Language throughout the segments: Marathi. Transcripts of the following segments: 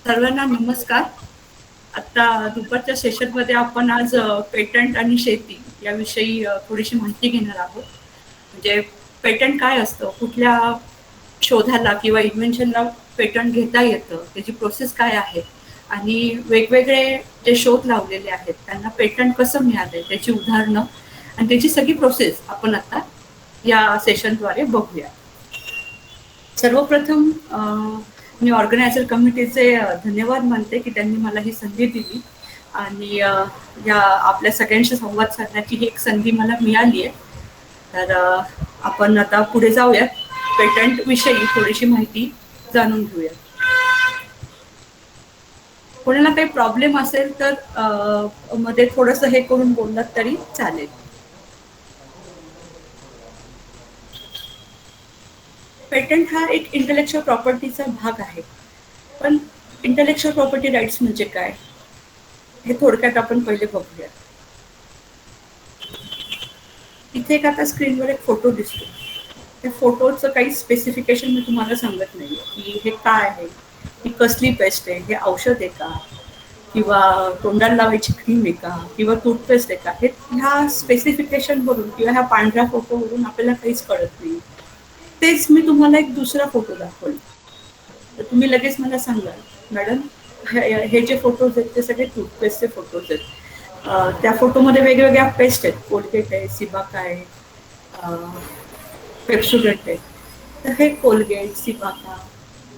सर्वांना नमस्कार. आता दुपारच्या सेशनमध्ये आपण आज पेटंट आणि शेती याविषयी थोडीशी माहिती घेणार आहोत. म्हणजे पेटंट काय असतं, कुठल्या शोधाला किंवा इन्व्हेन्शनला पेटंट घेता येतं, त्याची प्रोसेस काय आहे आणि वेगवेगळे जे शोध लावलेले आहेत त्यांना पेटंट कसं मिळालंय त्याची उदाहरणं आणि त्याची सगळी प्रोसेस आपण आता या सेशनद्वारे बघूया. सर्वप्रथम मी ऑर्गनायझर कमिटीचे धन्यवाद मानते की त्यांनी मला ही संधी दिली आणि या आपल्या सगळ्यांशी संवाद साधण्याची ही एक संधी मला मिळाली आहे. तर आपण आता पुढे जाऊयात. पेटंट विषयी थोडीशी माहिती जाणून घेऊया. कोणाला काही प्रॉब्लेम असेल तर मध्ये थोडंसं हे करून बोललात तरी चालेल. पेटंट हा एक इंटेलेक्च्युअल प्रॉपर्टीचा भाग आहे. पण इंटेलेक्च्युअल प्रॉपर्टी राईट्स म्हणजे काय हे थोडक्यात आपण पहिले बघूया. इथे एक आता स्क्रीनवर एक फोटो दिसतो. त्या फोटोचं काही स्पेसिफिकेशन मी तुम्हाला सांगत नाही की हे काय आहे, ही कसली पेस्ट आहे, हे औषध आहे का, किंवा तोंडाला लावायची क्रीम आहे का, किंवा टूथपेस्ट आहे का, हे ह्या स्पेसिफिकेशन वरून किंवा ह्या पांढऱ्या फोटोवरून आपल्याला काहीच कळत नाही. तेच मी तुम्हाला एक दुसरा फोटो दाखवला तर तुम्ही लगेच मला सांगाल, मॅडम हे जे फोटोज आहेत ते सगळे टूथपेस्टचे फोटोज आहेत. त्या फोटोमध्ये वेगवेगळ्या पेस्ट आहेत, कोलगेट आहे, सिबाका आहे, पेप्सोडेंट आहे. तर हे कोलगेट, सिबाका,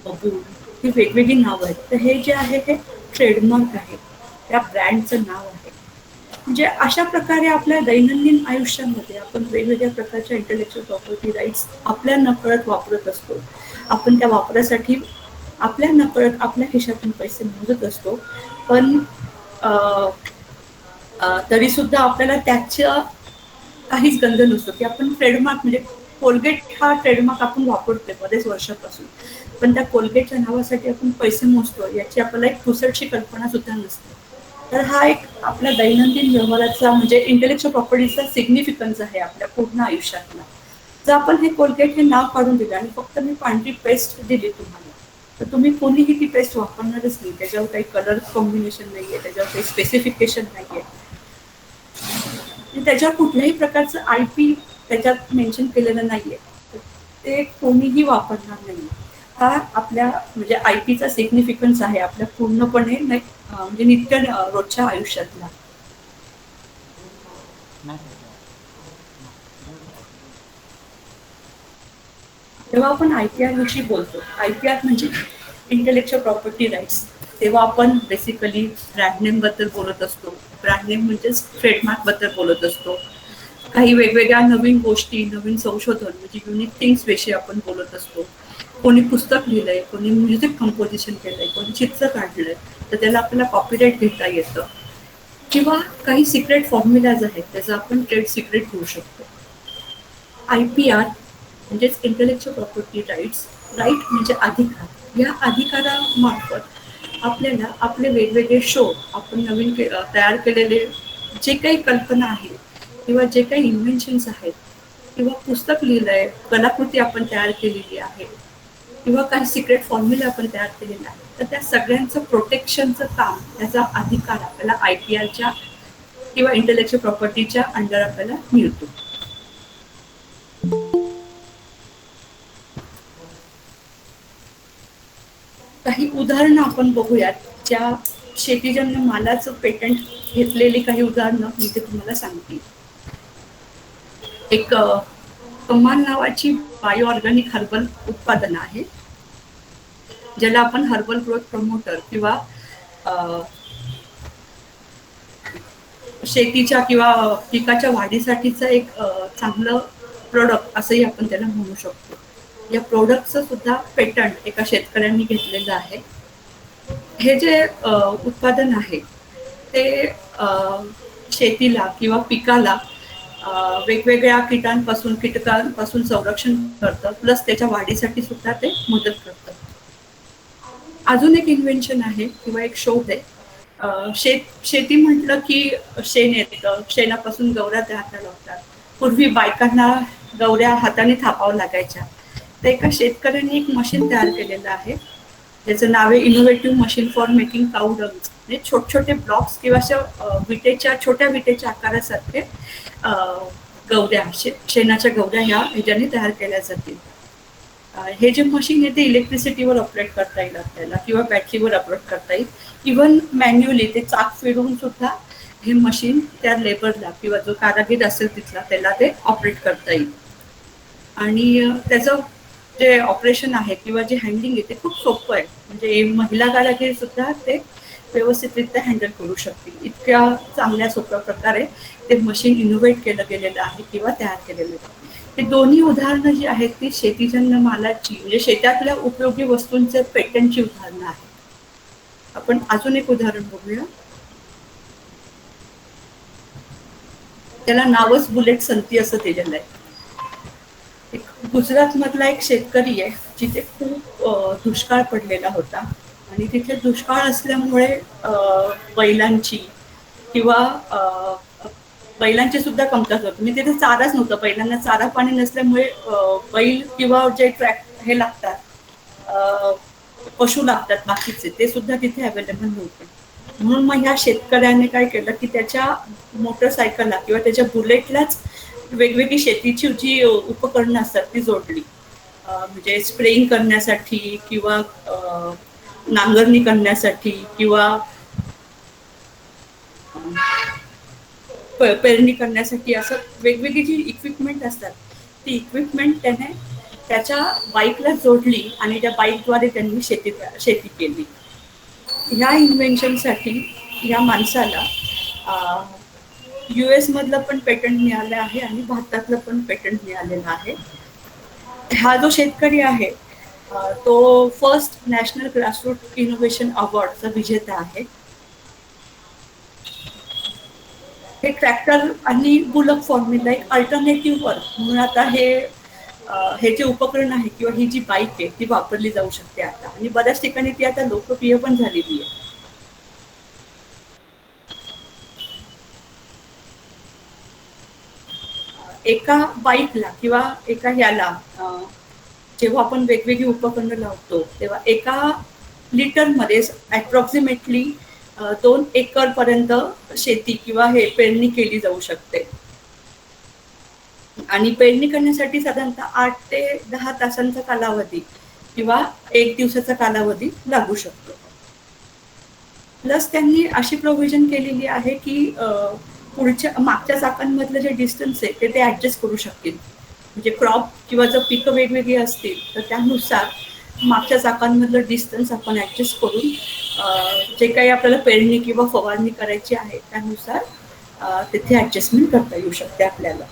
बबूल ही वेगवेगळी नावं आहेत. तर हे जे आहे हे ट्रेडमार्क आहे, त्या ब्रँडचं नाव आहे. म्हणजे अशा प्रकारे आपल्या दैनंदिन आयुष्यामध्ये आपण वेगवेगळ्या प्रकारच्या इंटेलेक्च्युअल प्रॉपर्टी राईट्स आपल्या नकळत वापरत असतो. आपण त्या वापरासाठी आपल्या नकळत आपल्या खिशातून पैसे मोजत असतो. पण तरी सुद्धा आपल्याला त्याच्या काहीच गंध नसतो की आपण ट्रेडमार्क म्हणजे कोलगेट हा ट्रेडमार्क आपण वापरतोय बरेच वर्षापासून, पण त्या कोलगेटच्या नावासाठी आपण पैसे मोजतो याची आपल्याला एक पुसटशी कल्पना सुद्धा नसते. तर हा एक आपल्या दैनंदिन व्यवहाराचा म्हणजे इंटेलेक्च्युअल प्रॉपर्टीचा सिग्निफिकन्स आहे आपल्या पूर्ण आयुष्यातला. जर आपण हे कोलगेट हे नाव काढून दिलं आणि फक्त मी पांढरी पेस्ट दिली तुम्हाला, तर तुम्ही कोणीही ती पेस्ट वापरणारच नाही. त्याच्यावर काही कलर कॉम्बिनेशन नाहीये, त्याच्यावर काही स्पेसिफिकेशन नाहीये, त्याच्यावर कुठल्याही प्रकारचं आयपी त्याच्यात मेन्शन केलेलं नाहीये. ते कोणीही वापरणार नाही. हा आपल्या म्हणजे आयपीचा सिग्निफिकन्स आहे आपल्या पूर्णपणे म्हणजे नित्य रोजच्या आयुष्यातला. तेव्हा आपण आयपीआर विषयी बोलतो. आयपीआर म्हणजे इंटेलेक्च्युअल प्रॉपर्टी राईट्स. तेव्हा आपण बेसिकली ब्रँड नेम बद्दल बोलत असतो. ब्रँड नेम म्हणजेच ट्रेडमार्क बद्दल बोलत असतो. काही वेगवेगळ्या नवीन गोष्टी, नवीन संशोधन म्हणजे युनिक थिंग्स विषयी आपण बोलत असतो. कोणी पुस्तक लिहिलंय, कोणी म्युझिक कंपोजिशन केलंय, कोणी चित्र काढलंय, तर त्याला आपल्याला कॉपीराईट घेता येतं. किंवा काही सिक्रेट फॉर्म्युलाज आहेत त्याचं आपण ट्रेड सिक्रेट घेऊ शकतो. आयपीआर म्हणजेच इंटेलेक्च्युअल प्रॉपर्टी राईट्स. राईट म्हणजे अधिकार. या अधिकारामार्फत आपल्याला आपले वेगवेगळे शोध, आपण नवीन तयार केलेले जे काही कल्पना आहेत किंवा जे काही इन्व्हेन्शन्स आहेत किंवा पुस्तक लिहिलंय, कलाकृती आपण तयार केलेली आहे किंवा काही सिक्रेट फॉर्म्युला आपण तयार केलेला आहे, तर त्या सगळ्यांचं प्रोटेक्शनचं काम, त्याचा अधिकार आपल्याला आयपीआरच्या किंवा इंटेलेक्च्युअल प्रॉपर्टीच्या अंडर आपल्याला मिळतो. काही उदाहरणं आपण बघूयात, ज्या शेतीजन्य मालाचं पेटंट घेतलेली काही उदाहरणं मी ते तुम्हाला सांगते. एक कमान नावाची बायो ऑर्गॅनिक हर्बल उत्पादन आहे, ज्याला आपण हर्बल ग्रोथ प्रमोटर किंवा शेतीच्या किंवा पिकाच्या वाढीसाठीचं एक चांगलं प्रोडक्ट असंही आपण त्याला म्हणू शकतो. या प्रोडक्टचं सुद्धा पेटंट एका शेतकऱ्यांनी घेतलेलं आहे. हे जे उत्पादन आहे ते शेतीला किंवा पिकाला वेगवेगळ्या कीटकांपासून संरक्षण करतं, प्लस त्याच्या वाढीसाठी सुद्धा ते मदत करतं. अजून एक इन्व्हेन्शन आहे किंवा एक शोध आहे. शेती म्हटलं की शेण येतं, शेणापासून गवऱ्या तयार होतात. पूर्वी बायकांना गवऱ्या हाताने थापावं लागायच्या. तर एका शेतकऱ्यांनी एक मशीन तयार केलेलं आहे त्याचं नाव आहे इनोव्हेटिव्ह मशीन फॉर मेकिंग काऊ डंग. म्हणजे छोटे छोटे ब्लॉक्स किंवा अशा विटेच्या छोट्या विटेच्या आकारासारखे गवऱ्या शेणाच्या गवऱ्या ह्याच्याने तयार केल्या जातील. हे जे मशीन आहे ते इलेक्ट्रिसिटीवर ऑपरेट करता येईल आपल्याला किंवा बॅटरीवर ऑपरेट करता येईल. इव्हन मॅन्युअली ते चाक फिरवून सुद्धा हे मशीन त्या लेबरला किंवा जो कारागीर असेल तिथला त्याला ते ऑपरेट करता येईल. आणि त्याचं जे ऑपरेशन आहे किंवा जे हँडलिंग आहे ते खूप सोपं आहे. म्हणजे महिला कारागीर सुद्धा ते व्यवस्थितरित्या हँडल करू शकतील. इतक्या चांगल्या सोप्या प्रकारे ते मशीन इनोव्हेट केलं गेलेलं आहे किंवा तयार केलेलं आहे. हे दोन्ही उदाहरणं जी आहेत ती शेतीजन्य मालाची म्हणजे शेतातल्या उपयोगी वस्तूंचे पेटंटची उदाहरणं आहेत. आपण अजून एक उदाहरण बघूया. त्याला नावच बुलेट संती असं दिलेलं आहे. गुजरात मधला एक शेतकरी आहे जिथे खूप दुष्काळ पडलेला होता आणि तिथे दुष्काळ असल्यामुळे बैलांची किंवा बैलांची सुद्धा कमतरता होती. म्हणजे तिथे चाराच नव्हता. बैलांना चारा पाणी नसल्यामुळे बैल किंवा जे हे लागतात पशु लागतात बाकीचे ते सुद्धा तिथे अवेलेबल नव्हते. म्हणून मग ह्या शेतकऱ्याने काय केलं की त्याच्या मोटरसायकलला किंवा त्याच्या बुलेटलाच वेगवेगळी शेतीची जी उपकरणं असतात ती जोडली. म्हणजे स्प्रेइंग करण्यासाठी किंवा नांगरणी करण्यासाठी किंवा पेरणी करण्यासाठी असं वेगवेगळी जी इक्विपमेंट असतात ती इक्विपमेंट त्याने त्याच्या बाईकला जोडली आणि त्या बाईकद्वारे त्यांनी शेती केली. ह्या इन्व्हेन्शनसाठी या माणसाला US मधलं पण पेटंट मिळालं आहे आणि भारतातलं पण पेटंट मिळालेलं आहे. हा जो शेतकरी आहे तो फर्स्ट नॅशनल ग्रासरूट इनोव्हेशन अवॉर्डचा विजेता आहे. हे ट्रॅक्टर आणि बुलक फॉर्म्युला एक अल्टरनेटिव्ह वर्क म्हणून आता हे जे उपकरण आहे किंवा ही जी बाईक आहे ती वापरली जाऊ शकते आता आणि बऱ्याच ठिकाणी ती आता लोकप्रिय पण झालेली आहे. एका बाईकला किंवा एका ह्याला जेव्हा आपण वेगवेगळी उपकरणं लावतो तेव्हा एका लिटरमध्ये अप्रॉक्सिमेटली 2 एकर पर्यंत शेती किंवा हे पेरणी केली जाऊ शकते. आणि पेरणी करण्यासाठी साधारणतः 8 ते 10 तासांचा कालावधी किंवा 1 दिवसाचा कालावधी लागू शकतो. प्लस त्यांनी अशी प्रोव्हिजन केलेली आहे की मागच्या चाकांमधलं जे डिस्टन्स आहे ते ऍडजस्ट करू शकतील. म्हणजे क्रॉप किंवा जर पिकं वेगवेगळी असतील तर त्यानुसार मागच्या चाकांमधलं डिस्टन्स आपण ऍडजस्ट करून जे काही आपल्याला पेरणी किंवा फवारणी करायची आहे त्यानुसार तिथे ऍडजस्टमेंट करता येऊ शकते आपल्याला.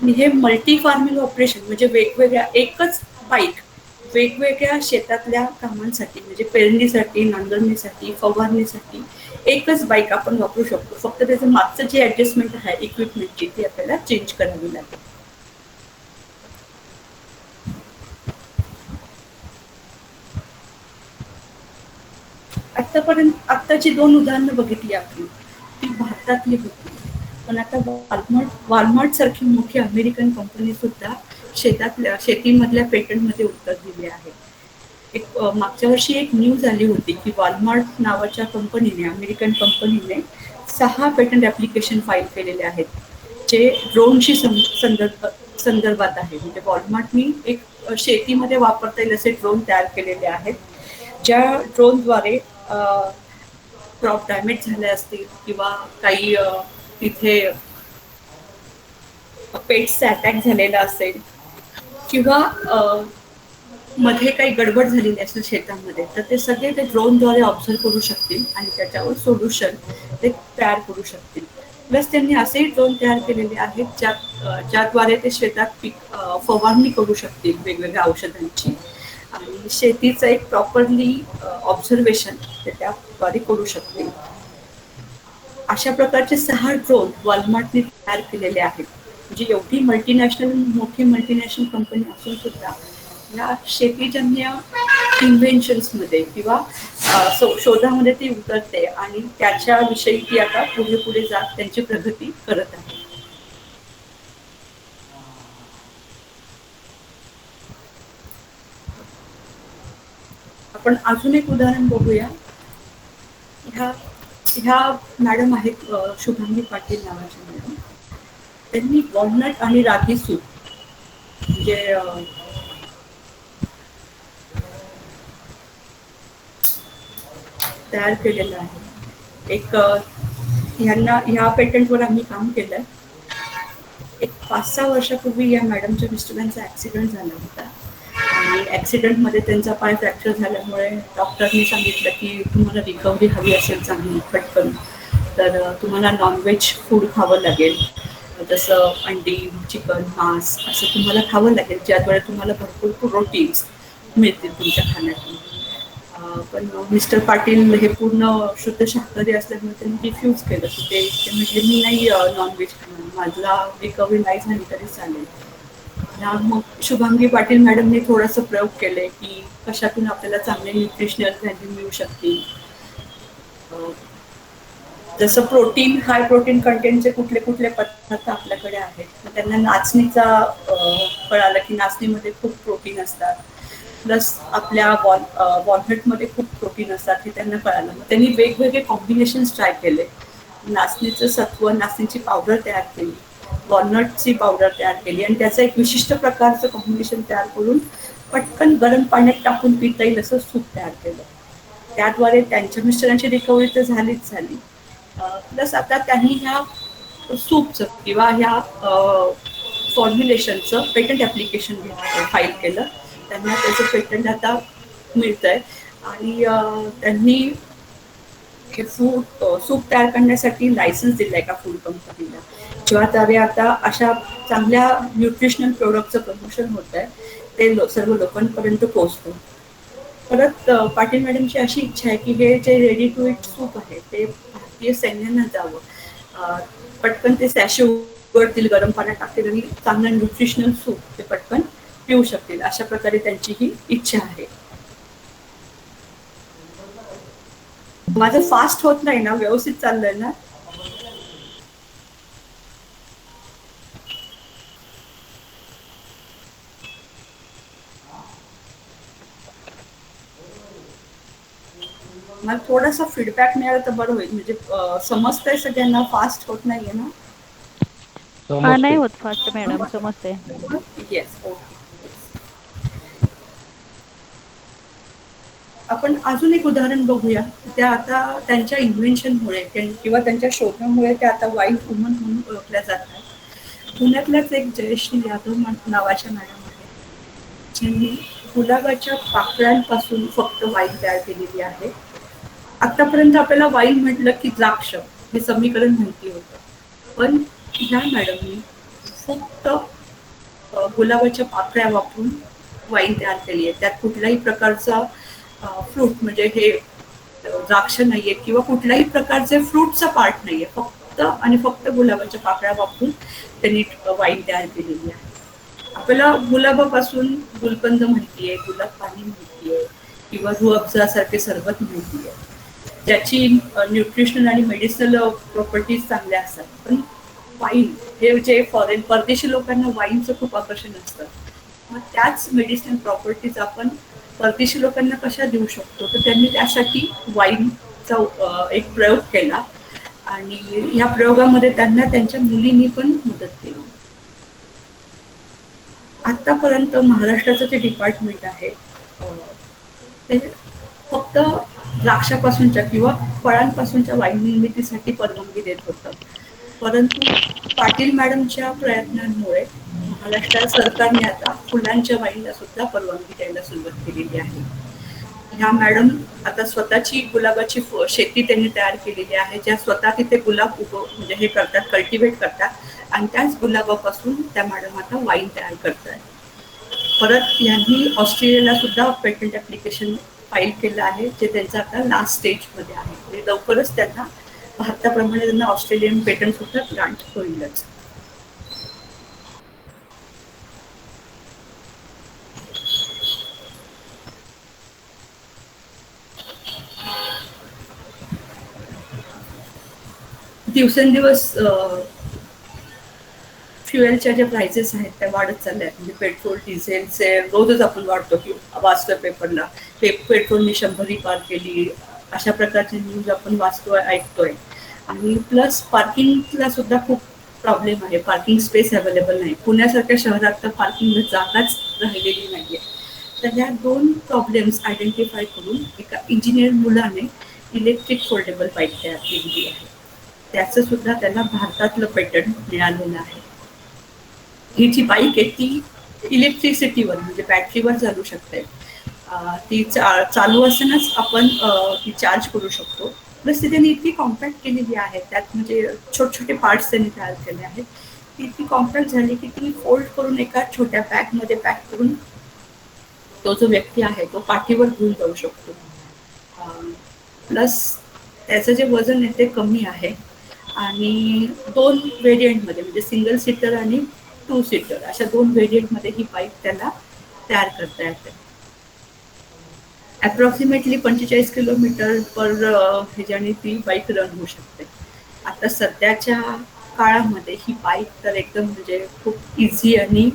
हे मल्टी फार्मिंग ऑपरेशन म्हणजे वेगवेगळ्या एकच बाईक वेगवेगळ्या शेतातल्या कामांसाठी म्हणजे पेरणीसाठी, नांगरणीसाठी, फवारणीसाठी एकच बाईक आपण वापरू शकतो. फक्त त्याचं मागचं जे ऍडजस्टमेंट आहे इक्विपमेंटची ती आपल्याला चेंज करावी लागेल. आताची 2 उदाहरणं बघितली आपण ती भारतातली होती. पण आता वॉलमार्ट सारखी मोठी अमेरिकन कंपनी सुद्धा शेतीमधल्या पेटंटमध्ये उत्तर दिले आहे. मागच्या वर्षी एक न्यूज आली होती की वॉलमार्ट नावाच्या कंपनीने अमेरिकन कंपनीने 6 पेटंट ऍप्लिकेशन फाईल केलेले आहेत जे ड्रोनशी संदर्भात आहे. म्हणजे वॉलमार्टनी एक शेतीमध्ये वापरता येईल असे ड्रोन तयार केलेले आहेत ज्या ड्रोनद्वारे क्रॉप डॅमेज झाले असतील किंवा काही तिथे पेट्सचा अटॅक झालेला असेल किंवा मध्ये काही गडबड झालेली असेल शेतामध्ये तर ते सगळे ते ड्रोनद्वारे ऑब्झर्व करू शकतील आणि त्याच्यावर सोल्युशन ते तयार करू शकतील. प्लस त्यांनी असेही ड्रोन तयार केलेले आहेत ज्याद्वारे ते शेतात फवारणी करू शकतील वेगवेगळ्या औषधांची आणि शेतीचं एक प्रॉपरली ऑब्झर्वेशन ते त्याद्वारे करू शकतील. अशा प्रकारचे 6 ड्रोन वॉलमार्टने तयार केलेले आहेत. म्हणजे एवढी मोठी मल्टीनॅशनल कंपनी असून सुद्धा या शेतीजन्य इन्व्हेन्शन्समध्ये किंवा शोधामध्ये ती उतरते आणि त्याच्याविषयी ती आता पुढे जात त्यांची प्रगती करत आहे. आपण अजून एक उदाहरण बघूया. ह्या ह्या मॅडम आहेत शुभांगी पाटील नावाच्या मॅडम. त्यांनी वॉलनट आणि रागी सूप म्हणजे तयार केलेलं आहे. एक ह्यांना ह्या पेटंटवर आम्ही काम केलंय. एक 5-6 वर्षापूर्वी या मॅडमच्या मिस्टरांचा ॲक्सिडेंट झाला होता आणि ॲक्सिडेंटमध्ये त्यांचा पाय फ्रॅक्चर झाल्यामुळे डॉक्टरनी सांगितलं की तुम्हाला रिकव्हरी हवी असेल चांगली पटकन, तर तुम्हाला नॉनव्हेज फूड खावं लागेल. जसं अंडी, चिकन, मांस असं तुम्हाला खावं लागेल, ज्याद्वारे तुम्हाला भरपूर प्रोटीन्स मिळतील तुमच्या खाण्यातून. पण मिस्टर पाटील हे पूर्ण शुद्ध शाकाहारी असल्यामुळे त्यांनी रिफ्यूज केलं. ते म्हणजे मी नाही नॉनव्हेज खाणार, माझा रिकव्हरी नाही झाली तरी चालेल. मग शुभांगी पाटील मॅडमने थोडासा प्रयोग केले की कशातून आपल्याला चांगले न्यूट्रिशनल व्हॅल्यू मिळू शकतील. जसं प्रोटीन, हाय प्रोटीन कंटेंटचे कुठले कुठले पदार्थ आपल्याकडे आहेत. मग त्यांना नाचणीचा कळालं की नाचणीमध्ये खूप प्रोटीन असतात, प्लस आपल्या वॉलनटमध्ये खूप प्रोटीन असतात हे त्यांना कळालं. मग त्यांनी वेगवेगळे कॉम्बिनेशन्स ट्राय केले. नाचणीचं सत्व, नाचणीची पावडर तयार केली, वॉलनटची पावडर तयार केली आणि त्याचं एक विशिष्ट प्रकारचं कॉम्बिनेशन तयार करून पटकन गरम पाण्यात टाकून पिता येईल असं सूप तयार केलं. त्याद्वारे त्यांच्या मिस्टरांची रिकव्हरी तर झालीच झाली, प्लस आता त्यांनी ह्या सूपचं किंवा ह्या फॉर्म्युलेशनचं पेटंट ॲप्लिकेशन फाईल केलं. त्यांना त्याचं पेटंट आता मिळतंय आणि त्यांनी हे सूप तयार करण्यासाठी लायसन्स दिलं एका फूड कंपनीला. ज्याद्वारे आता अशा चांगल्या न्यूट्रिशनल प्रोडक्टचं प्रमोशन होत आहे, ते सर्व लोकांपर्यंत पोहोचतं. परत पाटील मॅडमची अशी इच्छा आहे की हे जे रेडी टू इट सूप आहे ते भारतीय सैन्यांना जावं. पटकन ते सॅशे उघडतील, गरम पाण्यात टाकतील आणि चांगलं न्यूट्रिशनल सूप ते पटकन पिऊ शकतील. अशा प्रकारे त्यांची ही इच्छा आहे. माझं फास्ट होत नाही ना, व्यवस्थित चाललंय ना? मला थोडासा फीडबॅक मिळाला तर बरं होईल. म्हणजे समजतंय सगळ्यांना, फास्ट होत नाहीये ना? नाही समजते. होत फास्ट मॅडम, समजते. Yes, okay. आपण अजून एक उदाहरण बघूया. त्या आता त्यांच्या इन्व्हेन्शनमुळे किंवा त्यांच्या शोधामुळे त्या आता वाईन वुमन म्हणून ओळखल्या जातात. पुण्यातल्याच एक जयश्री यादव नावाच्या मॅडम आहेत, ज्यांनी गुलाबाच्या पाकळ्यांपासून फक्त वाईन तयार केलेली आहे. आतापर्यंत आपल्याला वाईन म्हटलं की द्राक्ष हे समीकरण माहिती होतं, पण ह्या मॅडमनी फक्त गुलाबाच्या पाकळ्या वापरून वाईन तयार केली आहे. त्यात कुठल्याही प्रकारचा फ्रूट म्हणजे हे द्राक्ष नाहीये किंवा कुठल्याही प्रकारचे फ्रूटचा पार्ट नाहीये, फक्त आणि फक्त गुलाबाच्या पाकळ्या वापरून त्यांनी वाईन तयार केलेली आहे. आपल्याला गुलाबापासून गुलकंद माहितीये, गुलाब पाणी माहितीये किंवा रूह सरबत माहितीये, ज्याची न्यूट्रिशनल आणि मेडिसिनल प्रॉपर्टीज चांगल्या असतात. पण वाईन हे जे परदेशी लोकांना वाईनचं खूप आकर्षण असतं, मग त्याच मेडिसिनल प्रॉपर्टीज आपण परदेशी लोकांना कशा देऊ शकतो, तर त्यांनी त्यासाठी वाईनचा एक प्रयोग केला आणि या प्रयोगामध्ये त्यांना त्यांच्या मुलींनी पण मदत केली. आतापर्यंत महाराष्ट्राचं जे डिपार्टमेंट आहे ते फक्त द्राक्षापासूनच्या किंवा फळांपासूनच्या वाईन निर्मितीसाठी परवानगी देत होतं. परंतु पाटील मॅडमच्या प्रयत्नांमुळे महाराष्ट्र सरकारने आता फुलांच्या वाईनला सुद्धा परवानगी द्यायला सुरुवात केलेली आहे. ह्या मॅडम आता स्वतःची गुलाबाची शेती त्यांनी तयार केलेली आहे, ज्या स्वतः तिथे गुलाब म्हणजे हे करतात, कल्टिवेट करतात आणि त्याच गुलाबापासून त्या मॅडम आता वाईन तयार करतात. परत यांनी ऑस्ट्रेलियाला सुद्धा पेटंट ॲप्लिकेशन फाईल केलं आहे, जे त्यांचं आता लास्ट स्टेजमध्ये आहे. म्हणजे लवकरच त्यांना भारताप्रमाणे त्यांना ऑस्ट्रेलियन पेटंट सुद्धा ग्रांट होईलच. दिवसेंदिवस फ्युएलच्या ज्या प्राइसेस आहेत त्या वाढत चालल्या आहेत. म्हणजे पेट्रोल डिझेलचे रोजच आपण वाढतो की वाचतोय पेपरला, पेट्रोलने 100 पार केली, अशा प्रकारची न्यूज आपण वाचतोय, ऐकतोय. आणि प्लस पार्किंगला सुद्धा खूप प्रॉब्लेम आहे. पार्किंग स्पेस अवेलेबल नाही. पुण्यासारख्या शहरात तर पार्किंगला जागाच राहिलेली नाहीये. तर ह्या 2 प्रॉब्लेम्स आयडेंटिफाय करून एका इंजिनियर मुलाने इलेक्ट्रिक फोल्डेबल बाईक तयार केलेली आहे. त्याचं सुद्धा त्याला भारतातलं पेटंट मिळालेलं आहे. ही जी बाईक आहे ती इलेक्ट्रिसिटीवर म्हणजे बॅटरीवर चालू शकते. ती चालू असतानाच आपण ती चार्ज करू शकतो. प्लस ती त्यांनी इतकी कॉम्पॅक्ट केलेली आहे, त्यात म्हणजे छोटे छोटे पार्ट्स त्यांनी तयार केले आहेत. ती इतकी कॉम्पॅक्ट झाली की ती फोल्ड करून एका छोट्या बॅगमध्ये पॅक करून तो जो व्यक्ती आहे तो पाठीवर घेऊन जाऊ शकतो. प्लस त्याचं जे वजन आहे ते कमी आहे. आणि 2 व्हेरियंटमध्ये म्हणजे सिंगल सीटर आणि 2 सीटर अशा 2 व्हेरियंटमध्ये ही बाईक त्याला तयार करता येते. अप्रॉक्सिमेटली 45 किलोमीटर पर ह्याच्याने ती बाईक रन होऊ शकते. आता सध्याच्या काळामध्ये ही बाईक तर एकदम म्हणजे खूप इझी आणि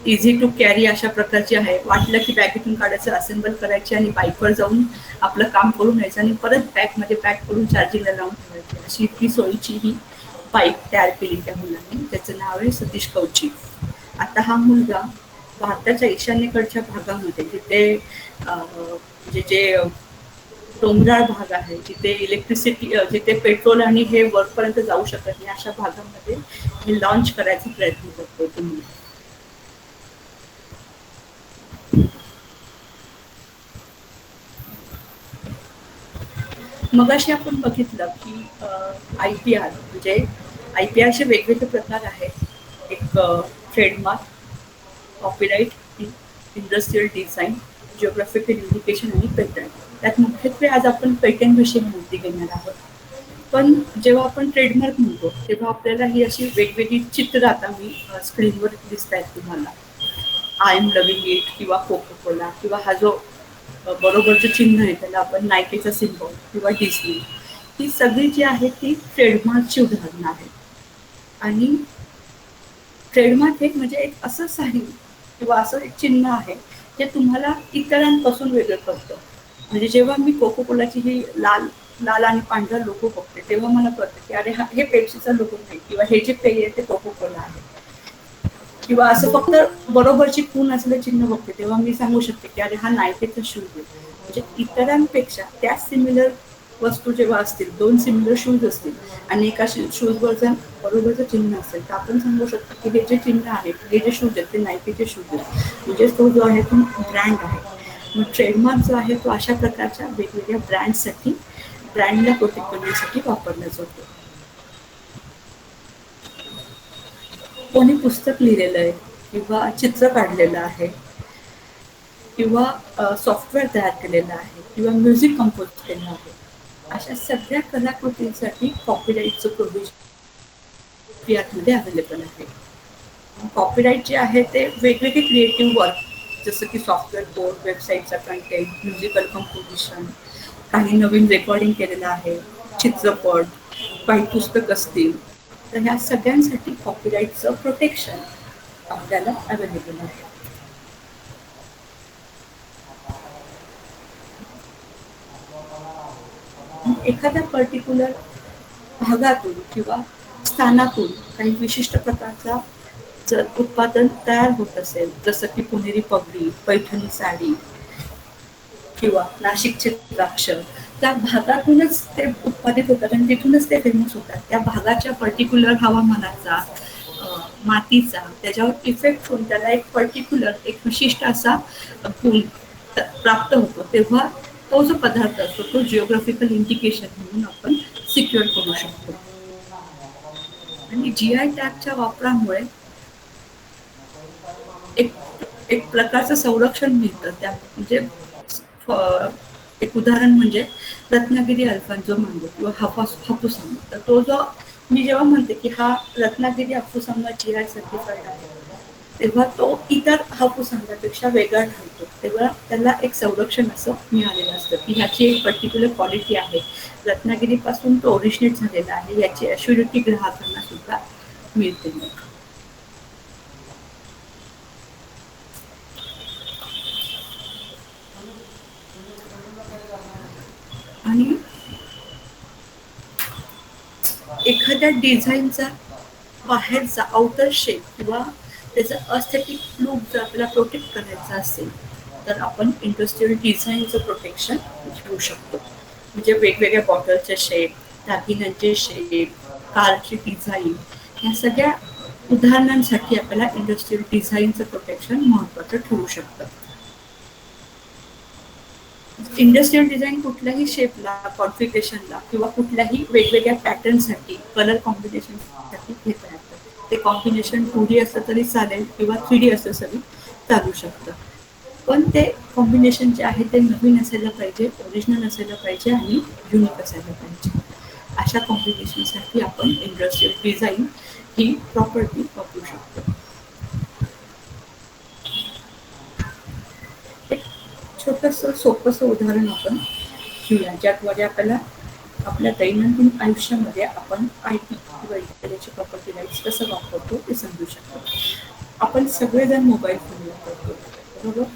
इझी टू कॅरी अशा प्रकारची आहे. वाटलं की बॅगेतून काढायचं, असेंबल करायची आणि बाईकवर जाऊन आपलं काम करून यायचं आणि परत बॅगमध्ये पॅक करून चार्जिंगला लावून ठेवायची, अशी इतकी सोयीची ही बाईक तयार केली त्या मुलांनी. त्याचं नाव आहे सतीश कौची. आता हा मुलगा भारताच्या ईशान्येकडच्या भागामध्ये जिथे जे डोंगराळ भाग आहे, जिथे इलेक्ट्रिसिटी जिथे पेट्रोल आणि हे वरपर्यंत जाऊ शकत नाही अशा भागामध्ये हे लॉन्च करायचा प्रयत्न करतो तुम्ही. मगाशी आपण बघितलं की IPR म्हणजे IPRचे वेगवेगळे प्रकार आहेत. एक trademark, copyright, industrial design, geographical indication आणि पेटंट. त्यात मुख्यत्वे आज आपण पेटंटविषयी माहिती घेणार आहोत. पण जेव्हा आपण ट्रेडमार्क म्हणतो तेव्हा आपल्याला ही अशी वेगवेगळी चित्र आता मी स्क्रीनवर दिसत आहेत तुम्हाला. आय एम लव्हिंग इट किंवा कोको कोला किंवा हा जो बरोबरचं चिन्ह आहे त्याला आपण नायकीचा सिम्बॉल किंवा डिस्नी, ही सगळी जी आहेत ती ट्रेडमार्कची उदाहरणं आहेत. आणि ट्रेडमार्क हे म्हणजे एक असं साहिल किंवा असं एक चिन्ह आहे जे तुम्हाला इतरांपासून वेगळं करतं. म्हणजे जेव्हा मी कोको कोलाची ही लाल लाल आणि पांढरा लोगो बघते तेव्हा मला कळतं की अरे हे पेप्सीचा लोगो नाही किंवा हे जे पेय आहे ते कोको कोला आहे. किंवा असं फक्त बरोबरची खून असलेलं चिन्ह बघते तेव्हा मी सांगू शकते की अरे हा नायकीचा शूज आहे. म्हणजे इतरांपेक्षा त्या सिमिलर वस्तू जेव्हा असतील, 2 सिमिलर शूज असतील आणि एका शूजवर जर बरोबरचं चिन्ह असेल तर आपण सांगू शकतो की हे जे चिन्ह आहे, हे जे शूज आहेत ते नायकीचे शूज आहेत. म्हणजे तो जो आहे तो ब्रँड आहे. मग ट्रेडमार्क जो आहे तो अशा प्रकारच्या वेगवेगळ्या ब्रँडसाठी, ब्रँडला प्रोटेक्ट करण्यासाठी वापरला जातो. कोणी पुस्तक लिहिलेलं आहे किंवा चित्र काढलेलं आहे किंवा सॉफ्टवेअर तयार केलेलं आहे किंवा म्युझिक कंपोज केलं आहे, अशा सगळ्या कलाकृतींसाठी कॉपीराईटचं प्रोव्हिजन यामध्ये अवेलेबल आहे. कॉपीराईट जे आहे ते वेगवेगळे क्रिएटिव्ह वर्क जसं की सॉफ्टवेअर कोड, वेबसाईटचा कंटेंट, म्युझिकल कंपोजिशन, काही नवीन रेकॉर्डिंग केलेलं आहे, चित्रपट, काही पुस्तक असतील, तर ह्या सगळ्यांसाठी कॉपीराईटचं प्रोटेक्शन आपल्याला अवेलेबल आहे. एखाद्या पर्टिक्युलर भागातून किंवा स्थानातून काही विशिष्ट प्रकारचा जर उत्पादन तयार होत असेल, जसं की पुणेरी पगडी, पैठणी साडी किंवा नाशिकचे द्राक्ष, त्या भागातूनच ते उत्पादित होतात आणि तिथूनच ते फेमस होतात. त्या भागाच्या पर्टिक्युलर हवामानाचा, मातीचा त्याच्यावर इफेक्ट होऊन त्याला एक पर्टिक्युलर एक विशिष्ट असा गुण प्राप्त होतो. तेव्हा तो जो पदार्थ असतो तो जिओग्राफिकल इंडिकेशन म्हणून आपण सिक्युअर करू शकतो. आणि GI टॅगच्या वापरामुळे एक प्रकारचं संरक्षण मिळतं. त्या म्हणजे एक उदाहरण म्हणजे रत्नागिरी अल्फांजो मँगो किंवा हापूस आंबा. तर तो जो मी जेव्हा म्हणते की हा रत्नागिरी हापूस आंबा GI सर्टिफाईड आहे, तेव्हा तो इतर हापूस आंब्यापेक्षा वेगळा ठरतो. तेव्हा त्याला एक संरक्षण असं मिळालेलं असतं की ह्याची एक पर्टिक्युलर क्वालिटी आहे, रत्नागिरीपासून तो ओरिजिनेट झालेला आहे, याची ॲश्युरिटी ग्राहकांना सुद्धा मिळते मग. आणि एखाद्या डिझाईनचा बाहेरचा आउटर शेप किंवा त्याचा अस्थेटिक लुक जर आपल्याला प्रोटेक्ट करायचा असेल तर आपण इंडस्ट्रियल डिझाईनचं प्रोटेक्शन घेऊ शकतो. म्हणजे वेगवेगळ्या बॉटलचे शेप, दागिन्यांचे शेप, कारची डिझाईन, या सगळ्या उदाहरणांसाठी आपल्याला इंडस्ट्रियल डिझाईनचं प्रोटेक्शन महत्त्वाचं ठरू शकतं. इंडस्ट्रियल डिझाईन कुठल्याही शेपला, कॉन्फिगरेशनला किंवा कुठल्याही वेगवेगळ्या पॅटर्नसाठी, कलर कॉम्बिनेशनसाठी घेता येतं. ते कॉम्बिनेशन 2D असलं तरी चालेल किंवा 3D असलं तरी चालू शकतं. पण ते कॉम्बिनेशन जे आहे ते नवीन असायला पाहिजे, ओरिजिनल असायला पाहिजे आणि युनिक असायला पाहिजे. अशा कॉम्बिनेशनसाठी आपण इंडस्ट्रियल डिझाईन ही प्रॉपर्टी वापरू शकतो. एक छोटंसं सोपंसं उदाहरण आपण घेऊया ज्याद्वारे आपल्याला आपल्या दैनंदिन आयुष्यामध्ये आपण IP किंवा इंटेलेक्चुअल प्रॉपर्टी राईट्स कसं वापरतो ते समजू शकतो. आपण सगळेजण मोबाईल फोन वापरतो, बरोबर?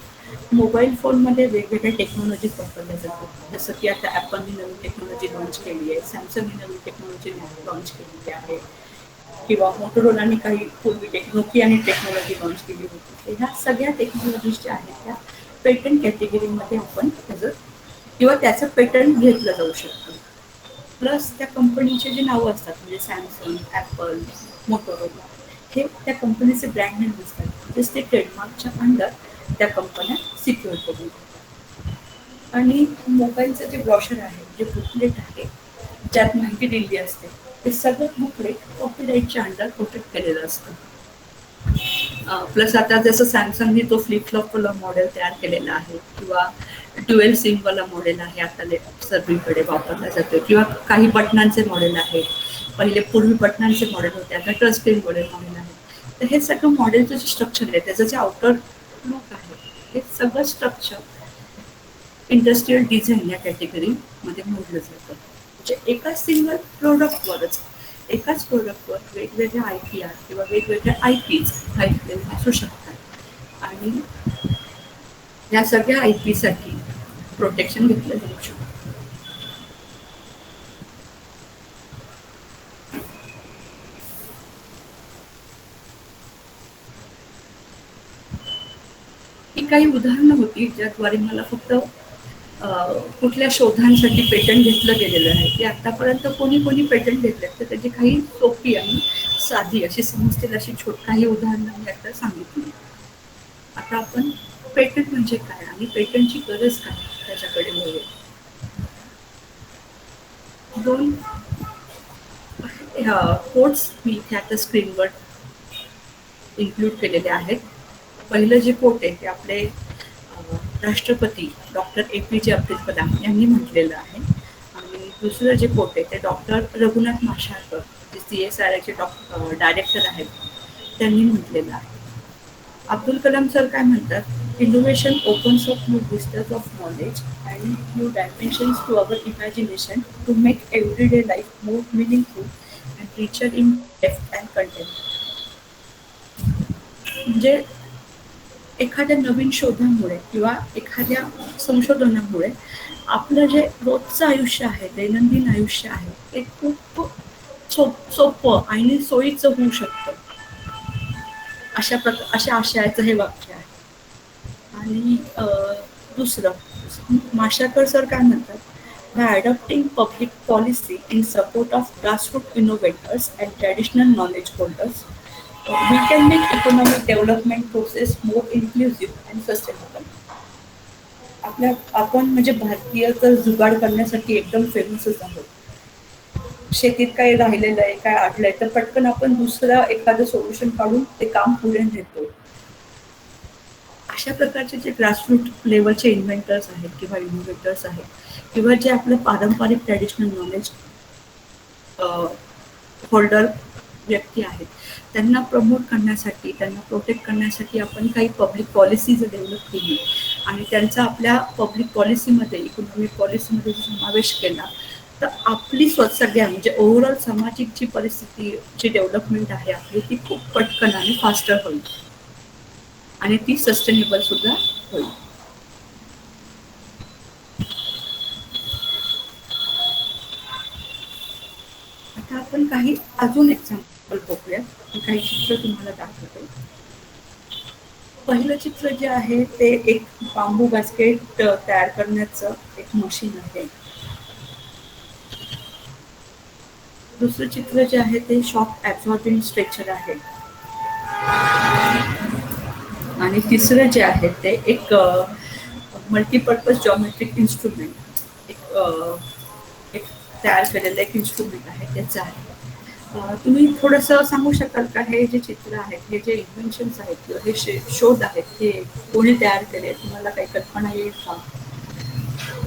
मोबाईल फोनमध्ये वेगवेगळ्या टेक्नॉलॉजीज वापरल्या जातात. जसं की आता ॲपलने नवीन टेक्नॉलॉजी लॉन्च केली आहे, सॅमसंगने नवीन टेक्नॉलॉजी लॉन्च केलेली आहे किंवा मोटोरोलाने काही पूर्वी नोकियाने टेक्नॉलॉजी लॉन्च केली होती. तर ह्या सगळ्या टेक्नॉलॉजीज ज्या आहेत त्या पेटंट कॅटेगरीमध्ये आपण त्याचं किंवा त्याचं पेटंट घेतलं जाऊ शकतं. प्लस त्या कंपनीचे जे नावं असतात म्हणजे सॅमसंग, ॲपल, मोटोरोला, हे त्या कंपनीचे ब्रँड नेम असतात. म्हणजेच ते ट्रेडमार्कच्या अंडर त्या कंपन्या सिक्युअर करून. आणि मोबाईलचं जे ब्रॉशर आहे, जे बुकलेट आहे, ज्यात माहिती दिली असते, ते सगळं बुकलेट कॉपीराईटच्या अंडर प्रोटेक्ट केलेलं असतं. प्लस आता जसं सॅमसंगने तो फ्लिप फ्लॉपवाला मॉडेल तयार केलेला आहे किंवा ड्युएल सिमवाला मॉडेल आहे, आता सर्वीकडे वापरला जातो किंवा काही बटनांचे मॉडेल आहेत. पहिले पूर्वी बटनांचे मॉडेल होते, आता टच स्क्रीन मॉडेल आहे. तर हे सगळं मॉडेलचं जे स्ट्रक्चर आहे, त्याचं जे आउटर लुक आहे, हे सगळं स्ट्रक्चर इंडस्ट्रियल डिझाईन या कॅटेगरीमध्ये मोडलं जातं. म्हणजे एका सिंगल प्रोडक्टवरच एकाच प्रोडक्टवर वेगवेगळ्या IPR किंवा वेगवेगळ्या IPs फाईल असू शकतात आणि या सगळ्या IPसाठी प्रोटेक्शन घेतलं जाऊ शकतं. ही काही उदाहरणं होती ज्याद्वारे मला फक्त कुठल्या शोधांसाठी पेटंट घेतलं गेलेलं आहे की आतापर्यंत कोणी कोणी पेटंट घेतले, तर त्याची काही सोपी आणि साधी अशी समजतील अशी काही उदाहरणं मी आता सांगितली. आता आपण पेटंट म्हणजे काय आणि पेटंटची गरज काय त्याच्याकडे वळूया. दोन कोट्स मी इथे आता स्क्रीनवर इन्क्लूड केलेले आहेत. पहिलं जे कोट आहे ते आपले राष्ट्रपती डॉक्टर APJ अब्दुल कलाम यांनी म्हटलेलं आहे आणि दुसरं जे कोट आहे ते डॉक्टर रघुनाथ माशेलकर जे CSIRचे डायरेक्टर आहेत त्यांनी म्हटलेलं आहे. अब्दुल कलाम सर काय म्हणतात, innovation opens up new vistas of knowledge and new dimensions to our imagination to make everyday life more meaningful and richer in depth and content. म्हणजे एखाद्या नवीन शोधामुळे किंवा एखाद्या संशोधनामुळे आपलं जे रोजचं आयुष्य आहे, दैनंदिन आयुष्य आहे, ते खूप सोपं आणि सोयीचं होऊ शकतं. अशा आशयाचं हे वाक्य आहे. आणि दुसरं माशेलकर सर काय म्हणतात, bye adopting public policy in support of grassroot innovators and traditional knowledge holders we can make economic development process more inclusive and sustainable. आपण म्हणजे भारतीय तर जुगाड करण्यासाठी एकदम फेमसच आहोत. शेतीत काय राहिलेलं आहे, काय अडलंय, तर पटकन आपण दुसरं एखादं सोल्युशन काढून ते काम पुढे नेतो. अशा प्रकारचे जे ग्रासरूट लेवलचे इन्व्हेंटर्स आहेत किंवा इनोव्हेटर्स आहेत किंवा जे आपलं पारंपरिक ट्रॅडिशनल नॉलेज होल्डर व्यक्ती आहेत, त्यांना प्रमोट करण्यासाठी, त्यांना प्रोटेक्ट करण्यासाठी आपण काही पब्लिक पॉलिसीज डेव्हलप केली आणि त्यांचा आपल्या पब्लिक पॉलिसीमध्ये, इकॉनॉमिक पॉलिसीमध्ये समावेश केला, तर आपली सगळ्या म्हणजे ओव्हरऑल सामाजिक जी परिस्थिती जी डेव्हलपमेंट आहे आपली ती खूप पटकन आणि फास्टर होईल आणि ती सस्टेनेबल सुद्धा होईल. आता आपण काही अजून एक्झाम्पल बघूया. मी काही चित्र तुम्हाला दाखवते. पहिलं चित्र जे आहे ते एक बांबू बास्केट तयार करण्याचं एक मशीन आहे. दुसरं चित्र जे आहे ते शॉक ॲब्झॉर्बिंग स्ट्रेचर आहे. आणि तिसरं जे आहे ते एक मल्टीपर्पज जॉमेट्रिक इन्स्ट्रुमेंट एक तयार केलेलं एक इन्स्ट्रुमेंट आहे त्याचं आहे. तुम्ही थोडंसं सांगू शकाल का हे जे चित्र आहेत हे जे इन्व्हेन्शन्स आहेत किंवा हे शोध आहेत हे कोणी तयार केले, तुम्हाला काही कल्पना येईल का?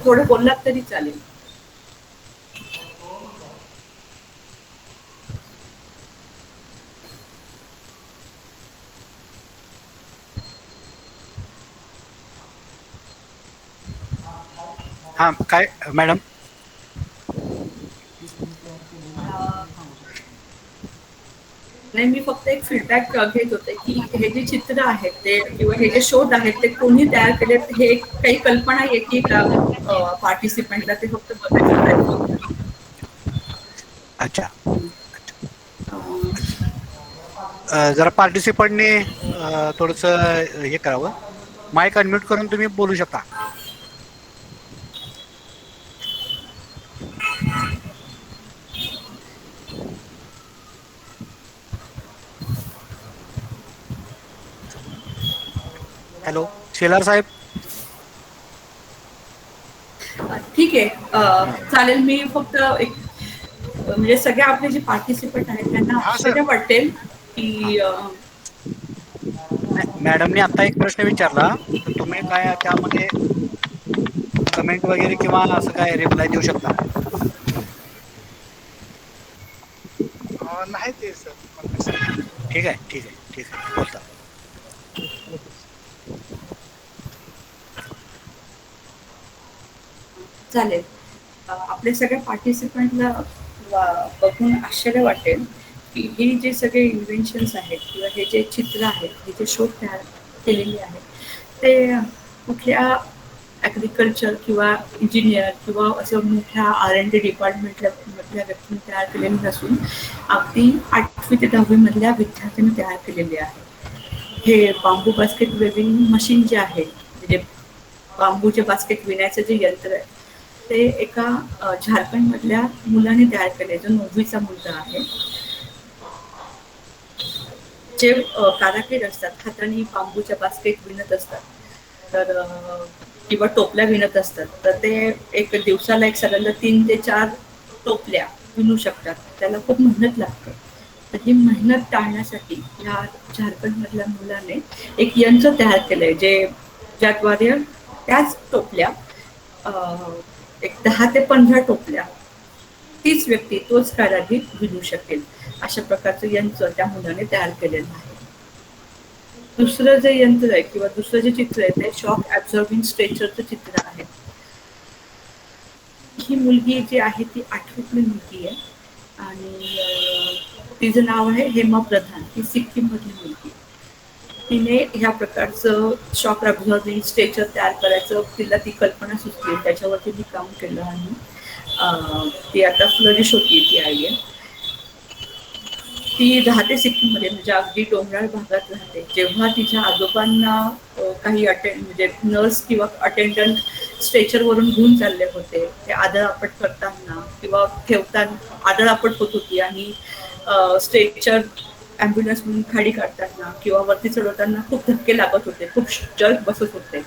थोडं बोललात तरी चालेल. हां, काय मॅडम? नाही, मी फक्त एक फीडबॅक घेत होते की हे जे चित्र आहेत ते किंवा हे जे शोध आहेत ते कोणी तयार केले, हे काही कल्पना येते का पार्टिसिपंटला? ते फक्त बघायचा प्रयत्न होता. अच्छा. अं, जरा पार्टिसिपंटने थोडंसं हे करावं. माईक अनम्यूट करून तुम्ही बोलू शकता. हॅलो, शेलार साहेब. ठीक आहे, चालेल. मी फक्त एक म्हणजे सगळे आपले जे पार्टिसिपंट आहेत त्यांना हा सर. आश्चर्य वाटेल हां, की मॅडमने आता एक प्रश्न विचारला, तर तुम्ही काय त्यामध्ये कमेंट वगैरे किंवा असं काय रिप्लाय देऊ शकता? नाही ते सर. ठीक आहे, ठीक आहे, ठीक आहे, बोलता. चालेल. आपल्या सगळ्या पार्टिसिपंटला बघून आश्चर्य वाटेल की हे जे सगळे इन्व्हेन्शन्स आहेत किंवा हे जे चित्र आहेत, हे जे शोध तयार केलेले आहेत, ते कुठल्या ॲग्रिकल्चर किंवा इंजिनियर किंवा असं मोठ्या R&D डिपार्टमेंटला मधल्या व्यक्तीने तयार केलेली नसून अगदी 8वी ते 10वी मधल्या विद्यार्थ्यांनी तयार केलेले आहे. हे बांबू बास्केट वेविंग मशीन जे आहे, म्हणजे बांबूचे बास्केट विण्याचं जे यंत्र आहे, ते एका झारखंडमधल्या मुलाने तयार केले, जो 9वीचा मुलगा आहे. जे कारागीर असतात, हाताने बांबूच्या बास्केट विणत असतात, तर किंवा टोपल्या विणत असतात, तर ते एक दिवसाला एक सगळ्यांना 3 ते 4 टोपल्या विणू शकतात. त्याला खूप मेहनत लागते. तर ही मेहनत टाळण्यासाठी या झारखंडमधल्या मुलाने एक यंत्र तयार केलंय ज्याद्वारे त्याच टोपल्या एक 10 ते 15 टोपल्या तीच व्यक्ती, तोच कारागीर विणू शकेल, अशा प्रकारचं यंत्र त्या मुलाने तयार केलेलं आहे. दुसरं जे यंत्र आहे किंवा दुसरं जे चित्र आहे ते शॉक ॲब्झॉर्बिंग स्ट्रेचरचं चित्र आहे. ही मुलगी जी आहे ती 8वीतली मुलगी आहे आणि तिचं नाव आहे हेमा प्रधान. ही सिक्कीममधली मुलगी. तिने ह्या प्रकारचं शॉक ॲब्झॉर्बिंग स्ट्रेचर तयार करायचं तिला ती कल्पना सुचली, त्याच्यावर तिने काम केलं आणि ती आता फ्लरिश होती ती आयडिया. ती राहते सिक्कीममध्ये, म्हणजे अगदी डोंगराळ भागात राहते. जेव्हा तिच्या आजोबांना काही म्हणजे नर्स किंवा अटेंडंट स्ट्रेचरवरून घेऊन चालले होते, ते आदळआपट करताना किंवा ठेवताना आदळआपट होत होती आणि स्ट्रेचर ॲम्ब्युलन्स म्हणून खाली काढताना किंवा वरती चढवताना खूप धक्के लागत होते, खूप जर्क बसत होते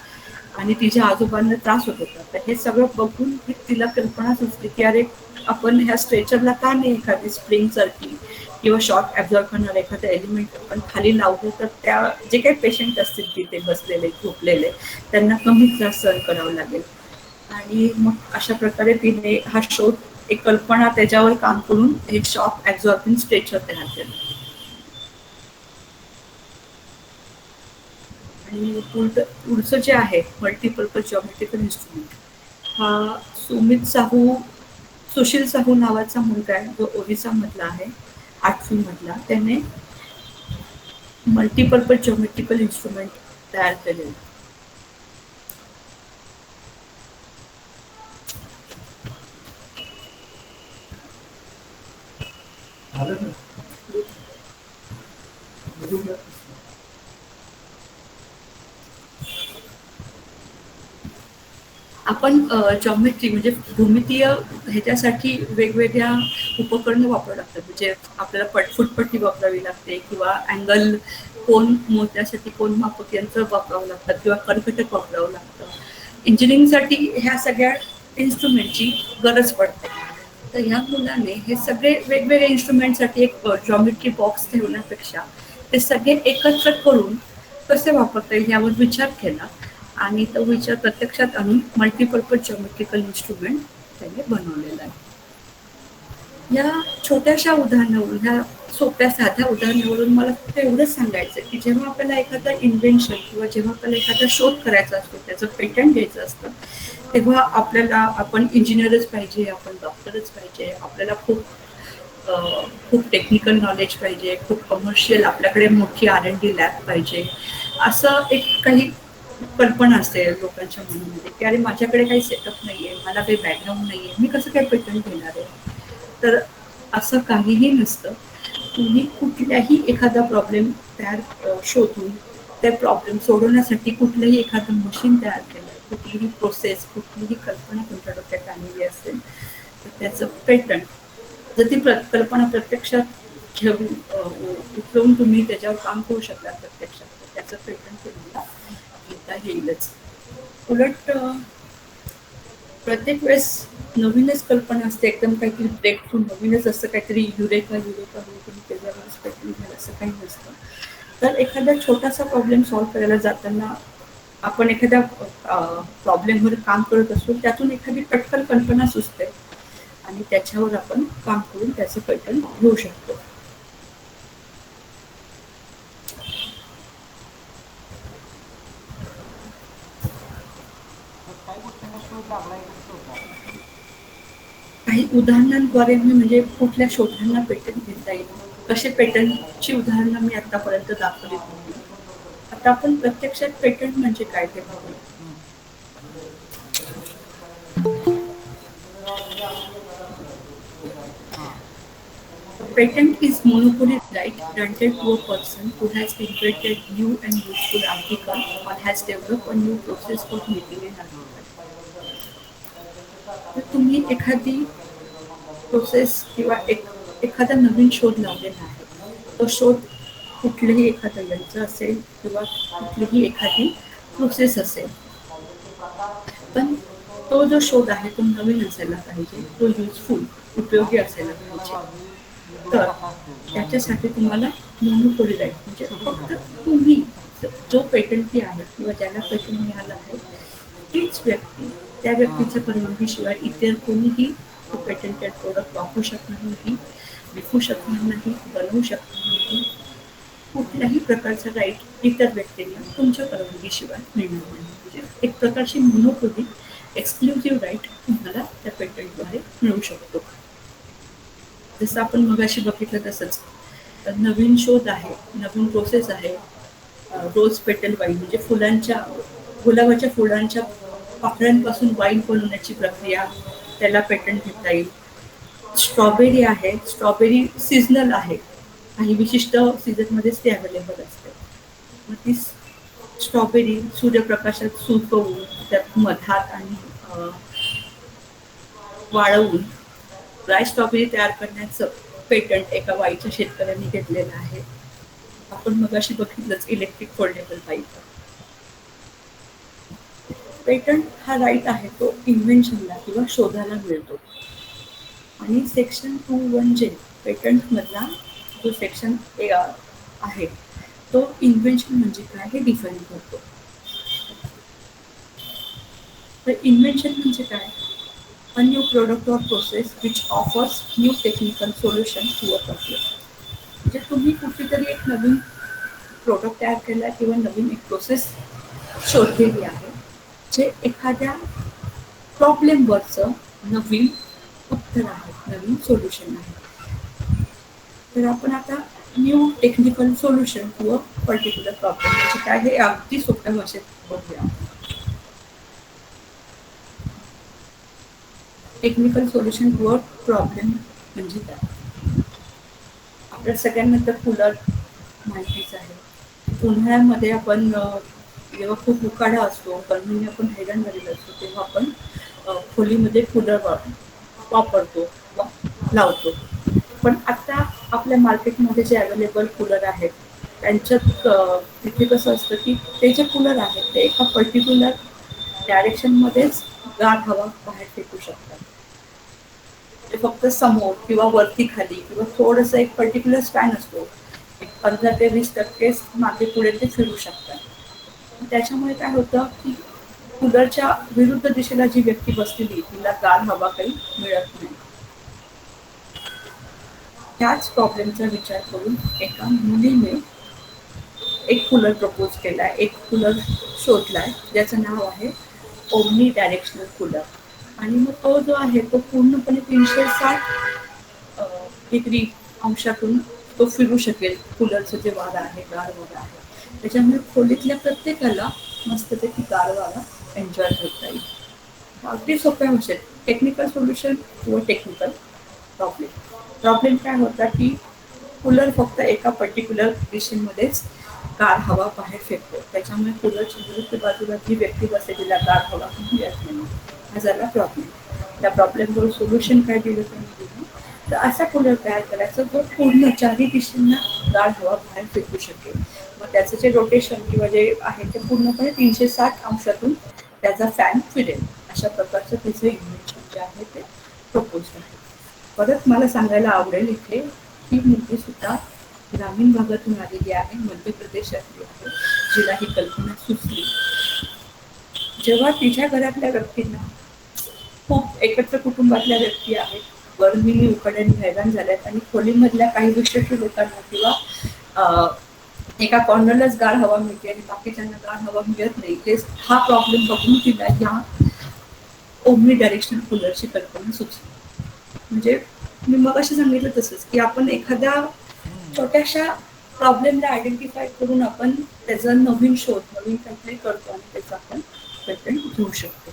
आणि तिच्या आजोबांना त्रास होत होता. तर हे सगळं बघून तिला कल्पना सुचली की अरे, आपण ह्या स्ट्रेचरला का नाही एखादी स्प्रिंगसारखी किंवा शॉक ॲब्झॉर्ब करणारं एखादं एलिमेंट आपण खाली लावलं, तर त्या जे काही पेशंट असतील तिथे बसलेले झोपलेले त्यांना कमी त्रास सहन करावा लागेल. आणि मग अशा प्रकारे तिने हा शोध, एक कल्पना त्याच्यावर काम करून एक शॉक ॲब्झॉर्बिंग स्ट्रेचर तयार केलं. आणि पुढचं जे आहे मल्टीपर्पज जॉमेट्रिकल इन्स्ट्रुमेंट, हा सुमित साहू सुशील साहू नावाचा मुलगा आहे जो ओरिसा मधला आहे, 8वी मधला. त्याने मल्टीपर्पज ज्योमेट्रिकल इन्स्ट्रुमेंट तयार केलेले. आपण जॉमेट्री म्हणजे भूमितीय ह्याच्यासाठी वेगवेगळ्या उपकरणं वापरावी लागतात. म्हणजे आपल्याला फुटपट्टी वापरावी लागते किंवा अँगल कोन मोजण्यासाठी कोन मापक यंत्र वापरावं लागतात किंवा कर्कटक वापरावं लागतं. इंजिनिअरिंगसाठी ह्या सगळ्या इन्स्ट्रुमेंटची गरज पडते. तर ह्या मुलाने हे सगळे वेगवेगळ्या इन्स्ट्रुमेंटसाठी एक जॉमेट्री बॉक्स ठेवण्यापेक्षा ते सगळे एकत्र करून कसे वापरता येईल यावर विचार केला आणि तो विचार प्रत्यक्षात आणून मल्टीपर्पज ज्योमेट्रिकल इन्स्ट्रुमेंट त्याने बनवलेला आहे. या छोट्याशा उदाहरणावरून, ह्या सोप्या साध्या उदाहरणावरून मला फक्त एवढंच सांगायचं की जेव्हा आपल्याला एखादं इन्व्हेन्शन किंवा जेव्हा आपल्याला एखादा शोध करायचा असतो, त्याचं पेटंट घ्यायचं असतं, तेव्हा आपण इंजिनियरच पाहिजे, आपण डॉक्टरच पाहिजे, आपल्याला खूप टेक्निकल नॉलेज पाहिजे, खूप कमर्शियल, आपल्याकडे मोठी R&D लॅब पाहिजे, असं एक काही कल्पना असते लोकांच्या मनामध्ये की अरे माझ्याकडे काही सेटअप नाहीये, मला काही बॅकग्राऊंड नाहीये, मी कसं काय पेटंट घेणार आहे. तर असं काहीही नसतं. तुम्ही कुठल्याही एखादा प्रॉब्लेम शोधून ते प्रॉब्लेम सोडवण्यासाठी कुठलंही एखादं मशीन तयार केलं, कुठलीही प्रोसेस, कुठलीही कल्पना तुमच्या डोक्यात आलेली असेल तर त्याचं पेटंट, जर ती कल्पना प्रत्यक्षात घेऊन उतरवून तुम्ही त्याच्यावर काम करू शकता प्रत्यक्षात, तर त्याचं पेटंट तुम्हाला घेता येईलच. उलट प्रत्येक वेळेस नवीनच कल्पना असते, एकदम काहीतरी ब्रेक थ्रू नवीनच असतं, काहीतरी युरेका म्हणून तुम्ही त्याच्यावरच पेटंट घ्याल असं काही नसतं. तर एखादा छोटासा प्रॉब्लेम सॉल्व्ह करायला जाताना आपण एखाद्या प्रॉब्लेमवर काम करत असतो, त्यातून एखादी पटकन कल्पना सुचते आणि त्याच्यावर आपण काम करून त्याचं पेटंट घेऊ शकतो. काही उदाहरणांद्वारे मी म्हणजे कुठल्या शोधांना पेटंट घेता येईल, कसे पेटंटची उदाहरणं मी आतापर्यंत दाखवली होती. आता आपण प्रत्यक्षात पेटंट म्हणजे काय ते बघू. Patent is monopoly right granted to a person who has invented new and useful article or has developed a new process for making an article. तर तुम्ही एखादी प्रोसेस किंवा एखादा नवीन शोध लावलेला आहे, तो शोध कुठलंही एखादं यंत्र असेल किंवा कुठलीही एखादी प्रोसेस असेल, पण तो जो शोध आहे तो नवीन असायला पाहिजे, तो युजफुल, उपयोगी असायला पाहिजे. तर त्याच्यासाठी तुम्हाला मोनोपोली राईट म्हणजे फक्त तुम्ही जो पेटंटी आहे किंवा ज्याला पेटंट मिळालं आहे तीच व्यक्ती, त्या व्यक्तीच्या परवानगीशिवाय इतर कोणीही तो पेटंटेड प्रोडक्ट वापरू शकणार नाही, विकू शकणार नाही, बनवू शकणार नाही. कुठल्याही प्रकारचा राईट इतर व्यक्तीला तुमच्या परवानगीशिवाय मिळणार नाही. म्हणजे एक प्रकारची मोनोपोली, एक्सक्लुझिव्ह राईट तुम्हाला त्या पेटंटद्वारे मिळू शकतो. जसं आपण मगाशी बघितलं तसंच नवीन शोध आहे, नवीन प्रोसेस आहे. रोज पेटल वाईन म्हणजे गुलाबाच्या फुलांच्या पाकळ्यांपासून वाईन बनवण्याची प्रक्रिया, त्याला पेटंट घेता येईल. स्ट्रॉबेरी आहे, स्ट्रॉबेरी सीझनल आहे, काही विशिष्ट सीझनमध्येच ती अवेलेबल असते. मग ती स्ट्रॉबेरी सूर्यप्रकाशात सुकवून त्यात मधात आणि वाळवून ड्राय स्ट्रॉबेरी तयार करण्याचं पेटंट एका वाईच्या शेतकऱ्यांनी घेतलेलं आहे. आपण मगाशी बघितलंच इलेक्ट्रिक फोल्डेबल पाईप. पेटंट हा राईट आहे तो इन्व्हेन्शनला किंवा शोधाला मिळतो. आणि सेक्शन 2(1)J पेटंट मधला जो सेक्शन आहे तो इन्व्हेन्शन म्हणजे काय हे डिफाईन करतो. तर इन्व्हेन्शन म्हणजे काय, a new product or process which offers new technical solution to a problem. म्हणजे तुम्ही कुठलीतरी एक नवीन प्रोडक्ट तयार केला किंवा नवीन एक प्रोसेस शोधलेली आहे जे एखाद्या प्रॉब्लेमवरचं नवीन तर आहेत, नवीन सोल्युशन आहे. तर आपण आता न्यू टेक्निकल सोल्युशन किंवा पर्टिक्युलर प्रॉब्लेम म्हणजे काय हे अगदी सोप्या भाषेत बघूया. टेक्निकल सोल्युशन किंवा प्रॉब्लेम म्हणजे काय? आपल्या सगळ्यांना तर कूलर माहितीच आहे. उन्हाळ्यामध्ये आपण जेव्हा खूप उकाडा असतो, गरमीने आपण हैराण झालेलो असतो, तेव्हा आपण खोलीमध्ये कूलर वापरतो, लावतो. पण आता आपल्या मार्केटमध्ये जे अवेलेबल कूलर आहेत, त्यांच्यात तिथे कसं असतं की ते जे कूलर आहेत ते एका पर्टिक्युलर डायरेक्शनमध्येच गार हवा बाहेर फेकू शकतात. ते फक्त समोर किंवा वरती खाली किंवा थोडंसं एक पर्टिक्युलर स्पॅन असतो. एक 15 ते 20% मागे पुढे ते फिरू शकतात. त्याच्यामुळे काय होतं की कूलरच्या विरुद्ध दिशेला जी व्यक्ती बसलेली तिला गार हवा काही मिळत नाही. त्याच प्रॉब्लेमचा विचार करून एका मुलीने एक कूलर प्रपोज केलाय, एक कूलर शोधलाय ज्याचं नाव आहे ओमनी डायरेक्शनल कूलर. आणि मग तो जो आहे तो पूर्णपणे 360 डिग्री अंशातून तो फिरू शकेल. कूलरचं जे वारा आहे, गार वारा आहे, त्याच्यामुळे खोलीतल्या प्रत्येकाला मस्तपैकी गार वारा एन्जॉय करता येईल. अगदी सोप्या भाषेत टेक्निकल सोल्युशन किंवा टेक्निकल प्रॉब्लेम. प्रॉब्लेम काय होता की कूलर फक्त एका पर्टिक्युलर दिशेमध्येच गार हवा बाहेर फेकतो. त्याच्यामुळे कूलरच्या विरुद्ध बाजूला जी व्यक्ती बसते तिला गार हवा मिळत नाही. हा झाला प्रॉब्लेम. त्या प्रॉब्लेमवर सोल्युशन काय दिलं त्यांनी दिलं, तर असा कूलर तयार करायचा जो पूर्ण चारही दिशेंना गार हवा बाहेर फेकू शकेल. मग त्याचं जे रोटेशन किंवा जे आहे ते पूर्णपणे 360 अंशातून त्याचा फॅन फिरेल. अशा प्रकारचं तिचं इन्व्हेन्शन जे आहे ते प्रपोज आहे. परत मला सांगायला आवडेल इथे ही मुलगी सुद्धा ग्रामीण भागातून आलेली आहे, मध्य प्रदेशातली आहे, जिला ही कल्पना सुचली. जेव्हा तिच्या घरातल्या व्यक्तींना खूप एकत्र कुटुंबातल्या व्यक्ती आहेत, गरमीने उकाड्याने हैराण झाल्यात आणि खोलीमधल्या काही विशिष्ट लोकांना किंवा एका कॉर्नरलाच गार हवा मिळते आणि बाकीच्यांना गार हवा मिळत नाही, हा प्रॉब्लेम बघून तिला या ओमनी डायरेक्शनल कूलरची कल्पना सुचली. म्हणजे मी मगाशी सांगितलं तसंच की आपण एखाद्या छोट्याशा प्रॉब्लेमला आयडेंटिफाय करून आपण त्याचा नवीन शोध, नवीन काहीतरी करतो आणि त्याचा आपण पेटंट घेऊ शकतो.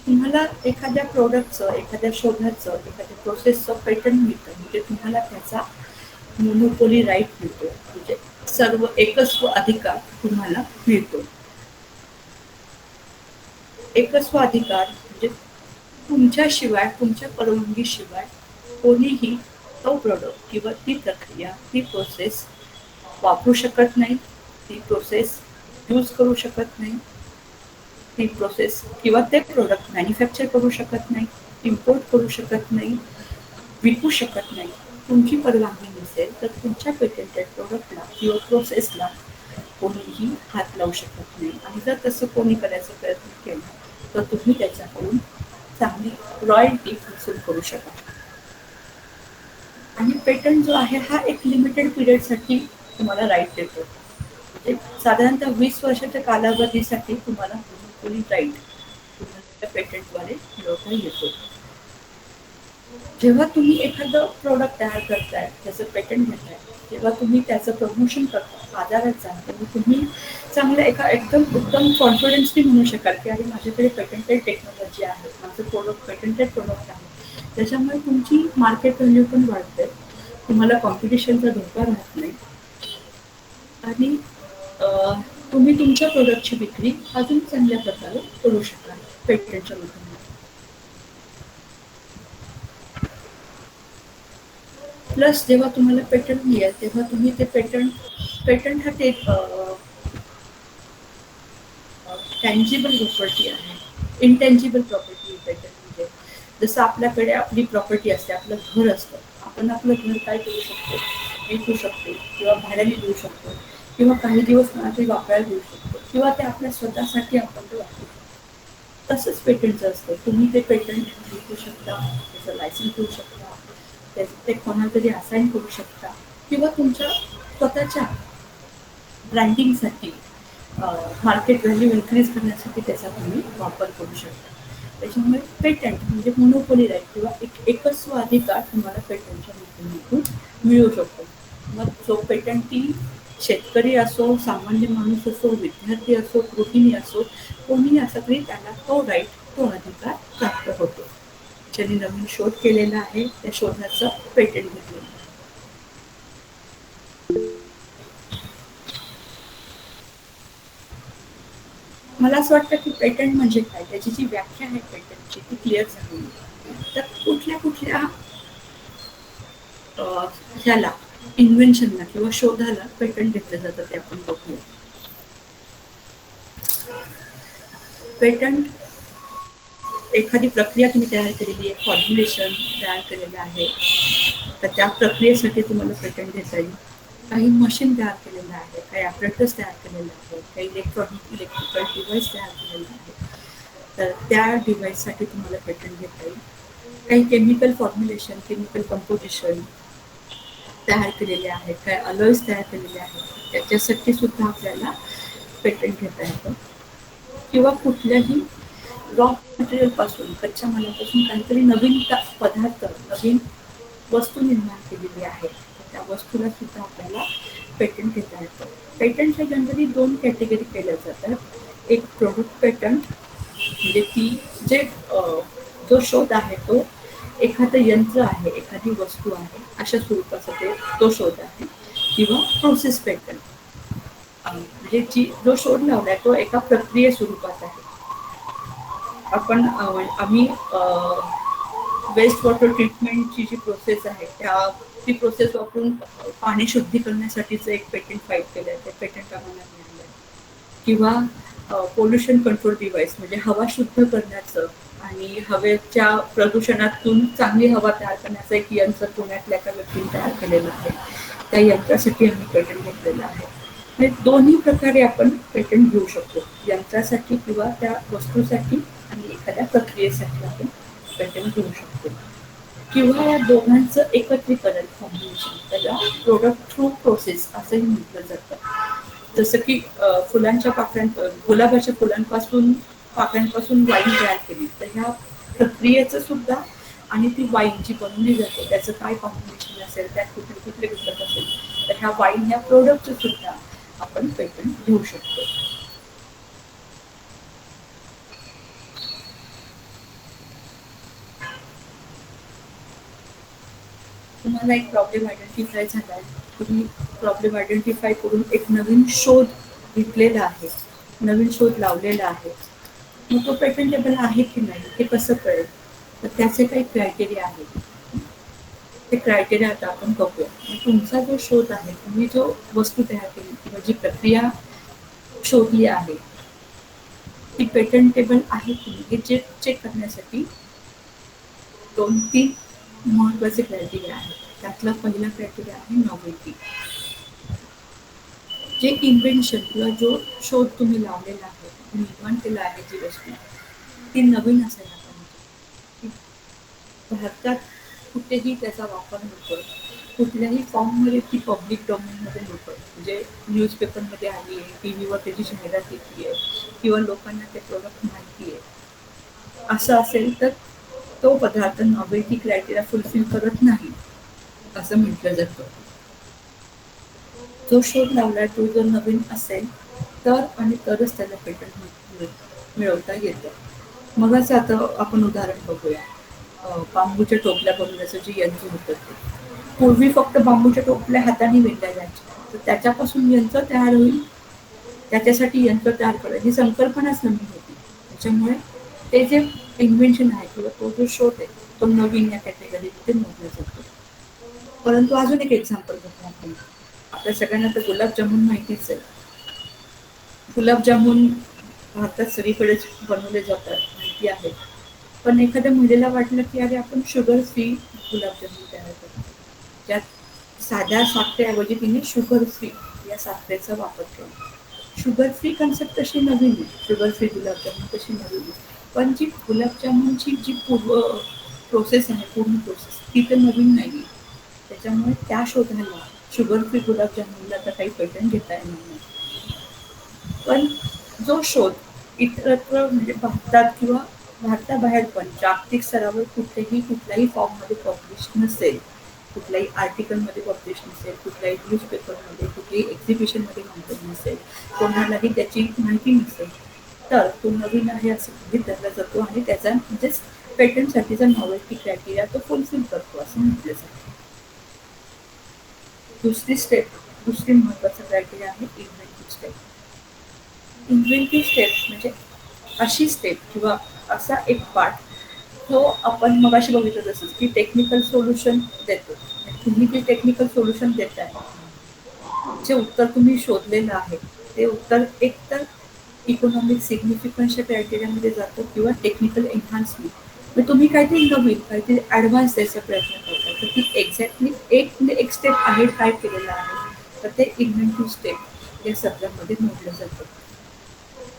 तुम्हाला एखाद्या प्रोडक्टचं, एखाद्या शोधाचं, एखाद्या प्रोसेसचं पेटंट मिळतं म्हणजे तुम्हाला त्याचा मोनोपोली राईट मिळतो, म्हणजे सर्व एकस्व अधिकार तुम्हाला मिळतो. एकस्व अधिकार म्हणजे तुमच्याशिवाय, तुमच्या परवानगीशिवाय कोणीही तो प्रोडक्ट किंवा ती प्रक्रिया, ती प्रोसेस वापरू शकत नाही, ती प्रोसेस यूज करू शकत नाही, ती प्रोसेस किंवा ते प्रोडक्ट मॅन्युफॅक्चर करू शकत नाही, इम्पोर्ट करू शकत नाही, विकू शकत नाही. तुमची परवानगी नसेल तर तुमच्या पेटेंटेड प्रोडक्टला किंवा प्रोसेसला कोणीही हात लावू शकत नाही. आणि जर तसं कोणी करायचा प्रयत्न केला तर तुम्ही त्याच्याकडून चांगली रॉयल्टी वसूल करू शकाल. आणि पेटंट जो आहे हा एक लिमिटेड पिरियडसाठी तुम्हाला राईट देतो. म्हणजे साधारणतः 20 वर्षाच्या कालावधीसाठी तुम्हाला मोनोपोली राईट तुम्हाला पेटंटद्वारे मिळवता येतो. जेव्हा तुम्ही एखादं प्रोडक्ट तयार करताय, त्याचं पेटंट घेताय, तेव्हा तुम्ही त्याचं प्रमोशन करता, बाजारात जा, तेव्हा तुम्ही चांगलं एकदम उत्तम कॉन्फिडन्सनी म्हणू शकाल की अरे माझ्याकडे पेटंटेड टेक्नॉलॉजी आहे, माझं प्रोडक्ट पेटंटेड प्रोडक्ट आहे. त्याच्यामुळे तुमची मार्केट व्हॅल्यू पण वाढते, तुम्हाला कॉम्पिटिशनचा धोका राहत नाही आणि तुम्ही तुमच्या प्रोडक्टची विक्री अजून चांगल्या प्रकारे करू शकाल पेटंटच्या माध्यमातून. प्लस जेव्हा तुम्हाला पेटंट मिळेल तेव्हा तुम्ही ते पेटंट हा ते टँजिबल प्रॉपर्टी आहे, इनटँजिबल प्रॉपर्टी पेटंट म्हणजे जसं आपल्याकडे आपली प्रॉपर्टी असते, आपलं घर असतं, आपण आपलं घर काय करू शकतो, विकू शकतो किंवा भाड्याने देऊ शकतो किंवा काही दिवस कोणातरी वापरायला देऊ शकतो किंवा ते आपल्या स्वतःसाठी आपण ते वापरू शकतो. तसंच पेटंटचं असतं, तुम्ही ते पेटंट विकू शकता, त्याचं लायसन्स घेऊ शकता, ते कोणाला तरी असाईन करू शकता किंवा तुमच्या स्वतःच्या ब्रँडिंगसाठी, मार्केट व्हॅल्यू इन्क्रीज करण्यासाठी त्याचा तुम्ही वापर करू शकता. त्याच्यामुळे पेटंट म्हणजे मोनोपोली राईट किंवा एकच अधिकार तुम्हाला पेटंटच्या माध्यमातून मिळू शकतो. मग जो पेटंटी शेतकरी असो, सामान्य माणूस असो, विद्यार्थी असो, गृहिणी असो, कोणी असं तरी त्याला तो राईट, तो अधिकार प्राप्त होतो. ज्यांनी नवीन शोध केलेला आहे त्या शोधाचं पेटंट घेतलेलं आहे. मला असं वाटतं की पेटंट म्हणजे काय, त्याची जी व्याख्या आहे पेटंटची ती क्लिअर झाली. तर कुठल्या कुठल्या ह्याला, इन्व्हेन्शनला किंवा शोधाला पेटंट घेतलं जातं ते आपण बघूया. पेटंट एखादी प्रक्रिया तुम्ही तयार केलेली आहे, फॉर्म्युलेशन तयार केलेलं आहे, तर त्या प्रक्रियेसाठी तुम्हाला पेटंट घेता येईल. काही मशीन तयार केलेलं आहे, काही ॲपरेटर्स तयार केलेलं आहे, काही इलेक्ट्रिकल डिव्हाइस तयार केलेलं आहे, तर त्या डिव्हाइससाठी तुम्हाला पेटंट घेता येईल. काही केमिकल फॉर्म्युलेशन, केमिकल कंपोजिशन तयार केलेले आहेत, काही अलॉईज तयार केलेले आहेत, त्याच्यासाठी सुद्धा आपल्याला पेटंट घेता येतं. किंवा कुठल्याही रॉ मटेरियलपासून, कच्च्या मालापासून काहीतरी नवीन पदार्थ, नवीन वस्तू निर्माण केलेली आहे, त्या वस्तूला सुद्धा आपल्याला पेटंट घेता येतं. पेटंटच्या जनरली 2 कॅटेगरी केल्या जातात. एक प्रोडक्ट पेटंट, म्हणजे ती जे जो शोध आहे तो एखादं यंत्र आहे, एखादी वस्तू आहे, अशा स्वरूपाचा तो शोध आहे. किंवा प्रोसेस पेटंट, म्हणजे जो शोध लावलाय तो एका प्रक्रिये स्वरूपात आहे. आम्ही वेस्ट वॉटर ट्रीटमेंटची जी प्रोसेस आहे ती प्रोसेस वापरून पाणी शुद्धीकरणासाठीचं एक पेटंट फाईल केलं आहे, ते पेटंट आम्हाला मिळालं आहे. किंवा पोल्युशन कंट्रोल डिव्हाइस, म्हणजे हवा शुद्ध करण्याचं आणि हवेच्या प्रदूषणातून चांगली हवा तयार करण्याचं एक यंत्र पुण्यातल्या एका व्यक्तीने तयार केलेलं आहे. त्या यंत्रासाठी आम्ही पेटंट घेतलेलं आहे. म्हणजे दोन्ही प्रकारे आपण पेटंट घेऊ शकतो, यंत्रासाठी किंवा त्या वस्तूसाठी आणि एखाद्या प्रक्रियेसाठी आपण पेटंट घेऊ शकतो. किंवा या दोघांचं एकत्रीकरण, कॉम्बिनेशन, त्याला प्रोडक्ट थ्रू प्रोसेस असंही म्हटलं जातं. जसं की फुलांच्या गुलाबाच्या पाकळ्यांपासून वाईन तयार केली, तर ह्या प्रक्रियेचं सुद्धा आणि ती वाईन जी बनवली जाते त्याचं काय कॉम्बिनेशन असेल, त्यात कुठले कुठले घटक असेल, तर ह्या वाईन ह्या प्रोडक्टचं सुद्धा आपण पेटंट घेऊ शकतो. तुम्हाला एक प्रॉब्लेम आयडेंटिफाय झाला आहे, तुम्ही प्रॉब्लेम आयडेंटिफाय करून एक नवीन शोध घेतलेला आहे, नवीन शोध लावलेला आहे, मग तो पेटंटेबल आहे की नाही हे कसं कळेल? तर त्याचे काही क्रायटेरिया आहेत. ते क्रायटेरिया आता आपण बघूया. तुमचा जो शोध आहे, तुम्ही जो वस्तू तयार केली किंवा जी प्रक्रिया शोधली आहे ती पेटंटेबल आहे की नाही हे चेक करण्यासाठी 2-3 महत्वाचे क्रायटेरिया आहेत. त्यातला पहिला क्रायटेरिया आहे नॉवेल्टी. जे इन्व्हेन्शन किंवा जो शोध तुम्ही लावलेला आहे, निर्माण केला आहे जी वस्तू, ती नवीन असायला पाहिजे. भारतात कुठेही त्याचा वापर नकोय, कुठल्याही फॉर्ममध्ये ती पब्लिक डोमेनमध्ये नकोय, म्हणजे न्यूजपेपरमध्ये आली आहे, टी व्हीवर त्याची जाहिरात येते आहे किंवा लोकांना ते प्रोडक्ट माहिती आहे, असं असेल तर तो पदार्थ नॉवेल्टी क्रायटेरिया फुलफिल करत नाही असं म्हटलं जातं. जो शोध लावलाय तो जर नवीन असेल तर आणि तरच त्याला पेटंट मिळवता येतं. मगच आता आपण उदाहरण बघूया. बांबूच्या टोपल्या बनवण्याचं जे यंत्र होतं ते पूर्वी फक्त बांबूच्या टोपल्या हाताने विणल्या जायच्या, तर त्याच्यापासून यंत्र तयार होईल, त्याच्यासाठी यंत्र तयार करायची ही संकल्पनाच नवीन होती. त्याच्यामुळे ते जे इन्व्हेन्शन आहे किंवा तो जो शोध आहे तो नवीन या कॅटेगरीमध्ये मोडला जातो. परंतु अजून एक एक्झाम्पल बघूया आपण. आपल्या सगळ्यांना तर गुलाबजामुन माहितीच आहे. गुलाबजामुन भारतात सगळीकडेच बनवले जातात, माहिती आहे. पण एखाद्या महिलेला वाटलं की अरे आपण शुगर फ्री गुलाबजामुन तयार करतो, ज्यात साध्या साखरेऐवजी तिने शुगर फ्री या साखरेचा वापर केला. शुगर फ्री कन्सेप्ट तशी नवीन आहे, शुगर फ्री गुलाबजामुन तशी नवीन आहे, पण जी गुलाबजामुनची जी प्रोसेस आहे, पूर्ण प्रोसेस ती तर नवीन नाही. त्याच्यामुळे त्या शोधाला शुगर फ्री गुलाबजामुनला तर काही पेटंट घेता येणार नाही. पण जो शोध इतरत्र म्हणजे भारतात किंवा भारताबाहेर पण जागतिक स्तरावर कुठल्याही फॉर्ममध्ये पब्लिश नसेल, कुठल्याही आर्टिकलमध्ये पब्लिश नसेल, कुठल्याही न्यूजपेपरमध्ये, कुठल्याही एक्झिबिशनमध्ये नोंदणी नसेल, कोणालाही त्याची माहिती नसेल, तर तो नवीन आहे असं गृहीत धरला जातो आणि त्याचा म्हणजेच पेटंटसाठीचा नॉवेल्टी क्रायटेरिया तो फुलफिल करतो असं म्हटलं जातं. दुसरी महत्वाचा क्रायटेरिया आहे इन्व्हेंटिव्ह स्टेप. इन्व्हेंटिव्ह स्टेप म्हणजे अशी स्टेप किंवा असा एक पार्ट जो आपण मगाशी बघितलं तसंच की टेक्निकल सोल्युशन देतो. तुम्ही जे टेक्निकल सोल्युशन देताय, जे उत्तर तुम्ही शोधलेलं आहे ते उत्तर एकतर इकॉनॉमिक सिग्निफिकन्सच्या क्रायटेरियामध्ये जातं किंवा टेक्निकल एन्हान्समेंट. मग तुम्ही काहीतरी नवीन काहीतरी ॲडव्हान्स द्यायचा प्रयत्न करता, तर ती एक्झॅक्टली एक स्टेप आहे काय केलेलं आहे, तर ते इन्व्हेंटिव्ह स्टेप या सब्जेक्टमध्ये मोडलं जातं.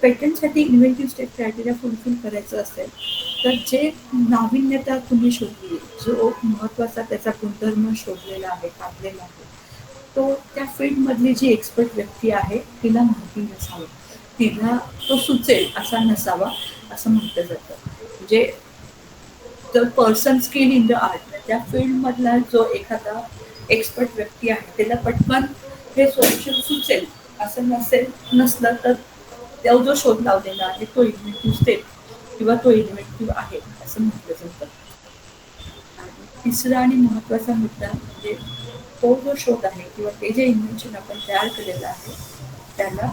पेटंटसाठी इन्व्हेंटिव्ह स्टेप क्रायटेरिया फुलफिल करायचं असेल तर जे नाविन्यता तुम्ही शोधली, जो महत्त्वाचा त्याचा गुणधर्म शोधलेला आहे, काढलेला आहे, तो त्या फील्डमधली जी एक्सपर्ट व्यक्ती आहे तिला माहिती नसावं, तिला तो सुचेल असा नसावा असं म्हटलं जातं. म्हणजे the person skill in the art, त्या फील्डमधला जो एखादा एक्सपर्ट व्यक्ती आहे त्याला पटकन हे सोल्युशन सुचेल असं नसलं तर तो जो शोध लावलेला आहे तो इन्व्हेंटिव्ह स्टेप किंवा तो इन्व्हेंटिव्ह आहे असं म्हटलं जातं. आणि तिसरा आणि महत्त्वाचा मुद्दा म्हणजे तो जो शोध आहे किंवा ते जे इन्व्हेन्शन आपण तयार केलेलं आहे त्याला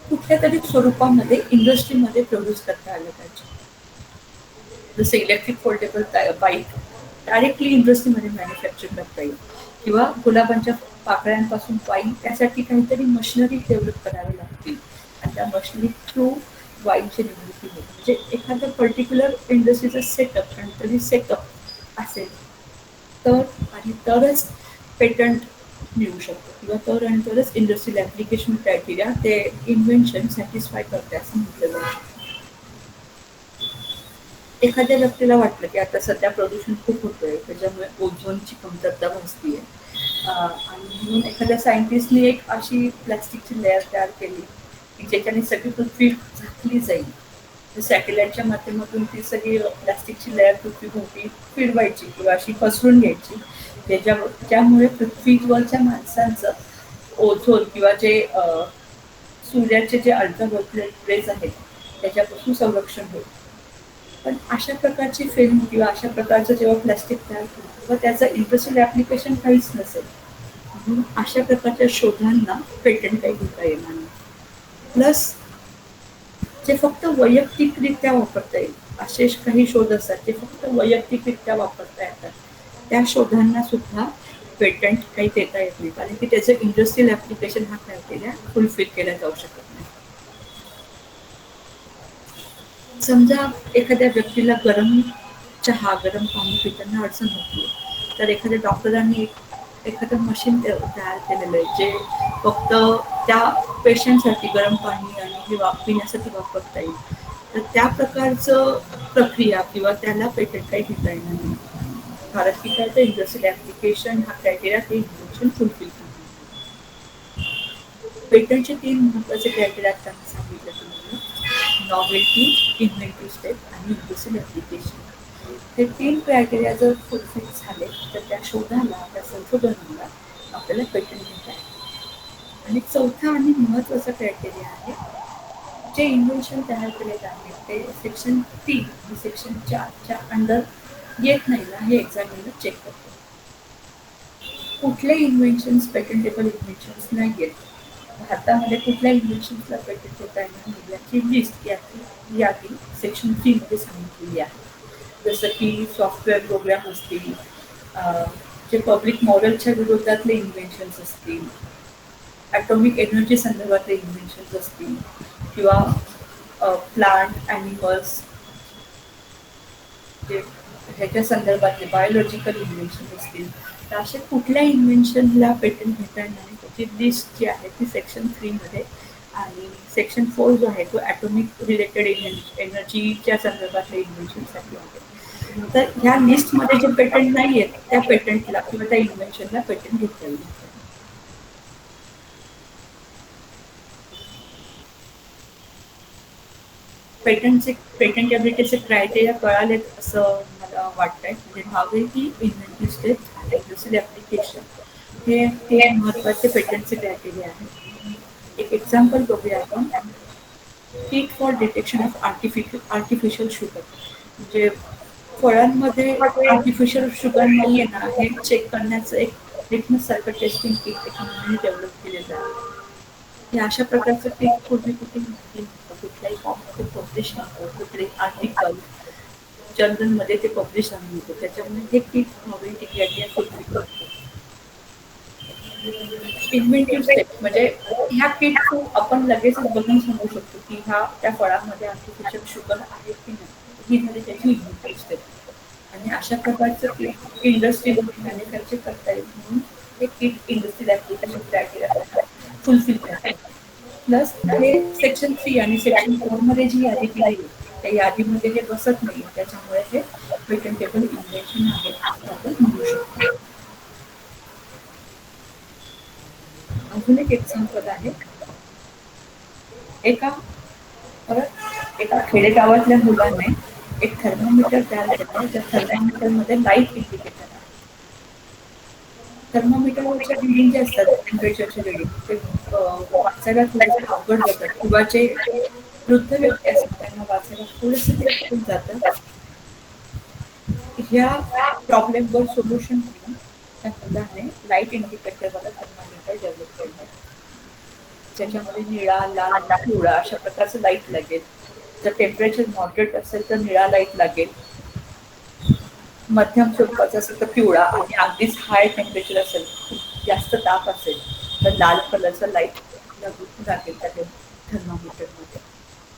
कुठल्या तरी स्वरूपामध्ये इंडस्ट्रीमध्ये प्रोड्यूस करता आलं पाहिजे. जसं इलेक्ट्रिक फोल्डेबल बाईक डायरेक्टली इंडस्ट्रीमध्ये मॅन्युफॅक्चर करता येईल किंवा गुलाबांच्या पाकळ्यांपासून वाईन, त्यासाठी काहीतरी मशिनरी डेव्हलप करावी लागतील आणि त्या मशिनरी थ्रू वाईनची निर्मिती होईल. म्हणजे एखाद्या पर्टिक्युलर इंडस्ट्रीचा सेटअप आणि तरी सेटअप असेल तर आणि तरच पेटंट मिळू शकतो किंवा तरच इंडस्ट्रियल ॲप्लिकेशन क्रायटेरिया ते इन्व्हेन्शन सॅटिस्फाय करते असं म्हटलं जातं. एखाद्या व्यक्तीला वाटलं की आता सध्या प्रदूषण खूप होतोय, त्याच्यामुळे ओझोनची कमतरता भासतीये आणि म्हणून एखाद्या सायंटिस्टने एक अशी प्लॅस्टिकची लेअर तयार केली की ज्याच्याने सगळी पृथ्वी झाकली जाईल. सॅटेलाइटच्या माध्यमातून ती सगळी प्लॅस्टिकची लेअर पृथ्वीभोवती फिरवायची किंवा अशी पसरून घ्यायची, त्यामुळे पृथ्वीवरच्या माणसांचं ओझोन किंवा जे सूर्याचे जे अल्ट्राव्हायोलेट रेज आहेत त्याच्यापासून संरक्षण होईल. पण अशा प्रकारची फिल्म किंवा अशा प्रकारचं जेव्हा प्लॅस्टिक तयार होईल तेव्हा त्याचं इंडस्ट्रियल ॲप्लिकेशन काहीच नसेल, म्हणून अशा प्रकारच्या शोधांना पेटंट काही घेता येणार नाही. प्लस जे फक्त वैयक्तिकरित्या वापरता येईल असे काही शोध असतात जे फक्त वैयक्तिकरित्या वापरता येतात, त्या शोधांना सुद्धा पेटंट काही देता येत नाही, कारण की त्याचं इंडस्ट्रियल ॲप्लिकेशन हा क्रायटेरिया फुलफिल केला जाऊ शकत नाही. समजा एखाद्या व्यक्तीला गरम पाणी पिताना अडचण होती, तर एखाद्या डॉक्टरांनी एखादं मशीन तयार केलेलं आहे जे फक्त त्या पेशंटसाठी गरम पाणी आणि हे पिण्यासाठी वापरता येईल, तर त्या प्रकारचं प्रक्रिया किंवा त्याला पेटंट काही घेता येणार नाही, कारण की काय तर इंडस्ट्रियल ॲप्लिकेशन हा क्रायटेरिया ते इन्व्हेन्शन फुलफिल करतो. पेटंटचे 3 महत्त्वाचे क्रायटेरिया त्यांनी सांगितलं तुम्हाला: नॉवेल्टी, इन्व्हेंटिव्ह स्टेप आणि इंडस्ट्रियल ॲप्लिकेशन. हे 3 क्रायटेरिया जर फुलफिल झाले तर त्या शोधाला, त्या संशोधनाला आपल्याला पेटंट घेता येईल. आणि चौथा आणि महत्त्वाचा क्रायटेरिया आहे, जे इन्व्हेन्शन तयार केलेलं आहे ते सेक्शन 3 आणि सेक्शन 4च्या अंडर येत नाही ना हे एक्झामिनर चेक करतो. कुठले इन्व्हेन्शन्स पेटंटेबल इन्व्हेन्शन्स नाही आहेत, भारतामध्ये कुठल्या इन्व्हेन्शन्सला पेटंट देता येणार याची लिस्ट यादी सेक्शन 3 मध्ये सांगितलेली आहे. जसं की सॉफ्टवेअर प्रोग्राम असतील, जे पब्लिक मॉडेलच्या विरोधातले इन्व्हेन्शन्स असतील, ॲटॉमिक एनर्जी संदर्भातले इन्व्हेन्शन्स असतील किंवा प्लांट ॲनिमल्स जे ह्याच्या संदर्भातले बायोलॉजिकल इन्व्हेन्शन असतील, तर अशा कुठल्या इन्व्हेन्शनला पेटंट घेता येणार नाही त्याची लिस्ट जी आहे ती सेक्शन 3 मध्ये, आणि सेक्शन 4 जो आहे तो ॲटॉमिक रिलेटेड एनर्जीच्या संदर्भातल्या इन्व्हेन्शनसाठी आहे. तर ह्या लिस्टमध्ये जे पेटंट नाही आहेत त्या पेटंटला किंवा त्या इन्व्हेन्शनला पेटंट घेता येईल. पेटंटेबिलिटीचे क्रायटेरिया कळालेत असं मला वाटतंय. म्हणजे नावे ही इन्व्हेंटिव्ह स्टेप आणि इंडस्ट्रियल ऍप्लिकेशन हे तीन महत्वाचे पेटंटचे क्रायटेरिया आहेत. एक एक्झाम्पल बघूया आपण. Kit for detection of artificial sugar. म्हणजे फळांमध्ये आर्टिफिशियल शुगर नाही आहे ना हे चेक करण्याचं एक लिटमस सारखं टेस्टिंग किट एका मुलाने डेव्हलप केलेलं आहे. हे अशा प्रकारचं किट पूर्वी कुठे माहिती नव्हतं. कुठल्याही फॉर्ममध्ये पब्लिश नव्हतं. कुठलेही आर्टिकल जर्नलमध्ये ते पब्लिश झालं नव्हतं. त्याच्यामुळे हे किट नॉवेल्टी क्रायटेरिया फुलफिल करतं. इन्व्हेंटिव्ह स्टेप म्हणजे ह्या किट थ्रू आपण लगेचच बघून सांगू शकतो की ह्या त्या फळामध्ये आर्टिफिशियल शुगर आहे की नाही. ही झाली त्याची इन्व्हेंटिव्ह स्टेप. आणि अशा प्रकारचं किट इंडस्ट्रीमध्ये मॅन्युफॅक्चर करता येईल म्हणून हे kit industrial application criteria fulfil करतात. प्लस हे सेक्शन 3 आणि सेक्शन 4 मध्ये जी यादी दिली आहे त्या यादीमध्ये हे बसत नाही. त्याच्यामुळे हे पेटंटेबल इन्व्हेन्शन आहे असं आपण म्हणू शकतो. अजून एक एक्झाम्पल आहे. एका खेडेगावातल्या मुलाने एक थर्मोमीटर तयार केलं. त्या थर्मोमीटर मध्ये लाईट इंडिकेटर आहे. थर्मोमीटरवरच्या रिडिंग जे असतात टेम्परेचरचे रिडिंग ते वाचायला थोडंसं अवघड जातात किंवा जे वृद्ध व्यक्ती असतात त्यांना वाचायला थोडंसं ते अवघड जातं. ह्या प्रॉब्लेमवर सोल्युशन म्हणून त्या मुलाने लाईट इंडिकेटरवाला थर्मोमीटर डेव्हलप केलं. ज्याच्यामध्ये निळा, लाल, पिवळा अशा प्रकारचं लाईट लागेल. जर टेम्परेचर मॉडरेट असेल तर निळा लाईट लागेल. मध्यम स्वरूपाचं असेल तर पिवळा आणि अगदीच हाय टेम्परेचर असेल खूप जास्त ताप असेल तर लाल कलरचा लाईट लागेल त्या थर्मोमीटरमध्ये.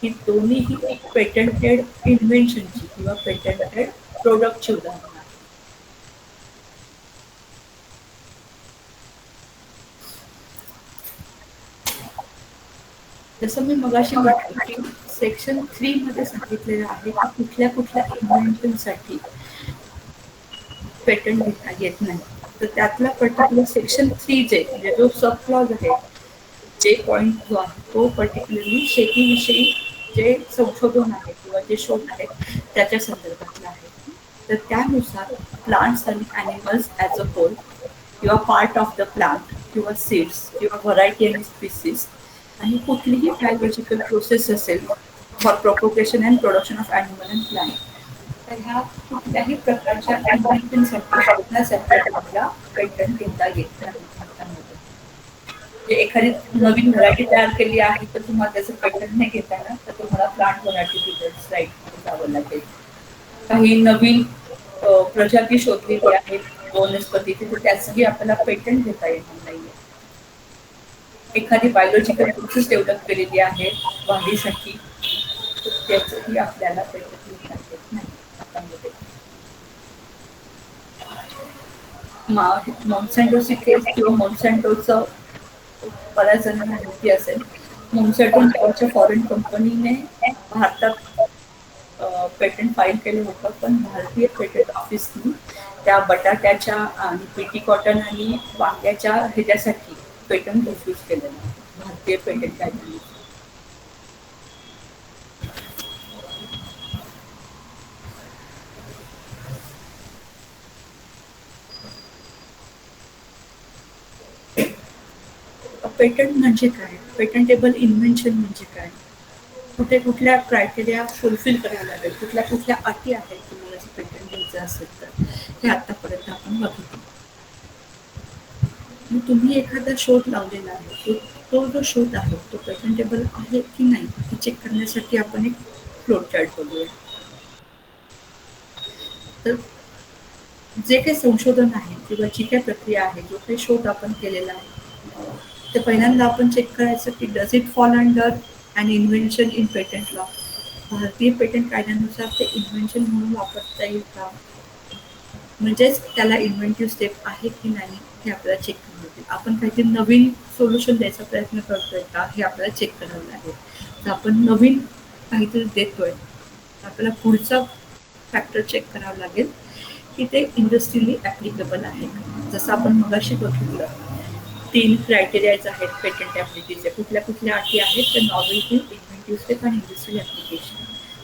ही दोन्ही पेटंटेड इन्व्हेन्शनची किंवा पेटंटेड प्रोडक्टची उदाहरणं आहेत. जसं मी मगाशी म्हटलं की सेक्शन 3 मध्ये सांगितलेलं आहे की कुठल्या कुठल्या इन्व्हेन्शनसाठी पेटंट घेता येत नाही. तर त्यातला पर्टिक्युलर सेक्शन 3 जे म्हणजे जो सब क्लॉज आहे जे पॉईंट जो आहे तो पर्टिक्युलरली शेतीविषयी जे संशोधन आहे किंवा जे शोध आहेत त्याच्या संदर्भातला आहे. तर त्यानुसार प्लांट्स आणि ॲनिमल्स ॲज अ होल किंवा पार्ट ऑफ द प्लांट किंवा सीड्स किंवा व्हरायटी आणि स्पीसीज आणि कुठलीही बायोलॉजिकल प्रोसेस असेल for propagation and production of animal and plant. तर ह्या कुठल्याही प्रकारच्या इन्व्हेन्शनसाठी शोधण्यासाठी आपल्याला पेटंट घेता येत नाही भारतामध्ये. एखादी नवीन व्हरायटी तयार केली आहे तर तुम्हाला त्याचं पेटंट नाही घेता येणार तर तुम्हाला प्लांट व्हरायटी डिटेल्स राईटमध्ये जावं लागेल. काही नवीन प्रजाती शोधलेली आहेत वनस्पतीची तर त्याचंही आपल्याला पेटंट घेता येणार नाहीये. एखादी बायोलॉजिकल प्रोसेस डेव्हलप केलेली आहे वाढीसाठी त्याचंही आपल्याला पेटंट घेता येत नाही भारतामध्ये. मॉन्सॅन्टोची केस किंवा मॉन्सॅन्टोचं बऱ्याच जणांना माहिती असेल. मॉन्सॅन्टो नावाच्या फॉरेन कंपनीने भारतात पेटंट फाईल केलं होतं पण भारतीय पेटंट ऑफिसने त्या बटाट्याच्या आणि पीटी कॉटन आणि वांग्याच्या ह्याच्यासाठी पेटंट रिफ्यूज केलं भारतीय पेटंट कायद्याने. पेटंट म्हणजे काय? पेटंटेबल इन्व्हेन्शन म्हणजे काय? कुठल्या क्रायटेरिया फुलफिल करायला लागेल, कुठल्या अटी आहेत तुम्हाला जर पेटंट घ्यायचं असेल तर हे आतापर्यंत आपण बघितलं. तुम्ही एखादा शोध लावलेला आहे तो जो शोध आहे तो पेटंटेबल आहे की नाही हे चेक करण्यासाठी आपण एक फ्लोचार्ट बघूया. तर जे काही संशोधन आहे किंवा जी काही प्रक्रिया आहे जो काही शोध आपण केलेला आहे ते पहिल्यांदा आपण चेक करायचं की does it fall under an invention in patent law. भारतीय पेटंट कायद्यानुसार ते इन्व्हेन्शन म्हणून वापरता येईल का, म्हणजेच त्याला इन्व्हेंटिव्ह स्टेप आहे की नाही हे आपल्याला चेक करावं लागेल. आपण काहीतरी नवीन सोल्युशन द्यायचा प्रयत्न करतोय का हे आपल्याला चेक करावं लागेल. तर आपण नवीन काहीतरी देतोय आपल्याला पुढचा फॅक्टर चेक करावं लागेल की ते इंडस्ट्रियली ॲप्लिकेबल आहे. जसं आपण मगाशी बघितलं 3 क्रायटेरियाज आहेत पेटंट ॲप्लिकेशनचे. कुठल्या अटी आहेत तर नॉवेल्टी, इन्व्हेंटिव्ह स्टेप आणि इंडस्ट्रियल ॲप्लिकेशन.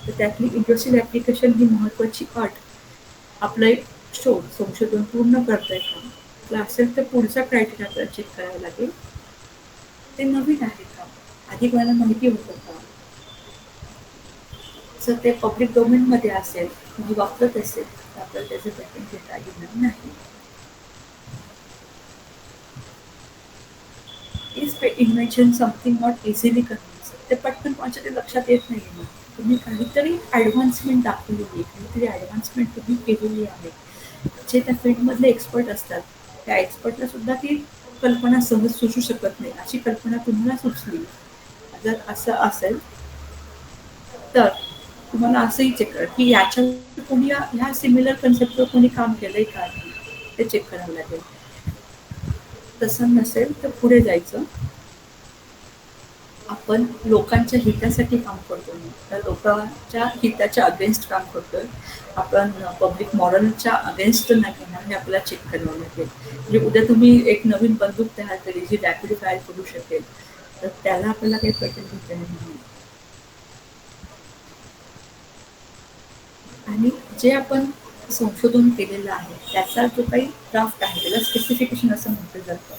तर त्यातली इंडस्ट्रियल ॲप्लिकेशन ही महत्त्वाची अट. आपलं एक संशोधन पूर्ण करताय का? जर असेल तर पुढचा क्रायटेरिया आपल्याला चेक करावा लागेल. ते नवीन आहे का? आधी कोणाला माहिती होतं का? जर ते पब्लिक डोमेनमध्ये असेल, तुम्ही वापरत असेल, तर आपल्याला त्याचं पेटंट घेता येणार नाही. Is invention something not easily convince. ते पटकन कोणाच्या ते लक्षात येत नाही ना. तुम्ही काहीतरी ॲडव्हान्समेंट दाखवलेली आहे, काहीतरी ॲडव्हान्समेंट तुम्ही केलेली आहे. जे त्या फील्डमधले एक्सपर्ट असतात, त्या एक्सपर्टला सुद्धा ती कल्पना सहज सुचू शकत नाही. अशी कल्पना तुम्हाला सुचली. जर असं असेल तर तुम्हाला असंही चेक करा की याच्यावर कोणी ह्या सिमिलर कन्सेप्टवर कोणी काम केलंय का, ते चेक करावं लागेल. तसं नसेल तर पुढे जायचं. आपण लोकांच्या हितासाठी काम करतो ना, तर लोकांच्या हिताच्या अगेन्स्ट काम करतोय, आपण पब्लिक मॉरलच्या अगेन्स्ट नाही करणार, हे आपल्याला चेक करावं लागेल. म्हणजे उद्या तुम्ही एक नवीन बंदूक तयार केली जी रॅपिड फायर करू शकेल, तर त्याला आपल्याला काही पेटंट घेता येणार नाही. आणि जे आपण संशोधन केलेलं आहे त्याचा जो काही ड्राफ्ट आहे त्याला स्पेसिफिकेशन असं म्हटलं जातं.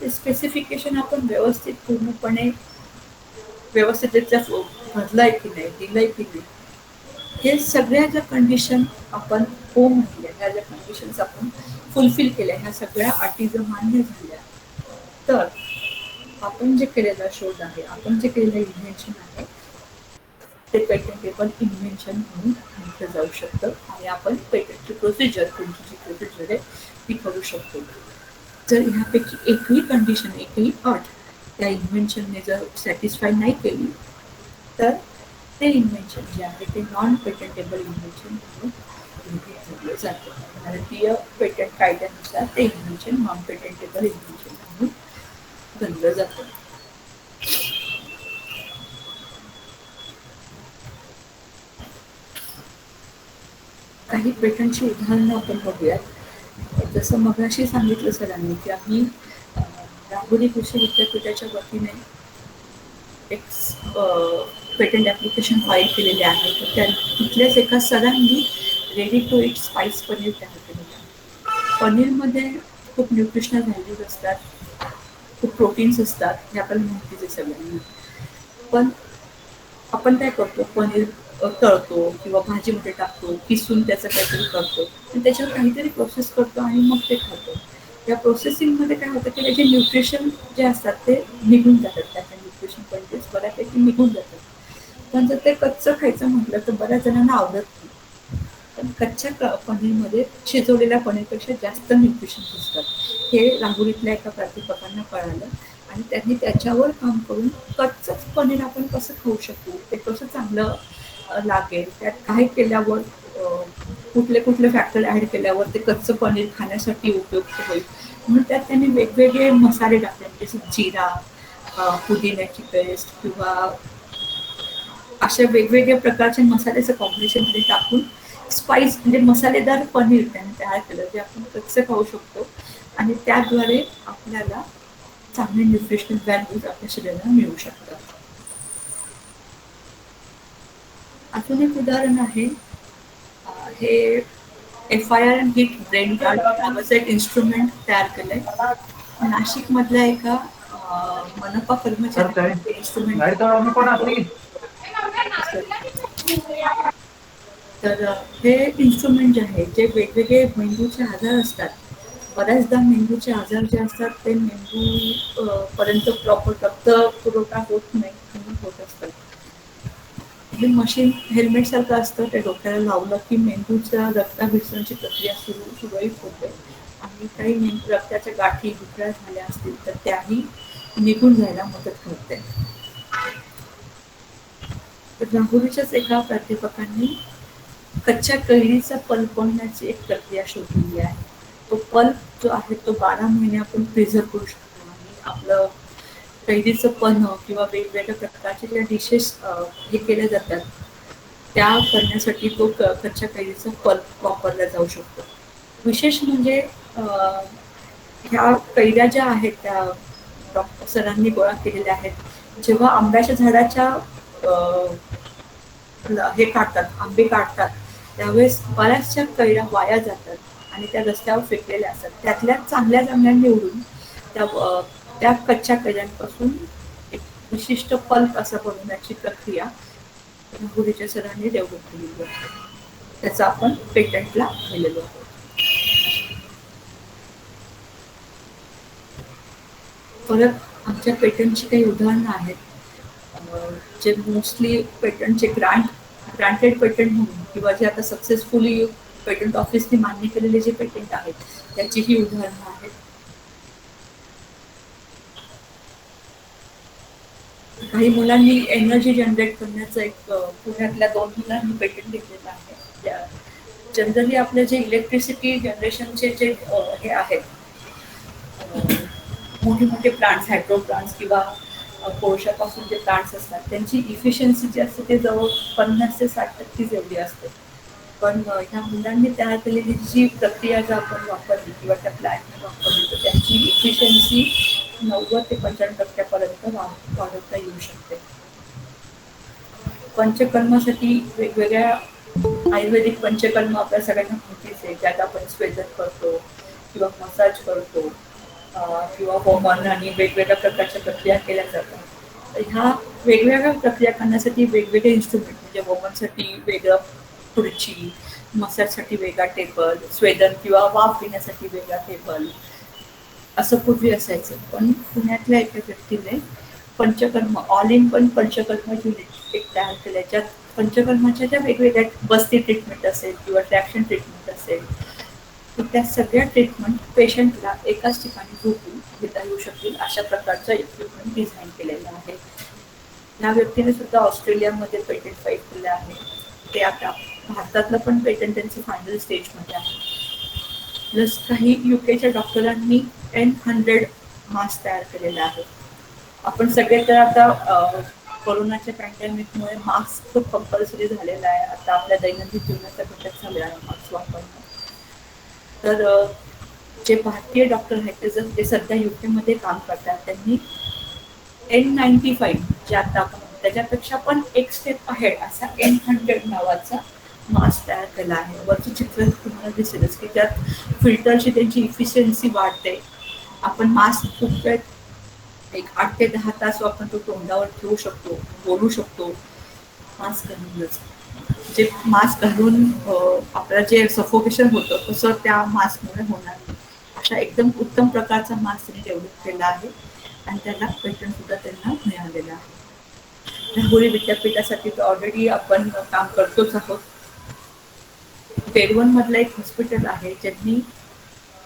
ते स्पेसिफिकेशन आपण व्यवस्थित पूर्णपणे व्यवस्थितरित्या भरलाय की नाही, दिलंय की नाही, हे सगळ्या ज्या कंडिशन आपण हो म्हटल्या, ह्या ज्या कंडिशन्स आपण फुलफिल केल्या, ह्या सगळ्या अटी जर मान्य झाल्या, तर आपण जे केलेला शोध आहे, आपण जे केलेलं इन्व्हेन्शन आहे, ते पेटंटेबल इन्व्हेन्शन म्हणून म्हटलं जाऊ शकतं. आणि आपण पेटंटची प्रोसिजर, तुमची जी प्रोसिजर आहे ती करू शकतो. जर ह्यापैकी एकही कंडिशन, एकही अट त्या इन्व्हेन्शनने जर सॅटिस्फाय नाही केली, तर ते इन्व्हेन्शन जे आहे ते नॉन पेटंटेबल इन्व्हेन्शन म्हणून गृहीत जातं. भारतीय पेटंट कायद्यानुसार ते इन्व्हेन्शन नॉन पेटंटेबल इन्व्हेन्शन म्हणून गणलं जातं. काही पेटंटची उदाहरणं आपण बघूयात. जसं मगाशी सांगितलं सरांनी की आम्ही राहुरी कृषी विद्यापीठाच्या वतीने एक पेटंट ॲप्लिकेशन फाईल केलेले आहे. तर त्या तिथल्याच एका सरांनी ready to eat spice paneer तयार केलेलं आहे. पनीरमध्ये खूप न्यूट्रिशनल व्हॅल्यूज असतात, खूप प्रोटीन्स असतात, हे आपल्याला माहितीच आहे सगळ्यांना. पण आपण काय करतो, पनीर तळतो किंवा भाजीमध्ये टाकतो, किसून त्याचं काहीतरी करतो आणि त्याच्यावर काहीतरी प्रोसेस करतो आणि मग ते खातो. या प्रोसेसिंगमध्ये काय होतं की त्याचे न्यूट्रिशन जे असतात ते निघून जातात, त्याचे न्यूट्रिशन कंटेंट्स बऱ्यापैकी निघून जातात. पण जर ते कच्चं खायचं म्हटलं तर बऱ्याच जणांना आवडत नाही. पण कच्च्या पनीरमध्ये शिजवलेल्या पनीरपेक्षा जास्त न्यूट्रिशन असतात, हे राहुरीतल्या एका प्राध्यापकांना कळालं आणि त्यांनी त्याच्यावर काम करून कच्चंच पनीर आपण कसं खाऊ शकू, ते कसं चांगलं लागेल, त्यात काय केल्यावर कुठले कुठले फॅक्टर ॲड केल्यावर ते कच्चं पनीर खाण्यासाठी उपयुक्त होईल, म्हणून त्यात त्यांनी वेगवेगळे मसाले टाकले. म्हणजे जिरा, पुदिन्याची पेस्ट किंवा अशा वेगवेगळ्या प्रकारचे मसाल्याचं कॉम्बिनेशनमध्ये टाकून स्पाइस म्हणजे मसालेदार पनीर त्याने तयार केलं, जे आपण कच्चं खाऊ शकतो आणि त्याद्वारे आपल्याला चांगले न्यूट्रिशनल व्हॅल्यूज आपल्या शरीराला मिळू शकतात. अजून एक उदाहरण आहे, हे FIR and hit brain card नावाचं एक इन्स्ट्रुमेंट तयार केलंय नाशिकमधल्या एका मनपा कर्मचारी इन्स्ट्रुमेंट. तर हे इन्स्ट्रुमेंट जे आहे, जे वेगवेगळे मेंदूचे आजार असतात, बऱ्याचदा मेंदूचे आजार जे असतात ते मेंदू पर्यंत प्रॉपर रक्त पुरवठा होत नाही म्हणून होत असतात. हे मशीन हेल्मेटसारखं असतं, ते डोक्याला लावलं की मेंदूच्या रक्ताभिसरणाची प्रक्रिया सुरळीत होते आणि काही मेंदू रक्ताच्या गाठी दुखऱ्या झाल्या असतील तर त्याही निघून जायला मदत करते. राहुरीच्याच एका प्राध्यापकांनी कच्च्या कैरीचा पल्प बनवण्याची एक प्रक्रिया शोधलेली आहे. तो पल्प जो आहे तो 12 महिने आपण प्रिझर्व करू शकतो आणि आपलं कैरीचं पन्ह किंवा वेगवेगळ्या प्रकारचे ज्या डिशेस हे केल्या जातात त्या करण्यासाठी तो कच्च्या कैरीचा पल्प वापरला जाऊ शकतो. विशेष म्हणजे ह्या कैऱ्या ज्या आहेत त्या डॉक्टर सरांनी गोळा केलेल्या आहेत. जेव्हा आंब्याच्या झाडाच्या हे काढतात, आंबे काढतात, त्यावेळेस बऱ्याचशा कैऱ्या वाया जातात आणि त्या रस्त्यावर फेकलेल्या असतात. त्यातल्या चांगल्या चांगल्या निवडून त्या कच्च्या कैऱ्यांपासून एक विशिष्ट पल्प असं बनवण्याची प्रक्रिया राहुरीच्या सरांनी डेव्हलप केलेली आहे. त्याचा आपण पेटंटला केलेलो आहोत. परत आमच्या पेटंटची काही उदाहरणं आहेत. जे मोस्टली पेटंटचे ग्रांटेड पेटंट म्हणून किंवा जे आता सक्सेसफुली पेटंट ऑफिसने मान्य केलेले जे पेटंट आहेत त्याची ही उदाहरणं आहेत. काही मुलांनी एनर्जी जनरेट करण्याचं एक पुण्यातल्या 2 मुलांनी पेटंट घेतलेलं आहे. जनरली आपले जे इलेक्ट्रिसिटी जनरेशनचे जे हे आहेत मोठे मोठे प्लांट्स, हायड्रो प्लांट्स किंवा कोळशापासून जे प्लांट्स असतात त्यांची इफिशियन्सी जी असते ते जवळ 50 ते 60% एवढी असते. पण ह्या मुलांनी तयार केलेली जी प्रक्रिया जर आपण वापरली किंवा त्या प्लॅन्टने वापरली तर त्यांची इफिशियन्सी 90 ते 95% वाढवता येऊ शकते. पंचकर्मासाठी वेगवेगळ्या आयुर्वेदिक पंचकर्म आपल्या सगळ्यांना माहितीच आहे, ज्यात आपण स्वेदन करतो किंवा मसाज करतो किंवा होमन आणि वेगवेगळ्या प्रकारच्या प्रक्रिया केल्या जातात. तर ह्या वेगवेगळ्या प्रक्रिया करण्यासाठी वेगवेगळे इन्स्ट्रुमेंट म्हणजे होमनसाठी वेगळं खुर्ची, मसाजसाठी वेगळा टेबल, स्वेदन किंवा वाफ घेण्यासाठी वेगळा टेबल असं पूर्वी असायचं. पण पुण्यातल्या एका व्यक्तीने पंचकर्म ऑल इन पण पंचकर्म युनिट एक तयार केलं, ज्यात पंचकर्माच्या ज्या वेगवेगळ्या बस्ती ट्रीटमेंट असेल किंवा ट्रॅक्शन ट्रीटमेंट असेल तर त्या सगळ्या ट्रीटमेंट पेशंटला एकाच ठिकाणी झोपून घेता येऊ शकतील अशा प्रकारचं इक्विपमेंट डिझाईन केलेलं आहे. या व्यक्तीने सुद्धा ऑस्ट्रेलियामध्ये पेटंट फाईल केलं आहे. ते आता भारतातलं पण पेटंट त्यांचं फायनल स्टेजमध्ये आहे. प्लस काही युकेच्या डॉक्टरांनी N100 मास्क तयार केलेला आहे. आपण सगळे तर आता कोरोनाच्या पॅन्डेमिकमुळे मास्क खूप कंपल्सरी झालेला आहे. आता आपल्या दैनंदिन जीवनाचा घटक झालेला आहे मास्क वापरणं. तर जे भारतीय डॉक्टर आहेत ते सध्या युकेमध्ये काम करतात. त्यांनी N95 जे आता आपण त्याच्यापेक्षा पण एक स्टेप अहेड असा N100 नावाचा मास्क तयार केला आहे. वरचं चित्र तुम्हाला दिसेलच की त्यात फिल्टरची त्यांची इफिशियन्सी वाढते. आपण मास्क खूप वेळ एक 8 ते 10 तास आपण तो तोंडावर ठेवू शकतो, बोलू शकतो मास्क घालूनच. जे मास्क घालून आपलं जे सफोकेशन होतं तसं त्या मास्कमुळे होणार नाही. अशा एकदम उत्तम प्रकारचा मास्क त्यांनी डेव्हलप केला आहे आणि त्याला पेटंट सुद्धा त्यांना मिळालेलं आहे. राहुरी विद्यापीठासाठी तर ऑलरेडी आपण काम करतोच आहोत. पेरवण मधलं एक हॉस्पिटल आहे ज्यांनी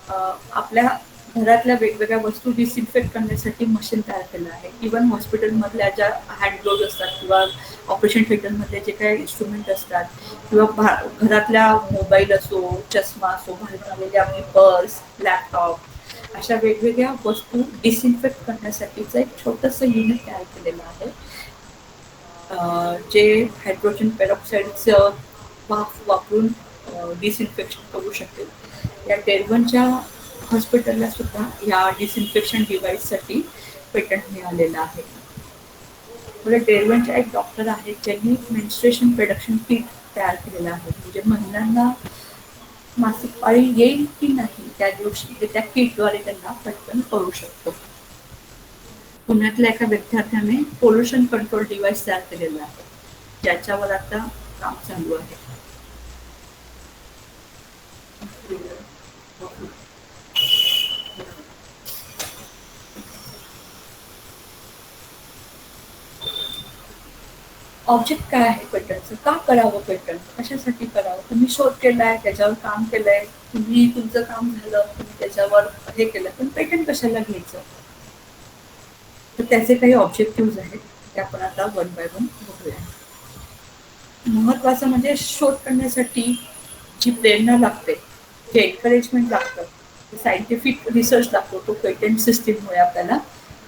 आपल्या घरातल्या वेगवेगळ्या वस्तू डिसइन्फेक्ट करण्यासाठी मशीन तयार केलं आहे. इव्हन हॉस्पिटलमधल्या ज्या हँड ग्लोव्ज असतात किंवा ऑपरेशन थिएटरमधले जे काही इन्स्ट्रुमेंट असतात किंवा घरातल्या मोबाईल असो, चष्मा असो, घालून आपली पर्स, लॅपटॉप अशा वेगवेगळ्या वस्तू डिसइन्फेक्ट करण्यासाठीचं एक छोटंसं युनिट तयार केलेलं आहे. जे हायड्रोजन पेरॉक्साईडचं वाफ वापरून डिसइन्फेक्शन करू शकते. या डेरवनच्या हॉस्पिटलला सुद्धा या डिसइन्फेक्शन डिव्हाइससाठी पेटंट मिळालेलं आहे. पुढे डेरवनच्या एक डॉक्टर आहेत ज्यांनी मेन्स्ट्रुएशन प्रोडक्शन किट तयार केलेलं आहे. म्हणजे महिलांना मासिक पाळी येईल की नाही त्या दिवशी त्या किटद्वारे त्यांना पटकन कळू शकतो. पुण्यातल्या एका विद्यार्थ्याने पोल्युशन कंट्रोल डिव्हाइस तयार केलेलं आहे ज्याच्यावर आता काम चालू आहे. ऑब्जेक्ट काय आहे पेटंटचं, का करावं पेटंट, कशासाठी करावं, तुम्ही शोध केलाय, त्याच्यावर काम केलंय, तुम्ही तुमचं काम झालं, तुम्ही त्याच्यावर हे केलं, पण पेटंट कशाला घ्यायचं. तर त्याचे काही ऑब्जेक्टिव्ह आहेत ते आपण आता वन बाय वन बघूया. महत्वाचं म्हणजे शोध करण्यासाठी जी प्रेरणा लागते, जे एन्करेजमेंट लागतं, सायंटिफिक रिसर्च लागतो, तो पेटंट सिस्टीममुळे आपल्याला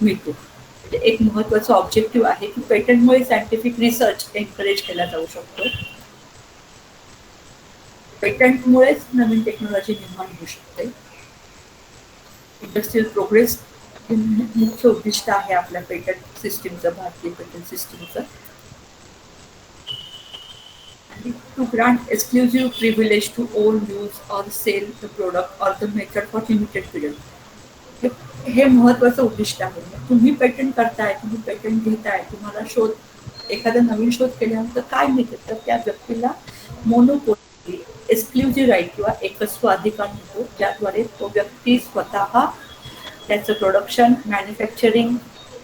मिळतो. म्हणजे एक महत्वाचा ऑब्जेक्टिव्ह आहे की पेटंटमुळे सायंटिफिक रिसर्च एन्करेज केला जाऊ शकतो. पेटंटमुळेच नवीन टेक्नॉलॉजी निर्माण होऊ शकते. इंडस्ट्रियल प्रोग्रेस हे मुख्य उद्दिष्ट आहे आपल्या पेटंट सिस्टीमचं, भारतीय patent सिस्टीमचं. to grant exclusive privilege to own, use or sell the product or the method for limited period. हे महत्वाचं उद्दिष्ट आहे. तुम्ही पेटंट करताय, तुम्ही पेटंट घेताय, तुम्हाला शोध एखादा नवीन शोध केल्यानंतर काय मिळते तर त्या व्यक्तीला मोनोपोली एक्सक्लुझिव्ह राईट किंवा एकस्व अधिकार मिळतो, ज्याद्वारे तो व्यक्ती स्वतः त्याचं प्रोडक्शन, मॅन्युफॅक्चरिंग,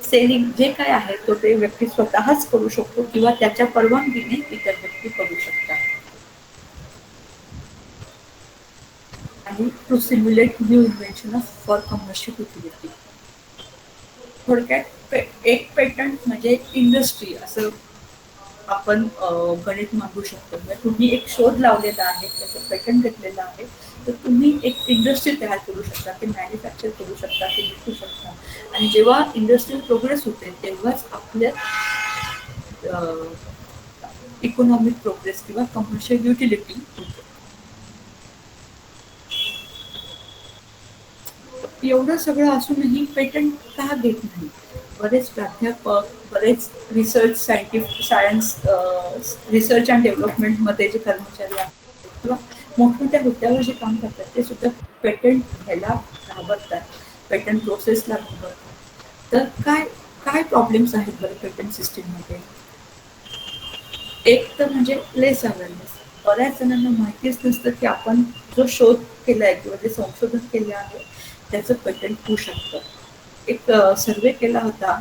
सेलिंग जे काय आहे तो ते व्यक्ती स्वतःच करू शकतो किंवा त्याच्या परवानगीने इतर व्यक्ती करू शकतात. आणि to simulate new invention for commercial utility. थोडक्यात एक पेटंट म्हणजे इंडस्ट्री असं आपण गणित मांडू शकतो. म्हणजे तुम्ही एक शोध लावलेला आहे, त्याचं पेटंट घेतलेलं आहे, तर तुम्ही एक इंडस्ट्री तयार करू शकता, ते मॅन्युफॅक्चर करू शकता, ते विकू शकता. आणि जेव्हा इंडस्ट्रियल प्रोग्रेस होते तेव्हाच आपल्या इकॉनॉमिक प्रोग्रेस किंवा कमर्शियल युटिलिटी होते. एवढं सगळं असूनही पेटंट का घेत नाही? बरेच प्राध्यापक, बरेच सायन्स रिसर्च अँड डेव्हलपमेंटमध्ये जे कर्मचारी आहेत किंवा मोठमोठ्या हुद्द्यावर जे काम करतात ते सुद्धा पेटंट घ्यायला घाबरतात, पेटंट प्रोसेसला घाबरतात. तर काय काय प्रॉब्लेम्स आहेत बरं पेटंट सिस्टीममध्ये? एक तर म्हणजे लेस अवेअरनेस. बऱ्याच जणांना माहितीच नसतं की आपण जो शोध केलाय किंवा जे संशोधन केलं आहे त्याचं पेटंट होऊ शकतं. एक सर्वे केला होता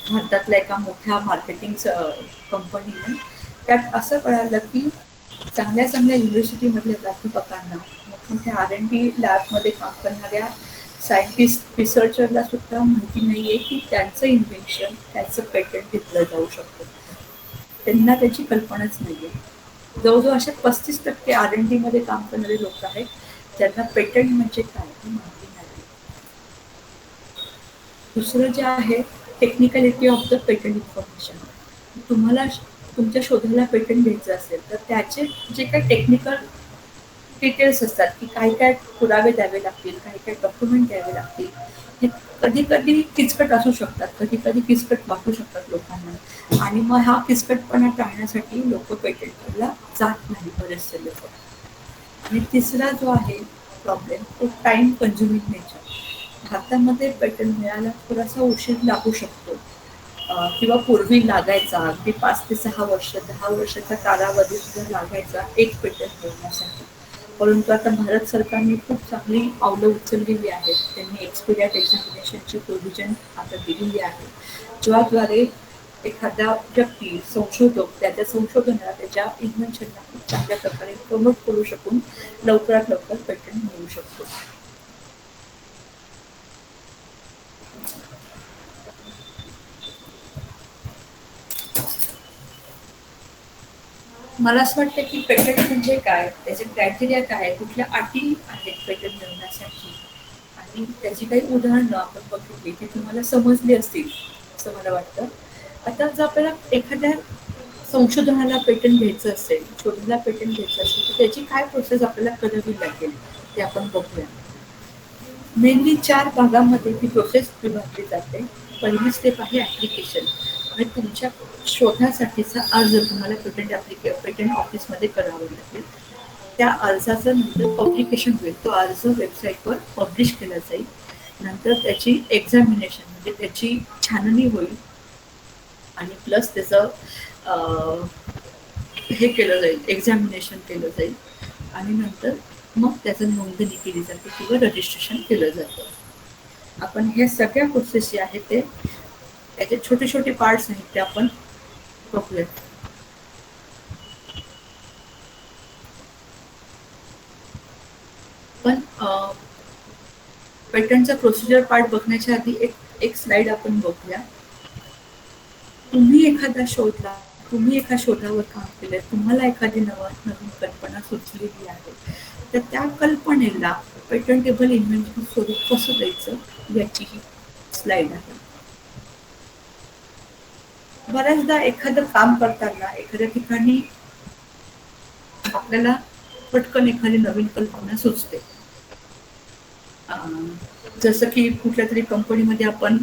भारतातल्या एका मोठ्या मार्केटिंग कंपनीने. त्यात असं कळालं की चांगल्या चांगल्या युनिव्हर्सिटीमधल्या प्राध्यापकांना, मोठमोठ्या R&D लॅबमध्ये काम करणाऱ्या सायंटिस्ट, रिसर्चरला सुद्धा माहिती नाहीये की त्यांचं इन्व्हेन्शन, त्याचं पेटंट घेतलं जाऊ शकतं. त्यांना त्याची कल्पनाच नाहीये. जवळजवळ असे 35% R&D मध्ये काम करणारे लोक आहेत ज्यांना पेटंट म्हणजे काय हे माहिती नाही. दुसरं जे आहे technicality of the patent information. तुम्हाला तुमच्या शोधाला पेटंट घ्यायचं असेल तर त्याचे जे काही टेक्निकल डिटेल्स असतात की काय काय पुरावे द्यावे लागतील, काय काय डॉक्युमेंट द्यावे लागतील, हे कधी कधी किचकट असू शकतात, कधी कधी किचकट वाटू शकतात लोकांना. आणि मग हा किचकटपणा टाळण्यासाठी लोक पेटंटला जात नाही बरेचसे लोक. आणि तिसरा जो आहे प्रॉब्लेम तो टाइम कन्झ्युमिंग नेचर. भारतामध्ये पेटंट मिळायला थोडासा उशीर लागू शकतो किंवा पूर्वी लागायचा अगदी 5 ते 6 वर्ष, 10 वर्षाचा कालावधी सुद्धा लागायचा एक पेटंट मिळण्यासाठी. परंतु आता भारत सरकारने खूप चांगली पावलं उचललेली आहेत. त्यांनी एक्सपिरियंट एक्झामिनेशनची प्रोव्हिजन आता दिलेली आहे, ज्याद्वारे एखादा व्यक्ती, संशोधक त्याच्या संशोधनाला, त्याच्या इन्व्हेन्शनला खूप चांगल्या प्रकारे प्रमोट करू शकून लवकरात लवकर पेटंट मिळू शकतो. मला असं वाटतं की पेटंट म्हणजे काय, त्याचे क्रायटेरिया काय, कुठल्या अटी आहेत पेटंट मिळवण्यासाठी, आणि त्याची काही उदाहरणं आपण बघितली ती तुम्हाला समजली असतील असं मला वाटतं. आता जर आपल्याला एखाद्या संशोधनाला पेटंट घ्यायचं असेल, शोधाला पेटंट घ्यायचं असेल तर त्याची काय प्रोसेस आपल्याला करावी लागेल ते आपण बघूया. मेनली 4 भागामध्ये ती प्रोसेस विभागली जाते. पहिली स्टेप आहे ऍप्लिकेशन. आणि तुमच्या शोधासाठीचा अर्ज तुम्हाला पेटंट ऑफिसमध्ये करावा लागेल. त्या अर्जाचं नंतर पब्लिकेशन होईल. तो अर्ज वेबसाईटवर पब्लिश केला जाईल. नंतर त्याची एक्झामिनेशन म्हणजे त्याची छाननी होईल आणि प्लस त्याचं हे केलं जाईल, एक्झामिनेशन केलं जाईल. आणि नंतर मग त्याचं नोंदणी केली जाते किंवा रजिस्ट्रेशन केलं जातं. आपण हे सगळ्या प्रोसेस जे आहेत ते त्याचे छोटे छोटे पार्ट्स आहेत ते आपण बघूयात. पण पेटंटचा प्रोसिजर पार्ट बघण्याच्या आधी एक स्लाइड आपण बघूया. तुम्ही एखादा शोधला, तुम्ही एका शोधावर काम केलंय, तुम्हाला एखादी नवीन कल्पना सुचलेली आहे, तर त्या कल्पनेला पेटंटेबल इन्व्हेन्शन स्वरूप कसं द्यायचं याची ही स्लाइड आहे. बऱ्याचदा एखादं काम करताना एखाद्या ठिकाणी आपल्याला पटकन एखादी नवीन कल्पना सुचते. जसं की कुठल्या तरी कंपनीमध्ये आपण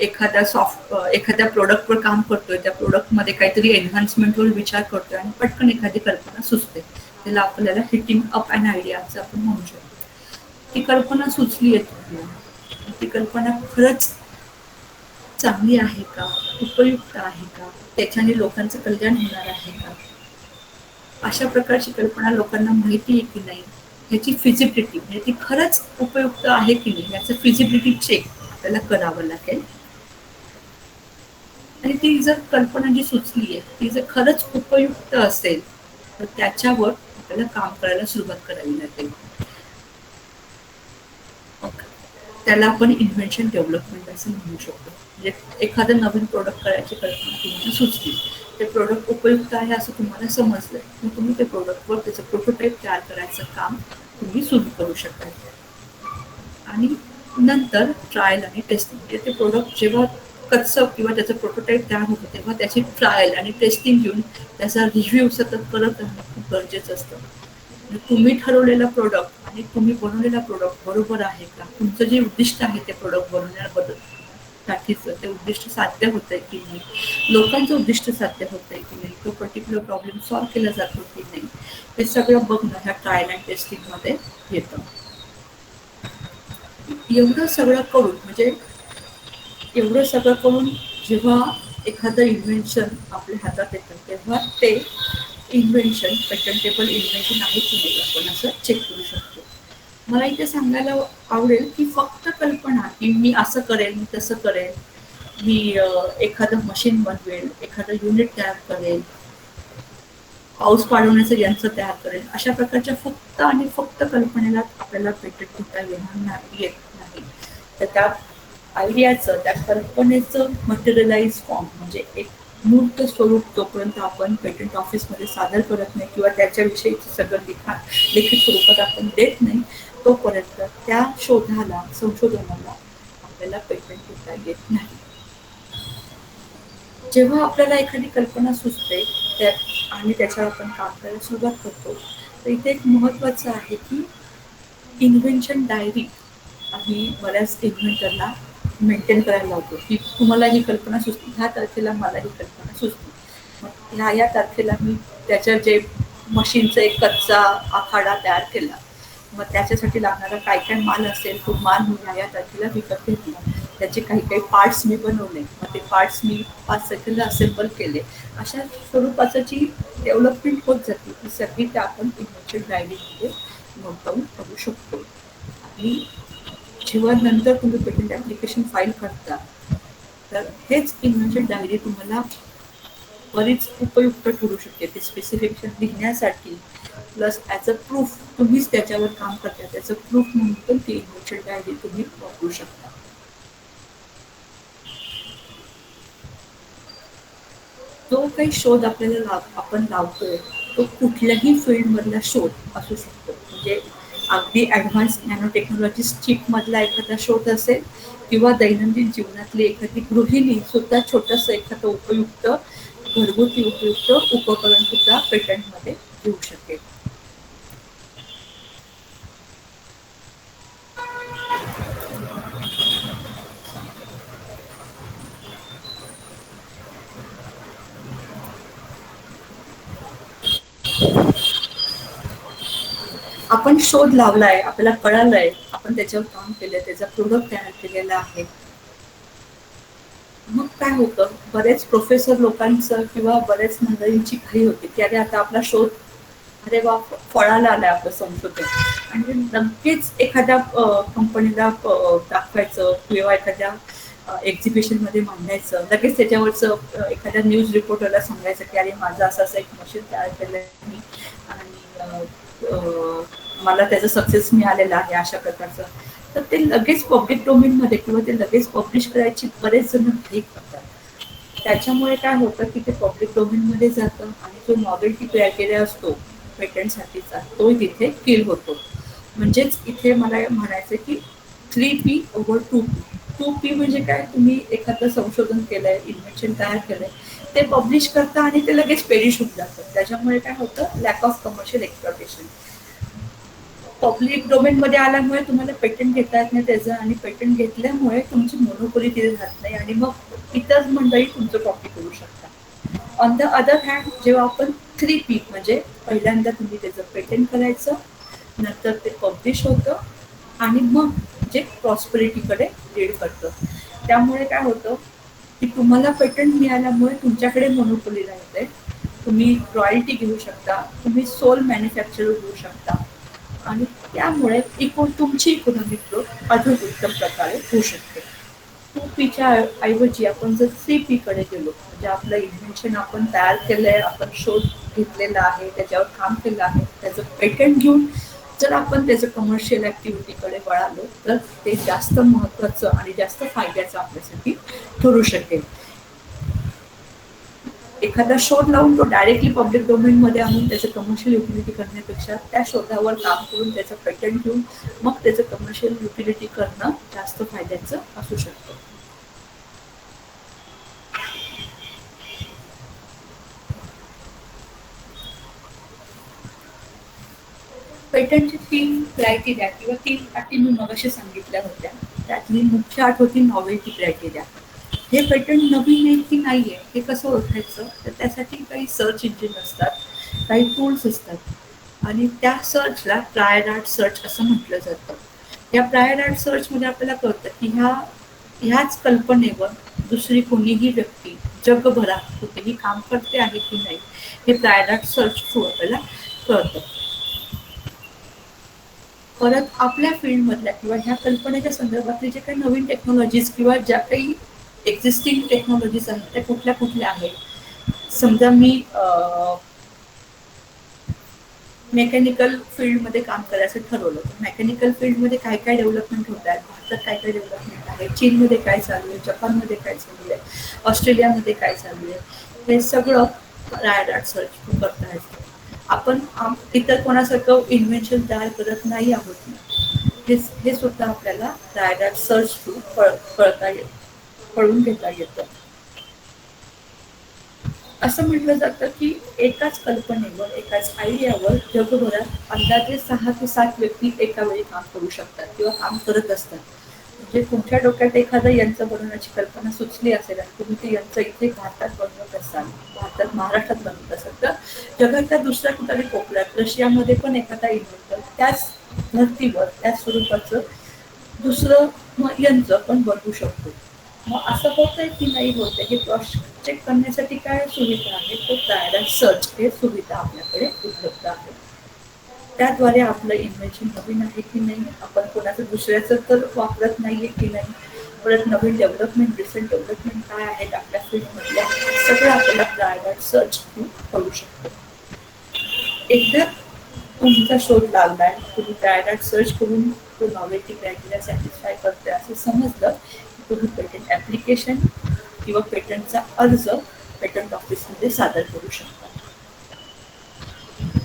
एखाद्या प्रोडक्टवर काम करतोय, त्या प्रोडक्टमध्ये काहीतरी एन्हान्समेंटवर विचार करतोय आणि पटकन एखादी कल्पना सुचते, त्याला आपल्याला हिटिंग अप अन आयडिया असं आपण म्हणू शकतो. ती कल्पना सुचली आहे तुम्हाला, ती कल्पना खरंच चांगली आहे का, उपयुक्त आहे का, त्याच्याने लोकांचं कल्याण होणार आहे का, अशा प्रकारची कल्पना लोकांना माहिती आहे की नाही, ह्याची फिजिबिलिटी म्हणजे ती खरंच उपयुक्त आहे की नाही याचं फिजिबिलिटी चेक आपल्याला करावं लागेल. आणि ती जर कल्पना जी सुचली आहे ती जर खरंच उपयुक्त असेल तर त्याच्यावर आपल्याला काम करायला सुरुवात करावी लागेल. त्याला आपण इन्व्हेन्शन डेव्हलपमेंट असं म्हणू शकतो. म्हणजे एखादं नवीन प्रोडक्ट करायची कल्पना तुम्हाला सुचली, ते प्रोडक्ट उपयुक्त आहे असं तुम्हाला समजलं, मग तुम्ही ते प्रोडक्टवर त्याचं प्रोटोटाईप तयार करायचं काम तुम्ही सुरू करू शकता. आणि नंतर ट्रायल आणि टेस्टिंग, म्हणजे ते प्रोडक्ट जेव्हा कच्चं किंवा त्याचं प्रोटोटाईप तयार होतं तेव्हा त्याची ट्रायल आणि टेस्टिंग घेऊन त्याचा रिव्ह्यू सतत करत राहणं खूप गरजेचं असतं. तुम्ही ठरवलेला प्रोडक्ट आणि तुम्ही बनवलेला प्रोडक्ट बरोबर आहे का, तुमचं जे उद्दिष्ट आहे ते प्रोडक्ट बनवण्याबद्दल साठीचं ते उद्दिष्ट साध्य होतंय की नाही, लोकांचं उद्दिष्ट साध्य होतंय की नाही, तो पर्टिक्युलर प्रॉब्लेम सॉल्व्ह केला जातो की नाही, हे सगळं बघणं ह्या ट्रायल अँड टेस्टिंगमध्ये येतं. एवढं सगळं करून जेव्हा एखादं इन्व्हेन्शन आपल्या हातात येतं तेव्हा ते इन्व्हेन्शन पेटंटेबल इन्व्हेन्शन आहे की नाही आपण असं चेक करू शकतो. मला इथे सांगायला आवडेल की फक्त कल्पना की मी असं करेल, मी तसं करेल, मी एखादं मशीन बनवेल, एखादं युनिट तयार करेल, पाऊस पाडवण्याचं यंत्र तयार करेल, अशा प्रकारच्या फक्त आणि फक्त कल्पनेला आपल्याला पेटंट घेता येत नाही. तर त्या आयडियाचं, त्या कल्पनेचं मटेरियलाइज फॉर्म म्हणजे एक मूर्त स्वरूप जोपर्यंत आपण पेटंट ऑफिसमध्ये सादर करत नाही किंवा त्याच्याविषयीचं सगळं लिखित स्वरूपात आपण देत नाही, तोपर्यंत त्या संशोधनाला आपल्याला पेटंट घेता येत नाही. जेव्हा आपल्याला एखादी कल्पना सुचते आणि त्याच्यावर आपण काम करायला सुरुवात करतो, तर इथे एक महत्त्वाचं आहे की इन्व्हेन्शन डायरी आम्ही बऱ्याच इन्व्हेंटरला मेंटेन करायला लावतो की तुम्हाला ही कल्पना सुचली, ह्या तारखेला मला ही कल्पना सुचली, मग ह्या तारखेला मी त्याच्या जे मशीनचा एक कच्चा आखाडा तयार केला, मग त्याच्यासाठी लागणारा काय काय माल असेल तो माल मी ह्या तारखेला विकत घेतला, त्याचे काही काही पार्ट्स मी बनवले, मग ते पार्ट्स मी 5 सेकंद असेंबल केले, अशा स्वरूपाचं जी डेव्हलपमेंट होत जाते ती सगळी त्या आपण इन्व्हेन्शन डायरीमध्ये नोंदवून करू शकतो. आणि जेव्हा नंतर तुम्ही पेटंट ॲप्लिकेशन फाईल करता तर हेच इन्व्हेन्शन डायरी तुम्हाला बरीच उपयुक्त ठरू शकते. ते स्पेसिफिकेशन लिहिण्यासाठी प्लस ॲज अ प्रूफ तुम्हीच त्याच्यावर काम करता त्याचं प्रूफ म्हणून पण ती इन्व्हेन्शन डायरी तुम्ही वापरू शकता. जो काही शोध आपल्याला आपण लावतोय तो कुठल्याही फील्डमधला शोध असू शकतो. म्हणजे अगदी ॲडव्हान्स नॅनो टेक्नॉलॉजी चिपमधला एखादा शोध असेल किंवा दैनंदिन जीवनातली एखादी गृहिणी सुद्धा छोटंसं एखादं घरगुती उपयुक्त उपकरण सुद्धा पेटंटमध्ये घेऊ शकेल. आपण शोध लावलाय, आपल्याला कळालंय, आपण त्याच्यावर काम केलंय, त्याचा प्रोडक्ट तयार केलेला आहे, मग काय होतं, बरेच प्रोफेसर लोकांचं किंवा बरेच मंडळींची घाई होते की अरे आता आपला शोध अरे वा फळाला आलाय आपलं संशोधन, आणि नक्कीच एखाद्या कंपनीला दाखवायचं किंवा एखाद्या एक्झिबिशनमध्ये मांडायचं, लगेच त्याच्यावरचं एखाद्या न्यूज रिपोर्टरला सांगायचं की अरे माझं असं एक मशीन तयार केलंय मी आणि मला त्याचा सक्सेस मिळालेला आहे अशा प्रकारचं, तर ते लगेच पब्लिक डोमेनमध्ये किंवा ते लगेच पब्लिश करायची बरेच जण घाई करतात. त्याच्यामुळे काय होतं की ते पब्लिक डोमेनमध्ये जातं आणि जो नॉवेल्टी क्रायटेरिया असतो पेटंटसाठीचा तो तिथे किल होतो. म्हणजेच इथे मला म्हणायचं की 3P over 2P. 2P म्हणजे काय, तुम्ही एखादं संशोधन केलंय, इन्व्हेन्शन तयार केलंय, ते पब्लिश करता आणि ते लगेच पेरिश होऊन जातं. त्याच्यामुळे काय होतं, lack of commercial exploitation. Public डोमेनमध्ये आल्यामुळे तुम्हाला पेटंट घेता येत नाही त्याचं, आणि पेटंट घेतल्यामुळे तुमची मोनोपोली तिथे राहत नाही आणि मग इतर मंडळी तुमचं कॉपी करू शकता. ऑन द अदर हँड जेव्हा आपण 3P म्हणजे पहिल्यांदा तुम्ही त्याचं पेटंट करायचं, नंतर ते पब्लिश होतं आणि मग जे प्रॉस्पेरिटीकडे लीड करतं. त्यामुळे काय होतं की तुम्हाला पेटंट मिळाल्यामुळे तुमच्याकडे मोनोपोली राहते, तुम्ही रॉयल्टी घेऊ शकता, तुम्ही सोल मॅन्युफॅक्चरर होऊ शकता आणि त्यामुळे तुमची इकॉनॉमिक ग्रोथ अधिक उत्तम प्रकारे होऊ शकते. 2Pच्या ऐवजी आपण जर 3P कडे गेलो, म्हणजे आपलं इन्व्हेन्शन आपण तयार केलंय, आपण शोध घेतलेला आहे, त्याच्यावर काम केलं आहे, त्याचं पेटंट घेऊन जर आपण त्याचं कमर्शियल ऍक्टिव्हिटीकडे वळालो तर ते जास्त महत्वाचं आणि जास्त फायद्याचं आपल्यासाठी ठरू शकेल. एखादा शोध लावून तो डायरेक्टली पब्लिक डोमेनमध्ये आणून त्याचं कमर्शियल युटिलिटी करण्यापेक्षा त्या शोधावर काम करून त्याचं पेटंट घेऊन मग त्याचं कमर्शियल युटिलिटी करणं जास्त फायद्याचं असू शकतं. पेटंटची 3 क्रायटेरिया किंवा 3 अटी मी मगाशी सांगितल्या होत्या. त्यातली मुख्य अट होती नॉवेल्टी क्रायटेरिया. हे पेटंट नवीन आहे की नाहीये हे कसं ओळखायचं, तर त्यासाठी काही सर्च इंजिन असतात, काही टूल्स असतात आणि त्या सर्चला प्रायर आर्ट सर्च असं म्हटलं जातं. या प्रायर आर्ट सर्चमध्ये आपल्याला कळतं की ह्याच कल्पनेवर दुसरी कोणीही व्यक्ती जगभरात कुठेही काम करते आहे की नाही हे प्रायर आर्ट सर्च थ्रू आपल्याला कळतं. परत आपल्या फील्डमधल्या किंवा ह्या कल्पनेच्या संदर्भातले जे काही नवीन टेक्नॉलॉजीज किंवा ज्या काही एक्झिस्टिंग टेक्नॉलॉजीज आहेत त्या कुठल्या कुठल्या आहेत. समजा मी मेकॅनिकल फील्डमध्ये काम करायचं ठरवलं तर मेकॅनिकल फील्डमध्ये काय काय डेव्हलपमेंट होत आहेत, भारतात काय काय डेव्हलपमेंट आहे, चीनमध्ये काय चालू आहे, जपानमध्ये काय चालू आहे, ऑस्ट्रेलियामध्ये काय चालू आहे, हे सगळं प्रायर आर्ट सर्च करता येतं. आपण इतर कोणासारखं इन्व्हेन्शन तयार करत नाही आहोत ना, हे सुद्धा आपल्याला प्रायर आर्ट सर्च थ्रू कळून घेता येतं. असं म्हटलं जातं की एकाच कल्पनेवर, एकाच आयडियावर जगभरात अंदाजे 6 ते 7 व्यक्ती एका वेळी काम करू शकतात किंवा काम करत असतात. म्हणजे तुमच्या डोक्यात एखादं यंत्र बनवण्याची कल्पना सुचली असेल आणि तुम्ही ते यंत्र इथे भारतात बनवत असाल, भारतात महाराष्ट्रात बनवत असाल, तर जगातल्या दुसऱ्या कुठल्याही कोपऱ्यात रशियामध्ये पण एखादा इन्व्हेंटर त्याच धर्तीवर त्याच स्वरूपाचं दुसरं यंत्र पण बनवू शकतो. मग असं होतंय की नाही होतंय हे क्रॉस चेक करण्यासाठी काय सुविधा आहे, तो प्रायर आर्ट सर्च हे सुविधा आपल्याकडे उपलब्ध आहे. त्याद्वारे आपलं इन्व्हेन्शन नवीन आहे की नाही, आपण कोणाचं दुसऱ्याचं तर वापरत नाहीये की नाही, परत नवीन डेव्हलपमेंट, रिसेंट डेव्हलपमेंट काय आहेत आपल्या फील्डमधल्या, सगळं आपल्याला प्रायर आर्ट सर्च करू शकतो. एकदा तुमचा शोध लागलाय, तुम्ही प्रायर आर्ट सर्च करून तो नॉवेल्टी क्रायटेरिया सॅटिस्फाय करतोय असं समजलं की तुम्ही पेटंट ॲप्लिकेशन किंवा पेटंटचा अर्ज पेटंट ऑफिसमध्ये सादर करू शकता.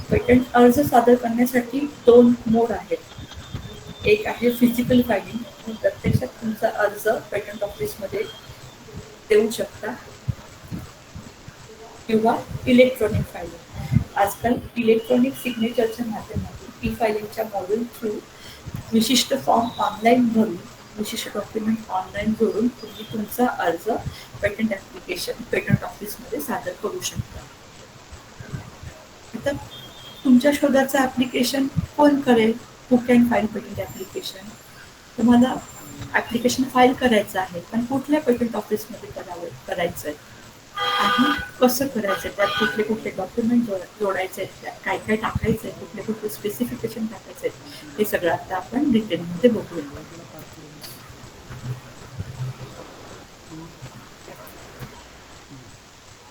पेटंट अर्ज सादर करण्यासाठी 2 मोड आहेत. एक आहे फिजिकल फायलिंग, तुम्ही प्रत्यक्षात तुमचा अर्ज पेटंट ऑफिसमध्ये देऊ शकता, किंवा इलेक्ट्रॉनिक फायलिंग. आजकाल इलेक्ट्रॉनिक सिग्नेचरच्या माध्यमातून ई-फायलिंगच्या मॉड्यूल थ्रू विशिष्ट फॉर्म ऑनलाईन भरून, विशिष्ट डॉक्युमेंट ऑनलाईन जोडून तुम्ही तुमचा अर्ज पेटंट ॲप्लिकेशन पेटंट ऑफिसमध्ये सादर करू शकता. आता तुमच्या शोधाचं ॲप्लिकेशन कोण करेल? Who can file patent application? तुम्हाला ॲप्लिकेशन फाईल करायचं आहे, पण कुठल्या पेटंट ऑफिसमध्ये करायचं आहे आणि कसं करायचं, त्यात कुठले कुठले डॉक्युमेंट जोडायचे आहेत, काय काय टाकायचं आहे, कुठले कुठले स्पेसिफिकेशन टाकायचे आहेत, हे सगळं आता आपण डिटेलमध्ये बघूया.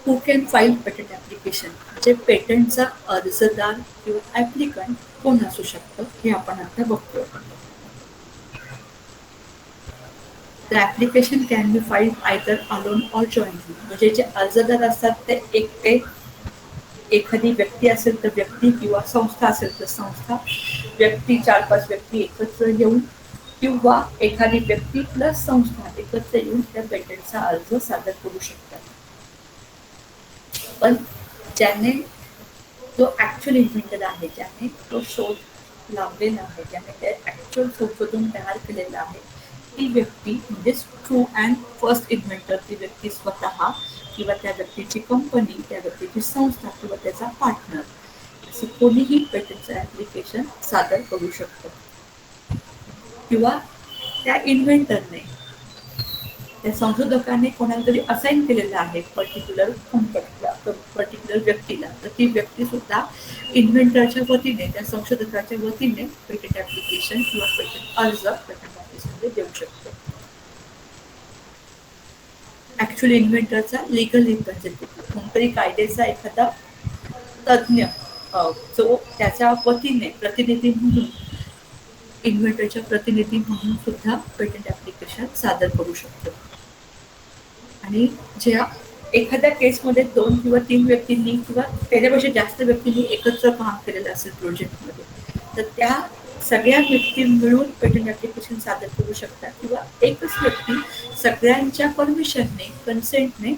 Who can file patent application, म्हणजे पेटंटचा अर्जदार किंवा ॲप्लिकंट कोण असू शकतं हे आपण आता बघतोय. The application can be filed either alone or jointly. म्हणजे जे अर्जदार असतात ते एकटे, एखादी व्यक्ती असेल तर व्यक्ती किंवा संस्था असेल तर संस्था, व्यक्ती 4-5 व्यक्ती एकत्र येऊन किंवा एखादी व्यक्ती प्लस संस्था एकत्र येऊन त्या पेटंटचा अर्ज सादर करू शकतात. पण ज्याने जो ॲक्च्युअल इन्व्हेंटर आहे, ज्याने तो शोध लावलेलं आहे, ज्याने ते ऍक्च्युअल संशोधन तयार केलेलं आहे, ती व्यक्ती म्हणजेच ट्रू अँड फर्स्ट इन्व्हेंटर ती व्यक्ती स्वतः किंवा त्या व्यक्तीची कंपनी, त्या व्यक्तीची संस्था किंवा त्याचा पार्टनर असं कोणीही पेटंटचं ऍप्लिकेशन सादर करू शकतं किंवा त्या इन्व्हेंटरने त्या संशोधकाने कोणाला तरी असाइन केलेलं आहे पर्टिक्युलर व्यक्तीला, तर ती व्यक्ती सुद्धा इन्व्हेंटरच्या वतीने त्या संशोधकाच्या वतीने पेटंट ऍप्लिकेशन किंवा पेटंट अर्ज पेटंट ऑफिसमध्ये देऊ शकते. ऍक्च्युअली इन्व्हेंटरचा लिगल रिप्रेझेंटेटिव्ह कोणतरी कायद्याचा एखादा तज्ज्ञ जो त्याच्या वतीने प्रतिनिधी म्हणून इन्व्हेंटरच्या प्रतिनिधी म्हणून सुद्धा पेटंट ऍप्लिकेशन सादर करू शकतो. आणि ज्या एखाद्या केसमध्ये 2 किंवा 3 व्यक्तींनी किंवा त्याच्यापेक्षा जास्त व्यक्तींनी एकत्र काम केलेलं असेल प्रोजेक्टमध्ये, तर त्या सगळ्या व्यक्ती मिळून पेटंट ऍप्लिकेशन सादर करू शकतात किंवा एकच व्यक्ती सगळ्यांच्या परमिशनने कन्सेंटने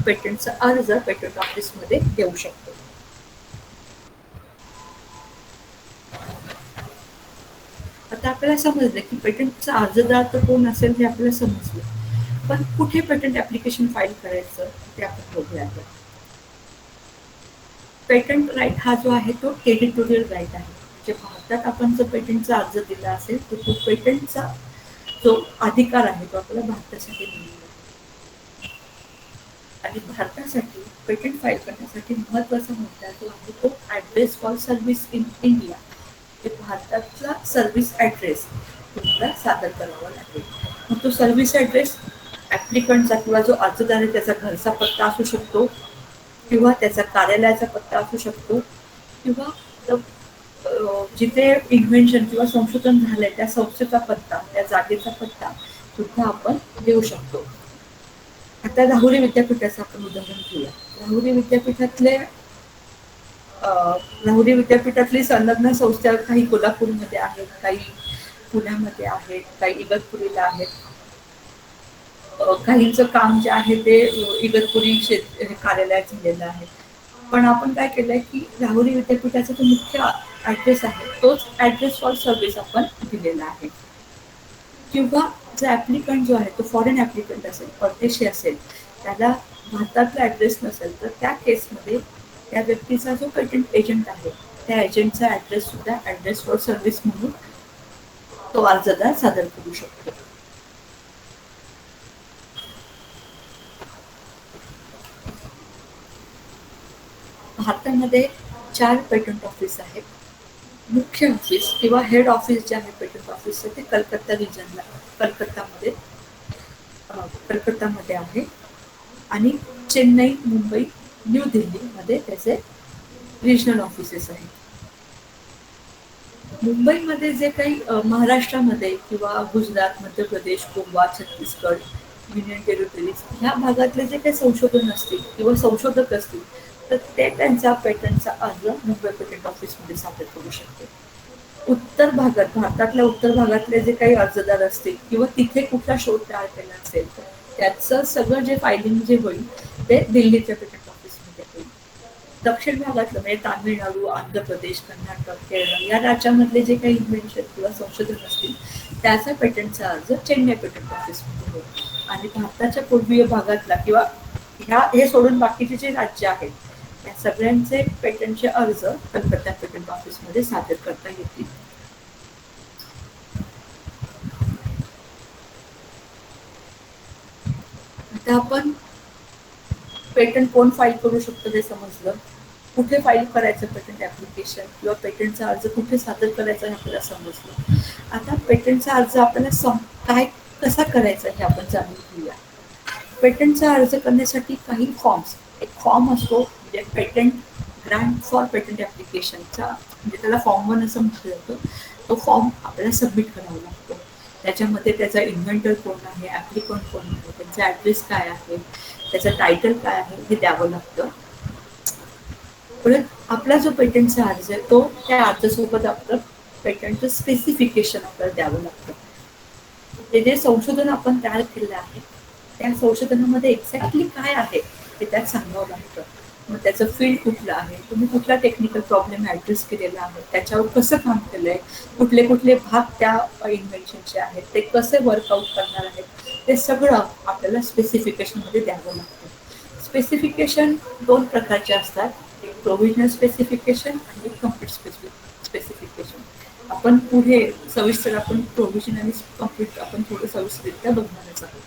पेटंटचा अर्ज पेटंट ऑफिसमध्ये देऊ शकतो. आता आपल्याला समजलं की पेटंटचा अर्जदार तर कोण असेल हे आपल्याला समजलं, पण कुठे पेटंट ऍप्लिकेशन फाईल करायचं ते आपण बघूया. पेटंट राईट हा जो आहे तो टेरिटोरियल राईट आहे. म्हणजे भारतात आपण जर पेटंटचा अर्ज दिला असेल तर तो पेटंटचा जो अधिकार आहे तो आपल्याला भारतासाठी मिळाला आहे. आणि भारतासाठी पेटंट फाईल करण्यासाठी महत्वाचा मुद्दा जो आहे तो address for service in India, भारतातला सर्व्हिस ऍड्रेस तुम्हाला सादर करावा लागेल. मग तो सर्व्हिस ऍड्रेस ऍप्लिकंटचा किंवा जो अर्जदार आहे त्याचा घरचा पत्ता असू शकतो किंवा त्याचा कार्यालयाचा पत्ता असू शकतो किंवा जिथे इन्व्हेन्शन किंवा संशोधन झालंय त्या संस्थेचा पत्ता, त्या जागेचा पत्ता सुद्धा आपण देऊ शकतो. आता राहुरी विद्यापीठाचं आपण उदाहरण घेऊया. राहुरी विद्यापीठातली संलग्न संस्था काही कोल्हापूरमध्ये आहेत, काही पुण्यामध्ये आहेत, काही इगतपुरीला आहेत. काहींचं काम जे आहे ते इगतपुरी कार्यालयात झालेलं आहे. पण आपण काय केलंय की राहुरी विद्यापीठाचा जो मुख्य ऍड्रेस आहे तोच ऍड्रेस फॉर सर्व्हिस आपण दिलेला आहे. किंवा जो ऍप्लिकंट जो आहे तो फॉरेन ऍप्लिकंट असेल, परदेशी असेल, त्याला भारतातला ऍड्रेस नसेल तर त्या केसमध्ये त्या व्यक्तीचा जो पेटंट एजंट आहे त्या एजंटचा ऍड्रेस सुद्धा ऍड्रेस फॉर सर्व्हिस म्हणून तो अर्जदार सादर करू शकतो. भारतामध्ये 4 पेटंट ऑफिस आहेत. मुख्य ऑफिस किंवा हेड ऑफिस जे आहे पेटंट ऑफिसचं ते कलकत्ता रिजनला कलकत्तामध्ये आहे आणि चेन्नई, मुंबई, न्यू दिल्लीमध्ये त्याचे रिजनल ऑफिसेस आहेत. मुंबईमध्ये जे काही महाराष्ट्रामध्ये किंवा गुजरात, मध्य प्रदेश, गोवा, छत्तीसगड, युनियन टेरिटरीज ह्या भागातले जे काही संशोधन असतील किंवा संशोधक असतील तर ते त्यांचा पेटंटचा अर्ज मुंबई पेटंट ऑफिसमध्ये सादर करू शकते. उत्तर भागात, भारतातल्या उत्तर भागातले जे काही अर्जदार असतील किंवा तिथे कुठला शोध तयार केला असेल तर त्याचं सगळं जे फायलिंग जे होईल ते दिल्लीच्या पेटंट ऑफिसमध्ये होईल. दक्षिण भागातलं म्हणजे तामिळनाडू, आंध्र प्रदेश, कर्नाटक, केरळ या राज्यामधले जे काही इन्व्हेन्शन किंवा संशोधन असतील त्याचा पेटंटचा अर्ज चेन्नई पेटंट ऑफिसमध्ये होईल. आणि भारताच्या पूर्वीय भागातला किंवा हे सोडून बाकीचे जे राज्य आहेत त्या सगळ्यांचे पेटंटचे अर्ज कलकत्ता पेटंट ऑफिसमध्ये सादर करता येतील. आता आपण पेटंट कोण फाईल करू शकतो हे समजलं. कुठे फाईल करायचं पेटंट ऍप्लिकेशन किंवा पेटंटचा अर्ज कुठे सादर करायचा हे आपल्याला समजलं. आता पेटंटचा अर्ज आपल्याला कसा करायचा हे आपण जाणून घेऊया. पेटंटचा अर्ज करण्यासाठी काही फॉर्म्स, एक फॉर्म असतो म्हणजे पेटंट ग्रँट फॉर पेटंट ऍप्लिकेशनचा, म्हणजे त्याला फॉर्म 1 असं म्हटलं जातं. तो फॉर्म आपल्याला सबमिट करावा लागतो. त्याच्यामध्ये त्याचा इन्व्हेंटर कोण आहे, ऍप्लिकंट कोण आहे, त्यांचा ऍड्रेस काय आहे, त्याचं टायटल काय आहे हे द्यावं लागतं. परत आपला जो पेटंटचा अर्ज आहे तो त्या अर्जासोबत आपलं पेटंटचं स्पेसिफिकेशन आपल्याला द्यावं लागतं. ते जे संशोधन आपण तयार केलेलं आहे त्या संशोधनामध्ये एक्झॅक्टली काय आहे ते त्यात सांगावं लागतं. मग त्याचं फील्ड कुठलं आहे, तुम्ही कुठला टेक्निकल प्रॉब्लेम ॲड्रेस केलेला आहे, त्याच्यावर कसं काम केलं आहे, कुठले कुठले भाग त्या इन्व्हेन्शनचे आहेत, ते कसे वर्कआउट करणार आहेत, ते सगळं आपल्याला स्पेसिफिकेशनमध्ये द्यावं लागतं. स्पेसिफिकेशन दोन प्रकारचे असतात, एक प्रोव्हिजनल स्पेसिफिकेशन आणि एक कम्प्लीट स्पेसिफिकेशन. आपण पुढे सविस्तर आपण प्रोव्हिजन आणि कम्प्लीट आपण थोडं सविस्तररित्या बघणारच आहोत.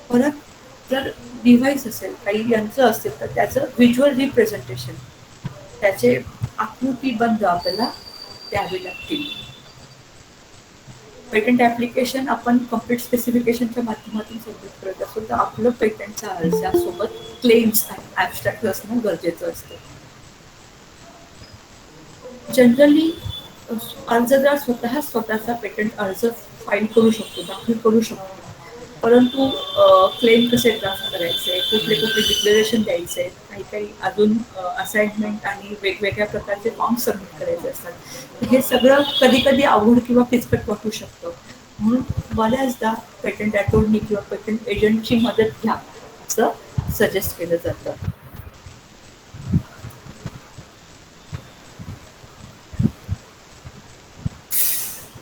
परत जर डिव्हाइस असेल, काही यंत्र असेल, तर त्याचं व्हिज्युअल रिप्रेझेंटेशन, त्याचे आकृतीबंध आपल्याला द्यावे लागतील. पेटंट ॲप्लिकेशन आपण कम्प्लीट स्पेसिफिकेशनच्या माध्यमातून सबमिट करत असतो, तर आपलं पेटंटचा अर्जासोबत क्लेम्स आणि ॲबस्ट्रॅक्ट असणं गरजेचं असतं. जनरली अर्जदार स्वतःचा पेटंट अर्ज फाईल करू शकतो, दाखल करू शकतो. परंतु क्लेम कसे ड्राफ्ट करायचे, कुठले कुठले डिक्लेरेशन द्यायचे, काही काही अजून असाइनमेंट आणि वेगवेगळ्या प्रकारचे फॉर्म सबमिट करायचे असतात. हे सगळं कधी कधी अवघड किंवा किचकट वाटू शकतं. म्हणून बऱ्याचदा पेटंट अटॉर्नी किंवा पेटंट एजंटची मदत घ्या असं सजेस्ट केलं जातं.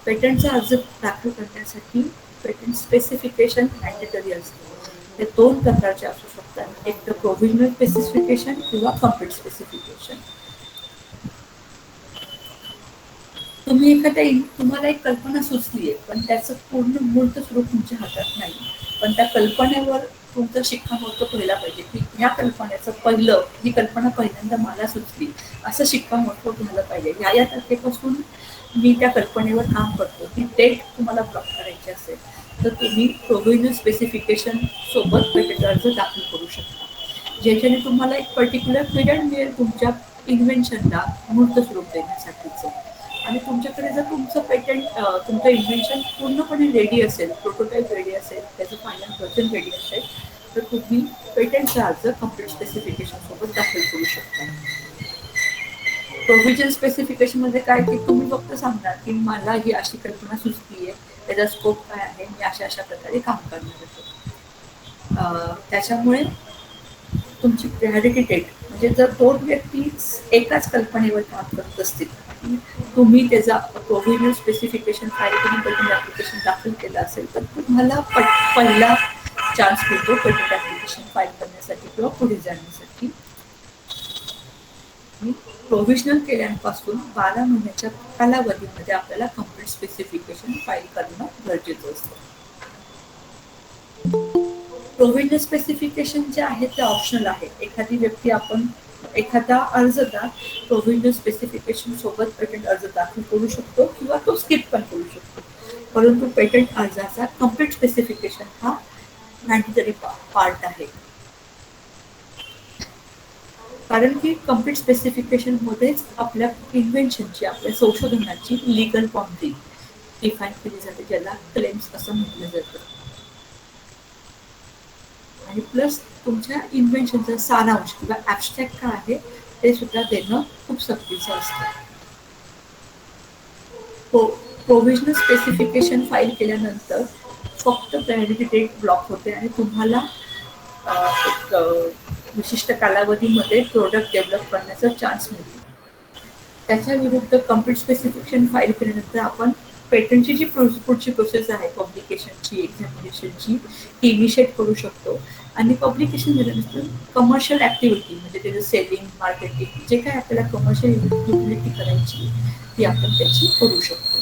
पेटंटचा अर्ज दाखल करण्यासाठी पेटंट स्पेसिफिकेशन मॅन्डेटरी असतं. ते दोन प्रकारचे असू शकतात, एक तर प्रोव्हिजनल स्पेसिफिकेशन किंवा कम्प्लीट स्पेसिफिकेशन. तुम्हाला एक कल्पना सुचली आहे, पण त्याचं पूर्ण मूर्त स्वरूप तुमच्या हातात नाही, पण त्या कल्पनेवर तुमचं शिक्कामोर्तब व्हायला पाहिजे की ह्या कल्पनेचं ही कल्पना पहिल्यांदा मला सुचली असं शिक्कामोर्तब व्हायला पाहिजे. या तारखेपासून मी त्या कल्पनेवर काम करतो, ती डेट तुम्हाला प्राप्त करायची असेल तर तुम्ही प्रोव्हिजनल स्पेसिफिकेशन सोबत पेटंट अर्ज दाखल करू शकता, ज्याच्याने तुम्हाला एक पर्टिक्युलर पिरियड मिळेल तुमच्या इन्व्हेन्शनला मूर्त स्वरूप देण्यासाठीचं. आणि तुमच्याकडे जर तुमचं इन्व्हेन्शन पूर्णपणे रेडी असेल, प्रोटोटाईप रेडी असेल, त्याचं फायनल व्हर्जन रेडी असेल, तर तुम्ही पेटंटचा अर्ज कम्प्लीट स्पेसिफिकेशन सोबत दाखल करू शकता. प्रोव्हिजन स्पेसिफिकेशन मध्ये काय की तुम्ही फक्त सांगणार की मला ही अशी कल्पना सुचली आहे, त्याचा स्कोप काय आहे, मी अशा प्रकारे काम करणार आहे. त्याच्यामुळे तुमची प्रायोरिटी डेट म्हणजे जर दोन व्यक्ती एकाच कल्पनेवर काम करत असतील, तुम्ही त्याचा प्रोव्हिजनल स्पेसिफिकेशन फाईल करून पेटंट ॲप्लिकेशन दाखल केलं असेल, तर तुम्हाला पहिला चान्स मिळतो पेटंट ॲप्लिकेशन फाईल करण्यासाठी किंवा पुढे जाण्यासाठी. प्रोव्हिजनल केल्यापासून 12 महिन्याच्या कालावधीमध्ये आपल्याला कम्प्लीट स्पेसिफिकेशन फाईल करणं गरजेचं असतं. प्रोव्हिजनल स्पेसिफिकेशन जे आहे ते ऑप्शनल आहे. एखादा अर्जदार प्रोव्हिजनल स्पेसिफिकेशन सोबत पेटंट अर्ज दाखल करू शकतो किंवा तो स्किप पण करू शकतो. परंतु पेटंट अर्जाचा कम्प्लीट स्पेसिफिकेशन हा मॅन्डेटरी पार्ट आहे. कारण की कम्प्लीट स्पेसिफिकेशन मध्येच आपल्या इन्व्हेन्शनची, आपल्या संशोधनाची लिगल बाउंड्री डिफाईन केली जाते, ज्याला क्लेम्स असं म्हटलं जातं. आणि प्लस तुमच्या इन्व्हेन्शनचा सारांश किंवा ॲबस्ट्रॅक्ट काय आहे ते सुद्धा देणं खूप सक्तीचं असतं. प्रोव्हिजनल स्पेसिफिकेशन फाईल केल्यानंतर फक्त प्रायोरिटी डेट ब्लॉक होते आणि तुम्हाला एक विशिष्ट कालावधीमध्ये प्रोडक्ट डेव्हलप करण्याचा चान्स मिळतो. त्याच्या विरुद्ध कम्प्लीट स्पेसिफिकेशन फाईल केल्यानंतर आपण पेटंटची जी पुढची प्रोसेस आहे, पब्लिकेशनची, एक्झामिनेशनची, ती इनिशिएट करू शकतो. आणि पब्लिकेशन झाल्यानंतर कमर्शियल ॲक्टिव्हिटी म्हणजे त्याचं सेलिंग, मार्केटिंग, जे काय आपल्याला कमर्शियल युटिलिटी करायची ती आपण त्याची करू शकतो.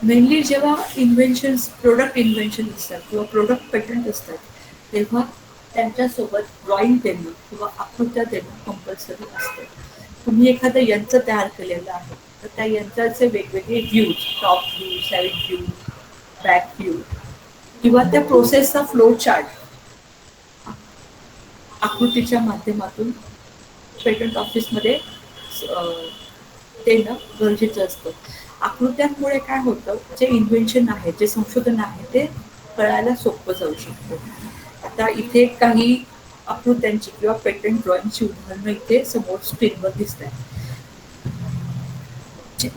मेनली जेव्हा प्रोडक्ट इन्व्हेन्शन असतात किंवा प्रोडक्ट पेटंट असतात, तेव्हा त्यांच्यासोबत ड्रॉइंग देणं किंवा आकृत्या देणं कंपल्सरी असतं. तुम्ही एखादं यंत्र तयार केलेलं आहे, तर त्या यंत्राचे वेगवेगळे views, top view, side view, back view किंवा त्या प्रोसेसचा फ्लो चार्ट आकृतीच्या माध्यमातून पेटंट ऑफिसमध्ये देणं गरजेचं असतं. आकृत्यांमुळे काय होतं, जे इन्व्हेन्शन आहे, जे संशोधन आहे, ते कळायला सोपं जाऊ शकतं. आता इथे काही आकृत्यांची किंवा पेटंट ड्रॉइंगची उदाहरणं इथे समोर स्क्रीनवर दिसत आहे.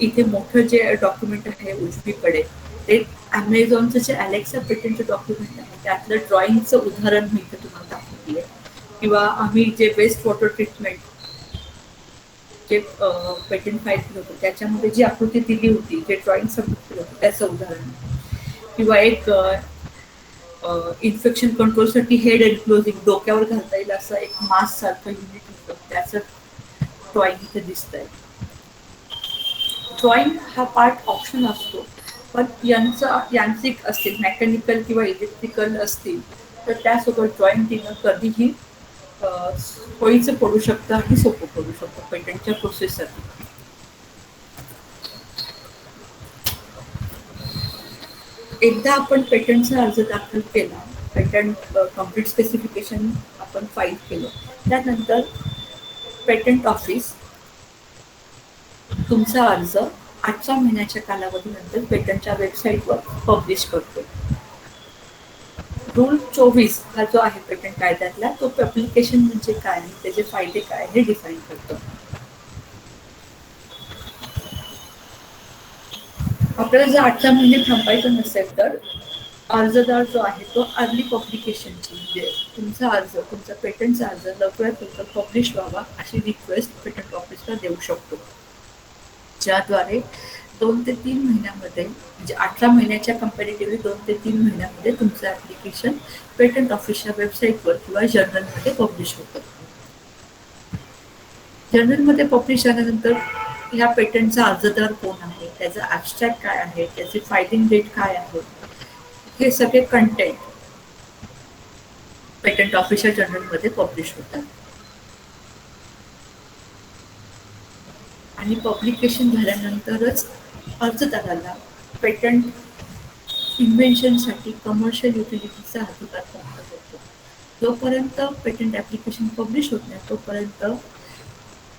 इथे मोठं जे डॉक्युमेंट आहे उजवीकडे ते ॲमेझॉनचं जे अलेक्सा पेटंटचं डॉक्युमेंट आहे त्यातलं ड्रॉइंगचं उदाहरण मी इथे तुम्हाला दाखवली आहे. किंवा आम्ही जे वेस्ट वॉटर ट्रीटमेंट जे पेटंट फाईल केलं होतं त्याच्यामध्ये जी आकृती दिली होती, जे ड्रॉइंग सबमिट केलं होतं त्याचं उदाहरण. किंवा एक इन्फेक्शन कंट्रोलसाठी हेड एन्क्लोजिंग डोक्यावर घालता येईल असं एक मास्क सारखं युनिट होतं, त्याचं ड्रॉइंग इथे दिसतंय. ड्रॉइंग हा पार्ट ऑप्शन असतो, पण यांत्रिक असतील, मेकॅनिकल किंवा इलेक्ट्रिकल असतील तर त्यासोबत ड्रॉइंग देणं कधीही सोयीचं पडू शकतं आणि सोपं पडू शकतं पेटंटच्या प्रोसेससाठी. एकदा आपण पेटंटचा अर्ज दाखल केला, पेटंट कम्प्लीट स्पेसिफिकेशन आपण फाईल केलं, त्यानंतर पेटंट ऑफिस तुमचा अर्ज 8 महिन्याच्या कालावधीनंतर पेटंटच्या वेबसाईटवर पब्लिश करतो. रूल 24 हा जो आहे पेटंट कायद्यातला, तो पब्लिकेशन म्हणजे काय आणि त्याचे फायदे काय हे डिफाईन करतो. आपल्याला जर 8 महिने थांबायचं नसेल तर अर्जदार जो आहे तो अर्ली पब्लिकेशनची म्हणजे तुमचा अर्ज, तुमचा पेटंटचा अर्ज लवकरात लवकर पब्लिश व्हावा अशी रिक्वेस्ट पेटंट ऑफिसला देऊ शकतो, ज्याद्वारे 2 ते 3 महिन्यामध्ये म्हणजे 18 महिन्याच्या कंपॅरेटिव्हली 2 ते 3 महिन्यामध्ये तुमचं ॲप्लिकेशन पेटंट ऑफिसच्या वेबसाईटवर किंवा जर्नलमध्ये पब्लिश होतं. जर्नलमध्ये पब्लिश झाल्यानंतर ह्या पेटंटचा अर्जदार कोण आहे, त्याचा ॲब्स्ट्रॅक्ट काय आहे, त्याची फायलिंग डेट काय आहे, हे सगळे कंटेंट पेटंट ऑफिसच्या जर्नलमध्ये पब्लिश होतात. आणि पब्लिकेशन झाल्यानंतरच अर्जदाराला पेटंट इन्व्हेन्शनसाठी कमर्शियल युटिलिटीचा अधिकार प्राप्त होतो. जोपर्यंत पेटंट ॲप्लिकेशन पब्लिश होत नाही तोपर्यंत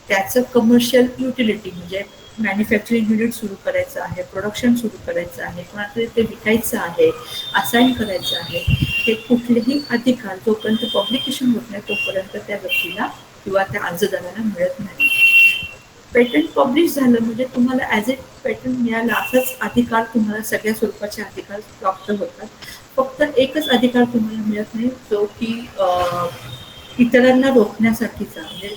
त्याचं कमर्शियल युटिलिटी म्हणजे मॅन्युफॅक्चरिंग युनिट सुरू करायचं आहे, प्रोडक्शन सुरू करायचं आहे, कोणाकडे ते विकायचं आहे, असाईन करायचं आहे, हे कुठलेही अधिकार जोपर्यंत पब्लिकेशन होत नाही तोपर्यंत त्या व्यक्तीला किंवा त्या अर्जदाराला मिळत नाही. पेटंट पब्लिश झालं म्हणजे तुम्हाला ॲज ए पेटंट मिळालं असंच अधिकार तुम्हाला सगळ्या स्वरूपाचे अधिकार प्राप्त होतात. फक्त एकच अधिकार तुम्हाला मिळत नाही, जो की इतरांना रोखण्यासाठीचा म्हणजे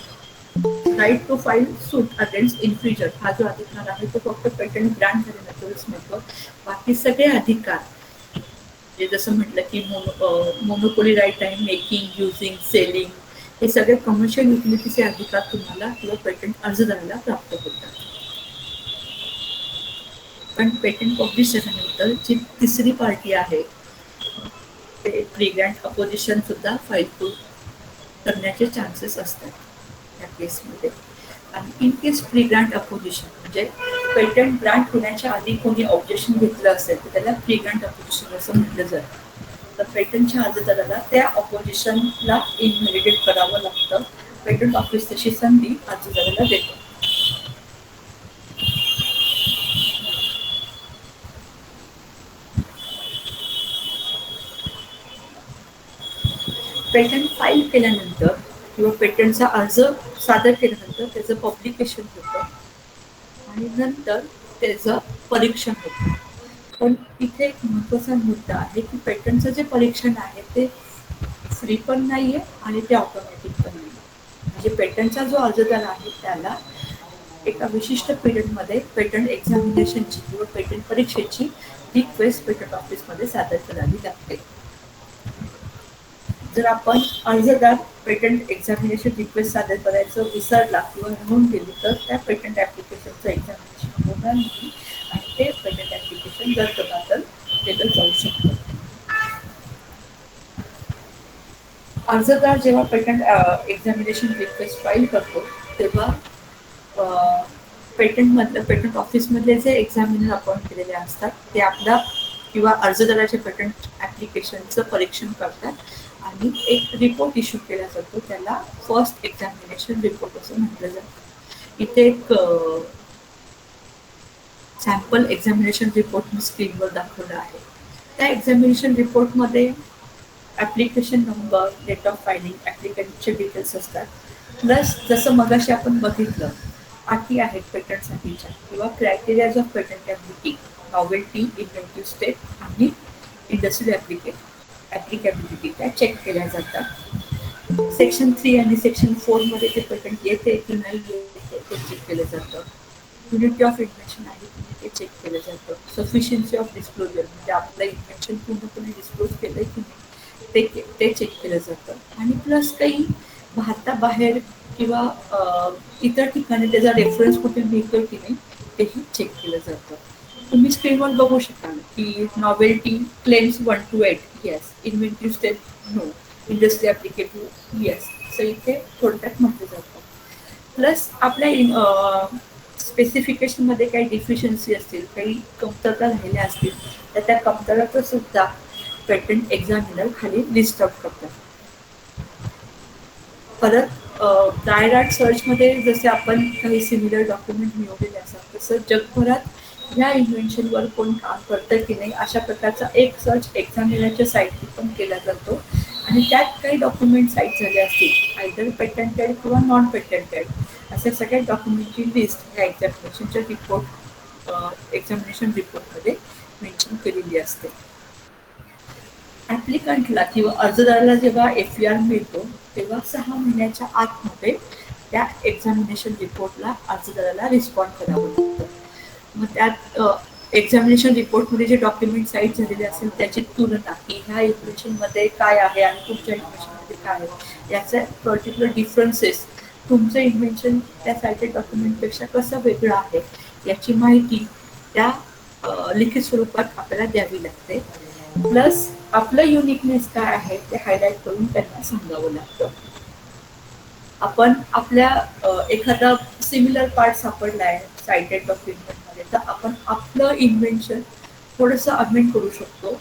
right to file suit against infringer हा जो अधिकार आहे तो फक्त पेटंट ग्रांट झाल्यानंतरच मिळतो. बाकी सगळे अधिकार म्हणजे जसं म्हटलं की मोनोपोली राईट आहे, मेकिंग, युझिंग, सेलिंग, हे सगळे कमर्शियल युटिलिटीचे अधिकार तुम्हाला किंवा पेटंट अर्जदाराला प्राप्त होतात. पण पेटंट पब्लिश झाल्यानंतर जी तिसरी पार्टी आहे ते प्री ग्रँट अपोजिशन सुद्धा फाईल करण्याचे चान्सेस असतात या केसमध्ये. आणि in case pre Grant opposition म्हणजे पेटंट ग्रांट होण्याच्या आधी कोणी ऑब्जेक्शन घेतलं असेल तर त्याला प्री ग्रँट अपोजिशन असं म्हटलं जातं. तर पेटंटच्या अर्जदाराला त्या ऑपोजिशनला इनव्हॅलिडेट करावं लागतं. पेटंट ऑफिस तशी संधी अर्जदाराला देतं. पेटंट फाईल केल्यानंतर किंवा पेटंटचा अर्ज सादर केल्यानंतर त्याचं पब्लिकेशन होतं आणि नंतर त्याचं परीक्षण होतं. पण इथे एक महत्त्वाचा मुद्दा आहे की पेटंटचं जे परीक्षण आहे ते फ्री पण नाही आहे आणि ते ऑटोमॅटिक पण नाही. म्हणजे पेटंटचा जो अर्जदार आहे त्याला एका विशिष्ट पिरियडमध्ये पेटंट एक्झामिनेशनची किंवा पेटंट परीक्षेची रिक्वेस्ट पेटंट ऑफिसमध्ये सादर करावी लागते. जर आपण अर्जदार पेटंट एक्झामिनेशन रिक्वेस्ट सादर करायचं विसरला किंवा राहून गेली तर त्या पेटंट ॲप्लिकेशनचं एक्झामिनेशन होणार नाही आणि ते पेटंट ॲप्लिकेशन रद्दबातल केलं जाऊ शकतं. अर्जदार जेव्हा पेटंट एक्झामिनेशन रिक्वेस्ट फाईल करतो तेव्हा पेटंट ऑफिसमधले जे एक्झामिनर अपॉइंट केलेले असतात ते आपला किंवा अर्जदाराच्या पेटंट ॲप्लिकेशनचं परीक्षण करतात आणि एक रिपोर्ट इश्यू केला जातो, त्याला फर्स्ट एक्झामिनेशन रिपोर्ट असं म्हटलं जातं. इथे एक सॅम्पल एक्झामिनेशन रिपोर्ट मी स्क्रीनवर दाखवला आहे. त्या एक्झामिनेशन रिपोर्टमध्ये application number, date of filing, ॲप्लिकंटचे डिटेल्स असतात. प्लस जसं मगाशी आपण बघितलं अटी आहेत पेटंटसाठीच्या किंवा criterias of patentability novelty, inventive step आणि इंडस्ट्रियल ॲप्लिकेबिलिटी त्या चेक केल्या जातात. सेक्शन 3 आणि सेक्शन 4 मध्ये ते पेटंट येते की नाही येते ते चेक केलं जातं. युनिटी ऑफ इन्व्हेन्शन आहे की नाही ते चेक केलं जातं. सफिशियन्सी ऑफ डिस्क्लोजर म्हणजे आपलं इन्व्हेन्शन पूर्णपणे डिस्क्लोज केलंय की नाही ते चेक केलं जातं. आणि प्लस काही भारताबाहेर किंवा इतर ठिकाणी त्याचा रेफरन्स कुठे मिळतोय की नाही तेही चेक केलं जातं. तुम्ही स्क्रीनवर बघू शकाल की novelty claims 1 to 8 yes, inventive step no, industry applicative yes, असं इथे थोडक्यात म्हटलं जातं. प्लस आपल्या स्पेसिफिकेशनमध्ये काही डिफिशियन्सी असतील, काही कमतरता राहिल्या असतील तर त्या कमतरता सुद्धा पेटंट एक्झामिनर खाली लिस्ट आउट करतात. परत डायराट सर्चमध्ये जसे आपण काही सिमिलर डॉक्युमेंट मिळवलेले असतात तसं जगभरात ह्या इन्व्हेन्शनवर कोण काम करतं की नाही अशा प्रकारचा एक सर्च एक्झामिनरच्या साईटवर पण केला जातो. आणि त्यात काही डॉक्युमेंट साईट झाले असतील आयदर पेटंटेड किंवा नॉन पेटंटेड अशा सगळ्या डॉक्युमेंटची लिस्ट ह्या एक्झामिनेशनच्या एक्झामिनेशन रिपोर्टमध्ये मेन्शन केलेली असते. ॲप्लिकंटला किंवा अर्जदाराला जेव्हा FER मिळतो तेव्हा 6 महिन्याच्या आतमध्ये त्या एक्झामिनेशन रिपोर्टला अर्जदाराला रिस्पॉन्ड करावं लागतं. मग त्यात एक्झामिनेशन रिपोर्टमध्ये जे डॉक्युमेंट साईट झालेले असेल त्याची तुलना की ह्या इन्व्हेन्शनमध्ये काय आहे आणि तुमच्या इन्व्हेन्शनमध्ये काय आहे याचे पर्टिक्युलर डिफरन्सेस तुमचं इन्व्हेन्शन त्या साईटेड डॉक्युमेंटपेक्षा कसं वेगळं आहे याची माहिती त्या लिखित स्वरूपात आपल्याला द्यावी लागते. प्लस आपलं युनिकनेस काय आहे ते हायलाईट करून त्यांना सांगावं लागतं. आपण आपल्या एखादा सिमिलर पार्ट सापडला आहे सायटेड डॉक्युमेंटमध्ये तर आपण आपलं इन्व्हेन्शन थोडंसं अमेंड करू शकतो,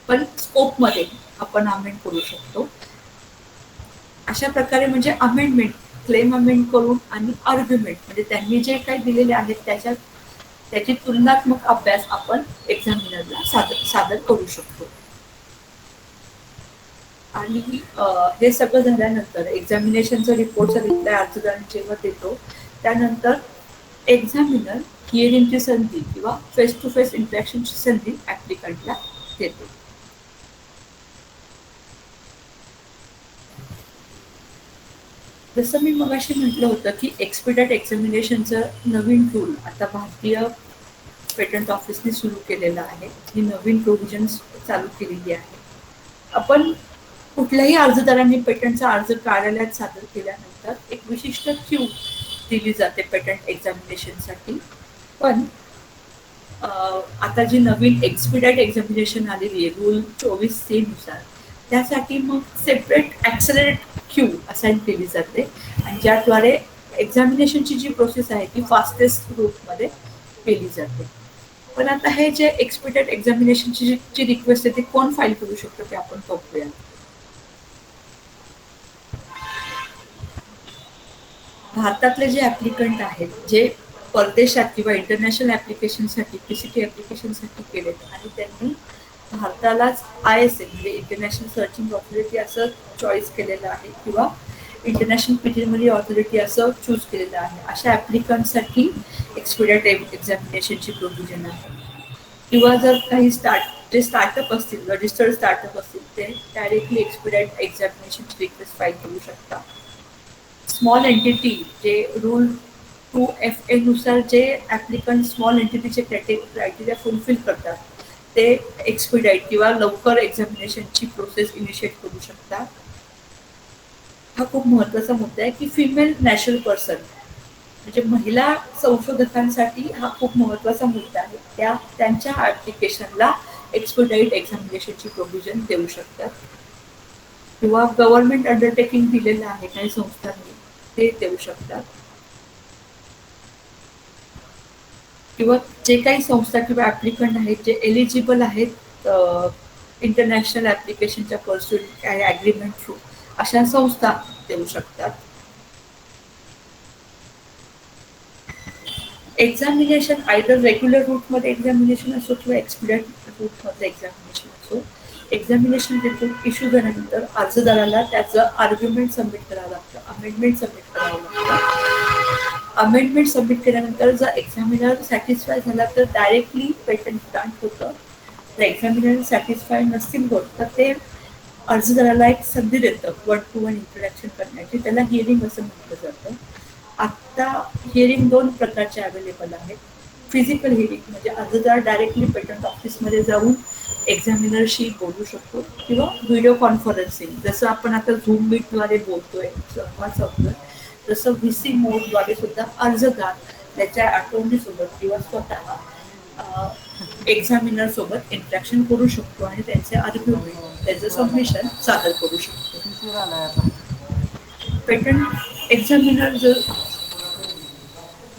पण स्कोपमध्ये आपण अमेंड करू शकतो. अशा प्रकारे म्हणजे अमेंडमेंट, क्लेम अमेंड करून आणि आर्ग्युमेंट म्हणजे त्यांनी जे काही दिलेले आहेत त्याची तुलनात्मक अभ्यास आपण एक्झामिनरला सादर करू शकतो. आणि हे सगळं झाल्यानंतर एक्झामिनेशनचा रिपोर्टचा रिप्लाय अर्जदारांनी जेव्हा देतो त्यानंतर एक्झामिनर हिअरिंगची संधी किंवा फेस टू फेस इंटरॅक्शनची संधी ॲप्लिकंटला देतो. जसं मी मगाशी म्हटलं होतं की एक्सपिडाइट एक्झामिनेशनचं नवीन रूल आता भारतीय पेटंट ऑफिसने सुरू केलेलं आहे. ही नवीन प्रोव्हिजन्स चालू केलेली आहे. आपण कुठल्याही अर्जदारांनी पेटंटचा अर्ज कार्यालयात सादर केल्यानंतर एक विशिष्ट क्यू दिली जाते पेटंट एक्झामिनेशनसाठी. पण आता जी नवीन एक्सपिडाइट एक्झामिनेशन आलेली आहे रूल 24C नुसार त्यासाठी मग सेपरेट ॲक्सेलरेट क्यू असाइन केली जाते आणि ज्याद्वारे एक्झामिनेशनची जी प्रोसेस आहे ती फास्टेस्ट रूटमध्ये केली जाते. पण आता हे जे एक्सपिडाइट एक्झामिनेशनची जी रिक्वेस्ट आहे ती कोण फाईल करू शकतो ते आपण बघूया. भारतातले जे ॲप्लिकंट आहेत जे परदेशात किंवा इंटरनॅशनल ॲप्लिकेशनसाठी PCT ॲप्लिकेशनसाठी केलेत आणि त्यांनी भारतालाच ISA म्हणजे इंटरनॅशनल सर्चिंग ऑथॉरिटी असं चॉईस केलेलं आहे किंवा इंटरनॅशनल प्रिलिमिनरी ऑथॉरिटी असं चूज केलेलं आहे अशा ॲप्लिकंटसाठी एक्सपिडाइट एक्झामिनेशनची प्रोव्हिजन आहे. किंवा जर काही स्टार्टअप असतील रजिस्टर्ड स्टार्टअप असतील ते डायरेक्टली एक्सपिडाइट एक्झामिनेशनची रिक्वेस्ट फाईल करू शकतात. स्मॉल एंटिटी जे रूल 2FA नुसार जे ॲप्लिकंट स्मॉल एंटिटीचे क्रायटेरिया फुलफिल करतात ते एक्सपिडाइट किंवा लवकर एक्झामिनेशनची प्रोसेस इनिशिएट करू शकतात. हा खूप महत्त्वाचा मुद्दा आहे की फिमेल नॅशनल पर्सन म्हणजे महिला संशोधकांसाठी हा खूप महत्त्वाचा मुद्दा आहे. त्यांच्या ॲप्लिकेशनला एक्सपिडाइट एक्झामिनेशनची प्रोव्हिजन देऊ शकतात. किंवा गव्हर्नमेंट अंडरटेकिंग दिलेलं आहे काही संस्थांनी ते देऊ शकतात. किंवा जे काही संस्था किंवा ॲप्लिकंट आहेत जे एलिजिबल आहेत इंटरनॅशनल ॲप्लिकेशनच्या पर्स्यूट काही ॲग्रीमेंट थ्रू अशा संस्था देऊ शकतात. एक्झामिनेशन आयदर रेग्युलर रूटमध्ये एक्झामिनेशन असो किंवा एक्सपिडाइट रूटमध्ये एक्झामिनेशन असो एक्झामिनेशन रिपोर्ट इश्यू झाल्यानंतर अर्जदाराला त्याचं आर्ग्युमेंट सबमिट करावं लागतं, अमेंडमेंट सबमिट करावं लागतं. अमेंडमेंट सबमिट केल्यानंतर जर एक्झामिनर सॅटिस्फाय झाला तर डायरेक्टली पेटंट ग्रांट होतं. जर एक्झामिनर सॅटिस्फाय नसतील होत तर ते अर्जदाराला एक संधी देतं वन टू वन इंट्रोडक्शन करण्याची. त्याला हिअरिंग असं म्हटलं जातं. आत्ता हिअरिंग 2 प्रकारचे अवेलेबल आहेत. फिजिकल हिअरिंग म्हणजे अर्जदार डायरेक्टली पेटंट ऑफिसमध्ये जाऊन एक्झामिनरशी बोलू शकतो किंवा व्हिडिओ कॉन्फरन्सिंग जसं आपण आता झूम मीटद्वारे बोलतोय संवाद साधतोय तसं व्हीसी मोडद्वारे सुद्धा अर्जदार त्याच्या अटॉर्नीसोबत किंवा स्वतः एक्झामिनर सोबत इंटरॅक्शन करू शकतो आणि त्यांचे आर्ग्युमेंट त्याचं सबमिशन सादर करू शकतो. पेटंट एक्झामिनर जर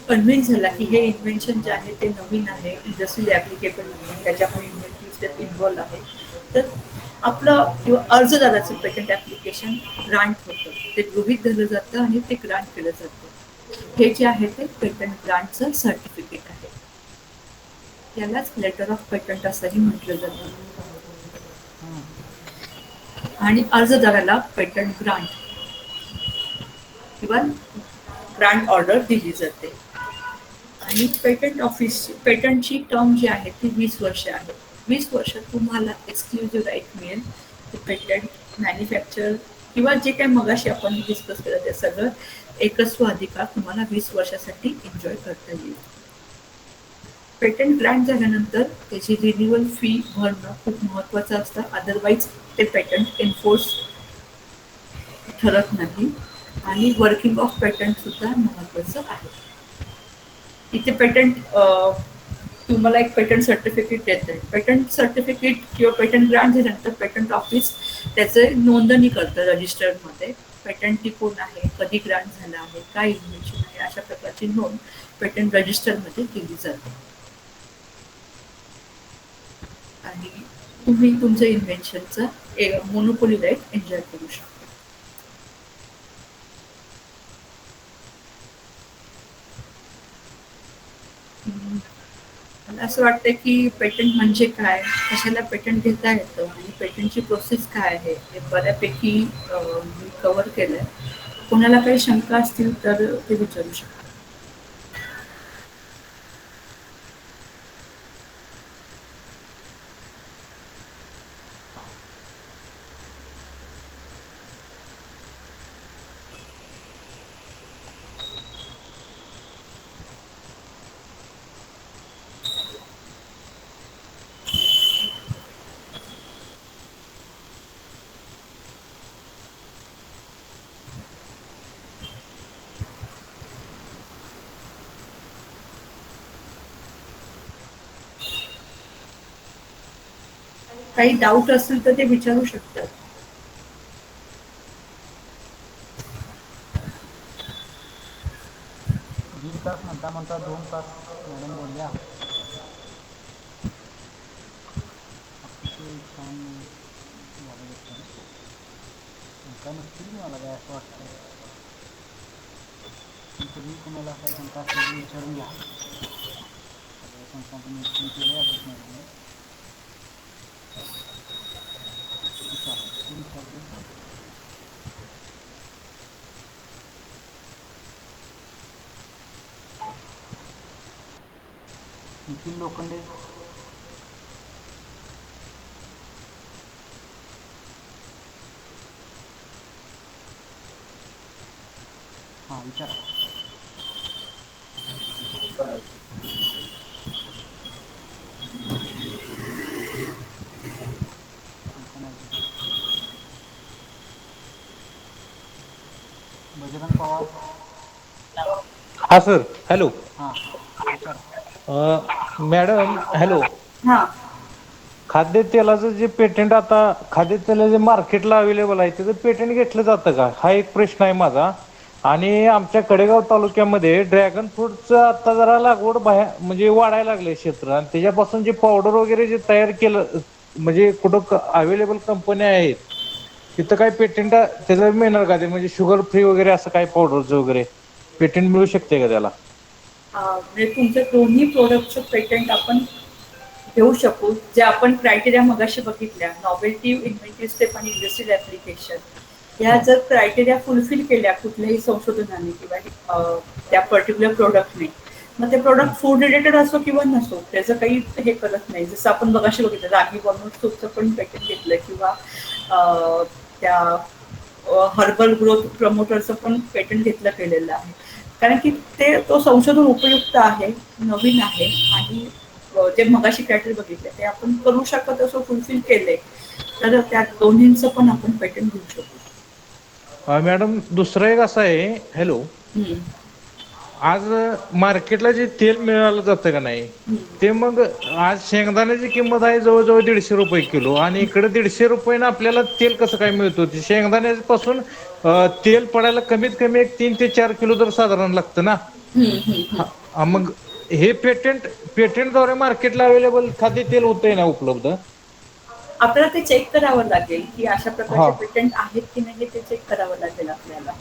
कन्व्हिन्स झाला की हे इन्व्हेन्शन जे आहे ते नवीन आहे, इंडस्ट्रियल ॲप्लिकेबल नाही, त्याच्यामुळे इन्व्हेंटिव्ह स्टेप इन्व्हॉल्व आहे, तर आपलं किंवा अर्जदाराचं पेटंट ॲप्लिकेशन ग्रांट होतं. ते गृहीत धरलं जातं आणि ते ग्रांट केलं जातं. हे जे आहे ते पेटंट ग्रांटचं सर्टिफिकेट आहे. यालाच लेटर ऑफ पेटंट असंही म्हटलं जातं. आणि अर्जदाराला पेटंट ग्रांट किंवा ग्रांट ऑर्डर दिली जाते. आणि पेटंट ऑफिसची पेटंटची टर्म जी आहे ती 20 वर्ष आहे. 20 वर्षात तुम्हाला एक्सक्लुझिव्ह राईट मिळेल. ते पेटंट मॅन्युफॅक्चर किंवा जे काही मगाशी आपण डिस्कस केलं ते सगळं एकस्व अधिकार तुम्हाला 20 वर्षासाठी एन्जॉय करता येईल. पेटंट ग्रांट झाल्यानंतर त्याची रिन्युअल फी भरणं खूप महत्त्वाचं असतं. अदरवाईज ते पेटंट एन्फोर्स ठरत नाही. आणि वर्किंग ऑफ पेटंट सुद्धा महत्त्वाचं आहे. इथे पेटंट तुम्हाला एक पेटंट सर्टिफिकेट देतं. पेटंट सर्टिफिकेट किंवा पेटंट ग्रांट झाल्यानंतर पेटंट ऑफिस त्याचे नोंदणी करतं रजिस्टरमध्ये. पेटंट कोण आहे, कधी ग्रांट झाला आहे, काय इन्व्हेन्शन आहे, अशा प्रकारची नोंद पेटंट रजिस्टरमध्ये केली जाते. आणि तुम्ही तुमच्या इन्व्हेन्शनचा मोनोपोली राईट एन्जॉय करू शकता. मला असं वाटतं की पेटंट म्हणजे काय, कशाला पेटंट घेता येतं आणि पेटंटची प्रोसेस काय आहे हे बऱ्यापैकी मी कव्हर केलं आहे. कोणाला काही शंका असतील तर ते विचारू शकता. काही डाऊट असेल तर ते विचारू शकतात. दीड तास म्हणता म्हणता 2 तास मॅडम बोलल्या. अतिशय छान झालं लेक्चर. शंका नसतील मला काय असं वाटतं. तुम्ही कोणाला काय शंका असेल तर विचारून घ्या. सगळ्या शंकांचं निरसन केलं आहे आपण मॅडमने. निखिल लोखंडे. हां विचारा. बजरंग पवार. हा सर. हॅलो हां विचारा. मॅडम. हॅलो. हां खाद्यतेलाचं जे पेटंट आता खाद्यतेला जे मार्केटला अवेलेबल आहे त्याचं पेटंट घेतलं जातं का, हा एक प्रश्न आहे माझा. आणि आमच्या कडेगाव तालुक्यामध्ये ड्रॅगन फ्रूटचं आता जरा लागवड म्हणजे वाढायला लागले क्षेत्र. आणि त्याच्यापासून जे पावडर वगैरे जे तयार केलं म्हणजे कुठं अवेलेबल कंपन्या आहेत तिथं काही पेटंट त्याचं मिळणार का, ते म्हणजे शुगर फ्री वगैरे असं काही पावडरचं वगैरे पेटंट मिळू शकते का त्याला? म्हणजे तुमच्या दोन्ही प्रोडक्टचं पेटंट आपण घेऊ शकू. जे आपण क्रायटेरिया मगाशी बघितल्या नॉवेल्टी, इन्व्हेंटिव्ह स्टेप आणि इंडस्ट्रियल ॲप्लिकेशन. ह्या जर क्रायटेरिया फुलफिल केल्या कुठल्याही संशोधनाने किंवा त्या पर्टिक्युलर प्रोडक्टने, मग ते प्रोडक्ट फूड रिलेटेड असो किंवा नसो, त्याचं काही हे करत नाही. जसं आपण मगाशी बघितलं रागी वॉलनट सूपचं पण पेटंट घेतलं, किंवा त्या हर्बल ग्रोथ प्रमोटरचं पण पेटंट घेतलं गेलेलं आहे. कारण की तो संशोधन उपयुक्त आहे, नवीन आहे, आणि जे मगाशी क्रायटेरिया बघितले ते आपण करू शकत असो, फुलफिल केले तर त्या दोन्हींचं पण आपण पेटंट घेऊ शकतो. मॅडम दुसरं एक असं आहे, हॅलो, आज मार्केटला जे तेल मिळालं जातं का नाही, ते मग आज शेंगदाण्याची किंमत आहे जवळजवळ 150 रुपये किलो, आणि इकडे 150 रुपयानं आपल्याला तेल कसं काय मिळतं? शेंगदाण्यापासून तेल पडायला कमीत कमी एक 3 ते 4 किलो तर साधारण लागतं ना. मग हे पेटेंटद्वारे मार्केटला अवेलेबल खाद्यतेल होतंय ना उपलब्ध? आपल्याला ते चेक करावं लागेल की अशा हा प्रकारचे पेटंट आहेत की नाही, ते चेक करावं लागेल आपल्याला.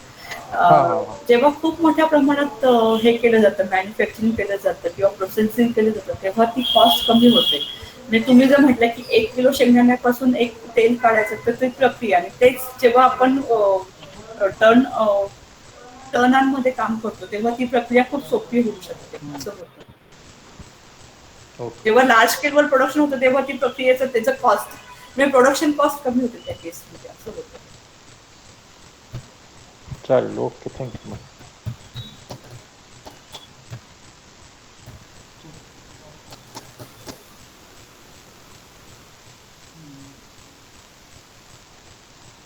हा हा जेव्हा खूप मोठ्या प्रमाणात हे केलं जातं, मॅन्युफॅक्चरिंग केलं जातं किंवा प्रोसेसिंग केलं जातं, तेव्हा ती कॉस्ट कमी होते. म्हणजे तुम्ही जर म्हटलं की 1 किलो शेंगदाण्यापासून एक तेल काढायचं, तर ती प्रक्रिया, आणि तेच जेव्हा आपण टर्नांमध्ये काम करतो तेव्हा ती प्रक्रिया खूप सोपी होऊ शकते, असं होतं. ओके, जेव्हा लार्ज स्केलवर प्रोडक्शन होतं तेव्हा ती प्रक्रियेचं त्याचं कॉस्ट म्हणजे प्रोडक्शन कॉस्ट कमी होते त्या केसमध्ये, असं होतं. चालेल, ओके, थँक्यू मॅम.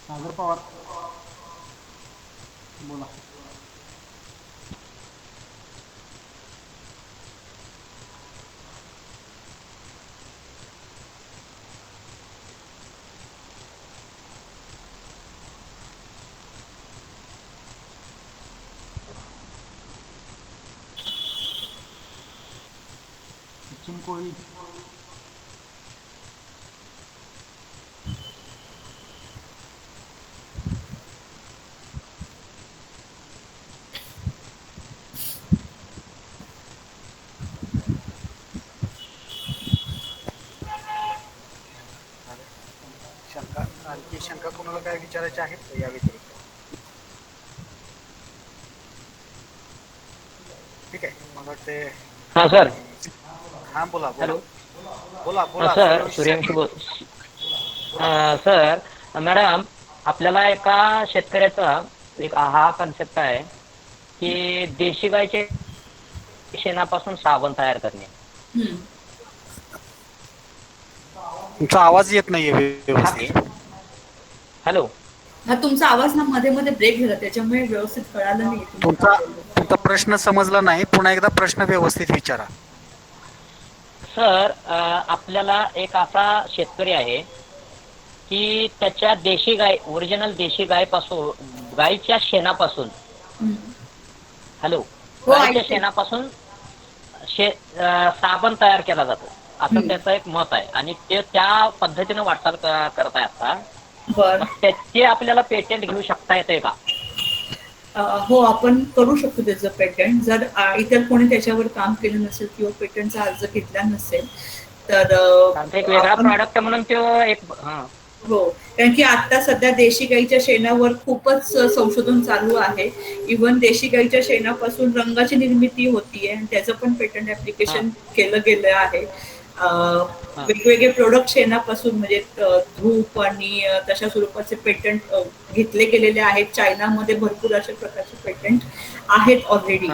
सागर पवार बोला. सचिन कोळी. आणखी शंका कोणाला काय विचारायची आहेत का या व्यतिरिक्त? ठीक आहे, मला वाटते. हां सर. हां, बोला बोला. हॅलो. बोला बोला सर सूर्यवंशी बोल. सर मॅडम, आपल्याला एका शेतकऱ्याचा एक हा कन्सेप्ट आहे की देशी गायच्या शेणापासून साबण तयार करणे. तुमचा आवाज येत नाहीये व्यवस्थित. हॅलो. हा तुमचा आवाज ना मध्ये मध्ये ब्रेक झाला, त्याच्यामुळे व्यवस्थित कळालं नाही तुम्ही काय तुमचा बोलले. तुमचा प्रश्न समजला नाही, पुन्हा एकदा प्रश्न व्यवस्थित विचारा. सर आपल्याला एक असा शेतकरी आहे की त्याच्या देशी गाय, ओरिजिनल देशी गायपासून, गायच्या शेणापासून, हॅलो, हो, गायच्या ऐकते. शेणापासून साबण तयार केला जातो, असं त्याचं एक मत आहे, आणि ते त्या पद्धतीने वाटचाल करत आहे आता. बर. मग त्याचे आपल्याला पेटंट घेऊ शकता येते का? हो, आपण करू शकतो त्याचं पेटंट, जर इतर कोणी त्याच्यावर काम केलं नसेल किंवा पेटंटचा अर्ज घेतला नसेल तर एक वेगळा आपण. प्रॉडक्ट म्हणून तो एक हो, कारण की आता सध्या देशी गाईच्या शेणावर खूपच संशोधन चालू आहे. इव्हन देशी गाईच्या शेणापासून रंगाची निर्मिती होतीये, आणि त्याचं पण पेटंट ऍप्लिकेशन केलं गेलं आहे. वेगवेगळे प्रोडक्ट शेणापासून म्हणजे धूप आणि तशा स्वरूपाचे पेटंट घेतले गेलेले आहेत. चायनामध्ये भरपूर अशा प्रकारचे पेटंट आहेत ऑलरेडी.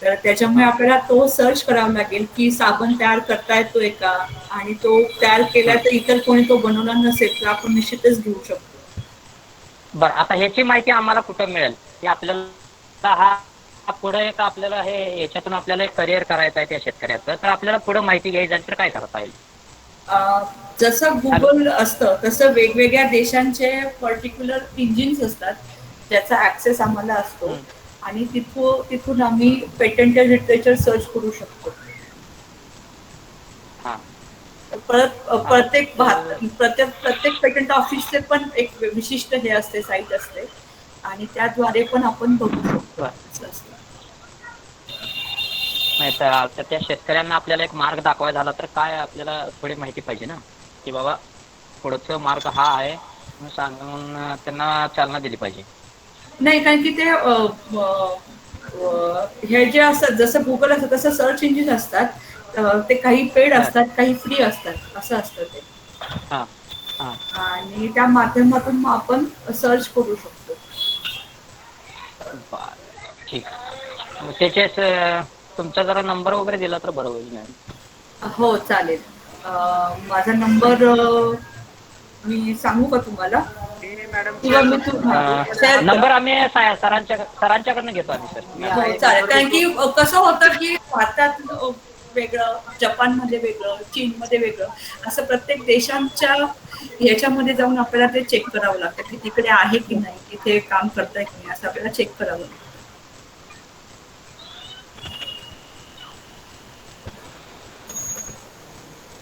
तर त्याच्यामुळे आपल्याला तो सर्च करावा लागेल की साबण तयार करता येतोय का, आणि तो तयार केला तर इतर कोणी तो बनवला नसेल तर आपण निश्चितच घेऊ शकतो. बरं, आता ह्याची माहिती आम्हाला कुठं मिळेल की आपल्याला हा पुढे एक आपल्याला हे याच्यातून आपल्याला एक करिअर करायचं आहे त्या शेतकऱ्याचं, तर आपल्याला पुढे माहिती घ्यायची तर काय करता येईल? जसं गुगल असतं तसं वेगवेगळ्या देशांचे पर्टिक्युलर इंजिन्स असतात ज्याचा ऍक्सेस आम्हाला असतो, आणि तिथून आम्ही पेटंटेड लिटरेचर सर्च करू शकतो. प्रत्येक पेटंट ऑफिसचे पण एक विशिष्ट हे असते, साईट असते, आणि त्याद्वारे पण आपण बघू शकतो. नाही तर त्या शेतकऱ्यांना आपल्याला एक मार्ग दाखवायचा झाला तर काय आपल्याला थोडी माहिती पाहिजे ना, की बाबा पुढचा मार्ग हा आहे, सांगून त्यांना चालना दिली पाहिजे. नाही, कारण की ते हे जे असतात जसं गुगल असतं तसं सर्च इंजिन असतात. ते काही पेड बर. असतात, काही फ्री असतात, असं असतं ते. हां हां. आणि त्या माध्यमातून मग आपण सर्च करू शकतो. बर, ठीक आहे. मग त्याचेच तुमचा जरा नंबर वगैरे दिला तर बरं होईल मॅम. हो चालेल. माझा नंबर मी सांगू का तुम्हाला? मी मॅडम किंवा शेअर मी करतो शेअर कर. नंबर आम्ही सरांच्याकडनं घेतो आम्ही सर. हो चालेल. कारण की कसं होतं की भारतात वेगळं, जपानमध्ये वेगळं, चीनमध्ये वेगळं, असं प्रत्येक देशांच्या ह्याच्यामध्ये जाऊन आपल्याला ते चेक करावं लागतं की तिकडे आहे की नाही, तिथे काम करताय की नाही, असं आपल्याला चेक करावं लागतं.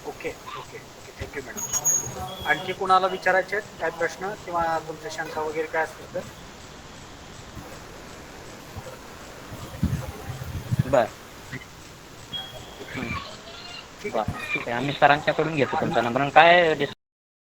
Okay okay okay, thank you madam. आणखी कुणाला विचारायचे आहेत काय प्रश्न किंवा तुमच्या शंका वगैरे काय असतील तर? बर. ठीक बर, आहे. ठीक आहे. आम्ही सरांच्याकडून घेतो तुमचा नंबर. आणि काय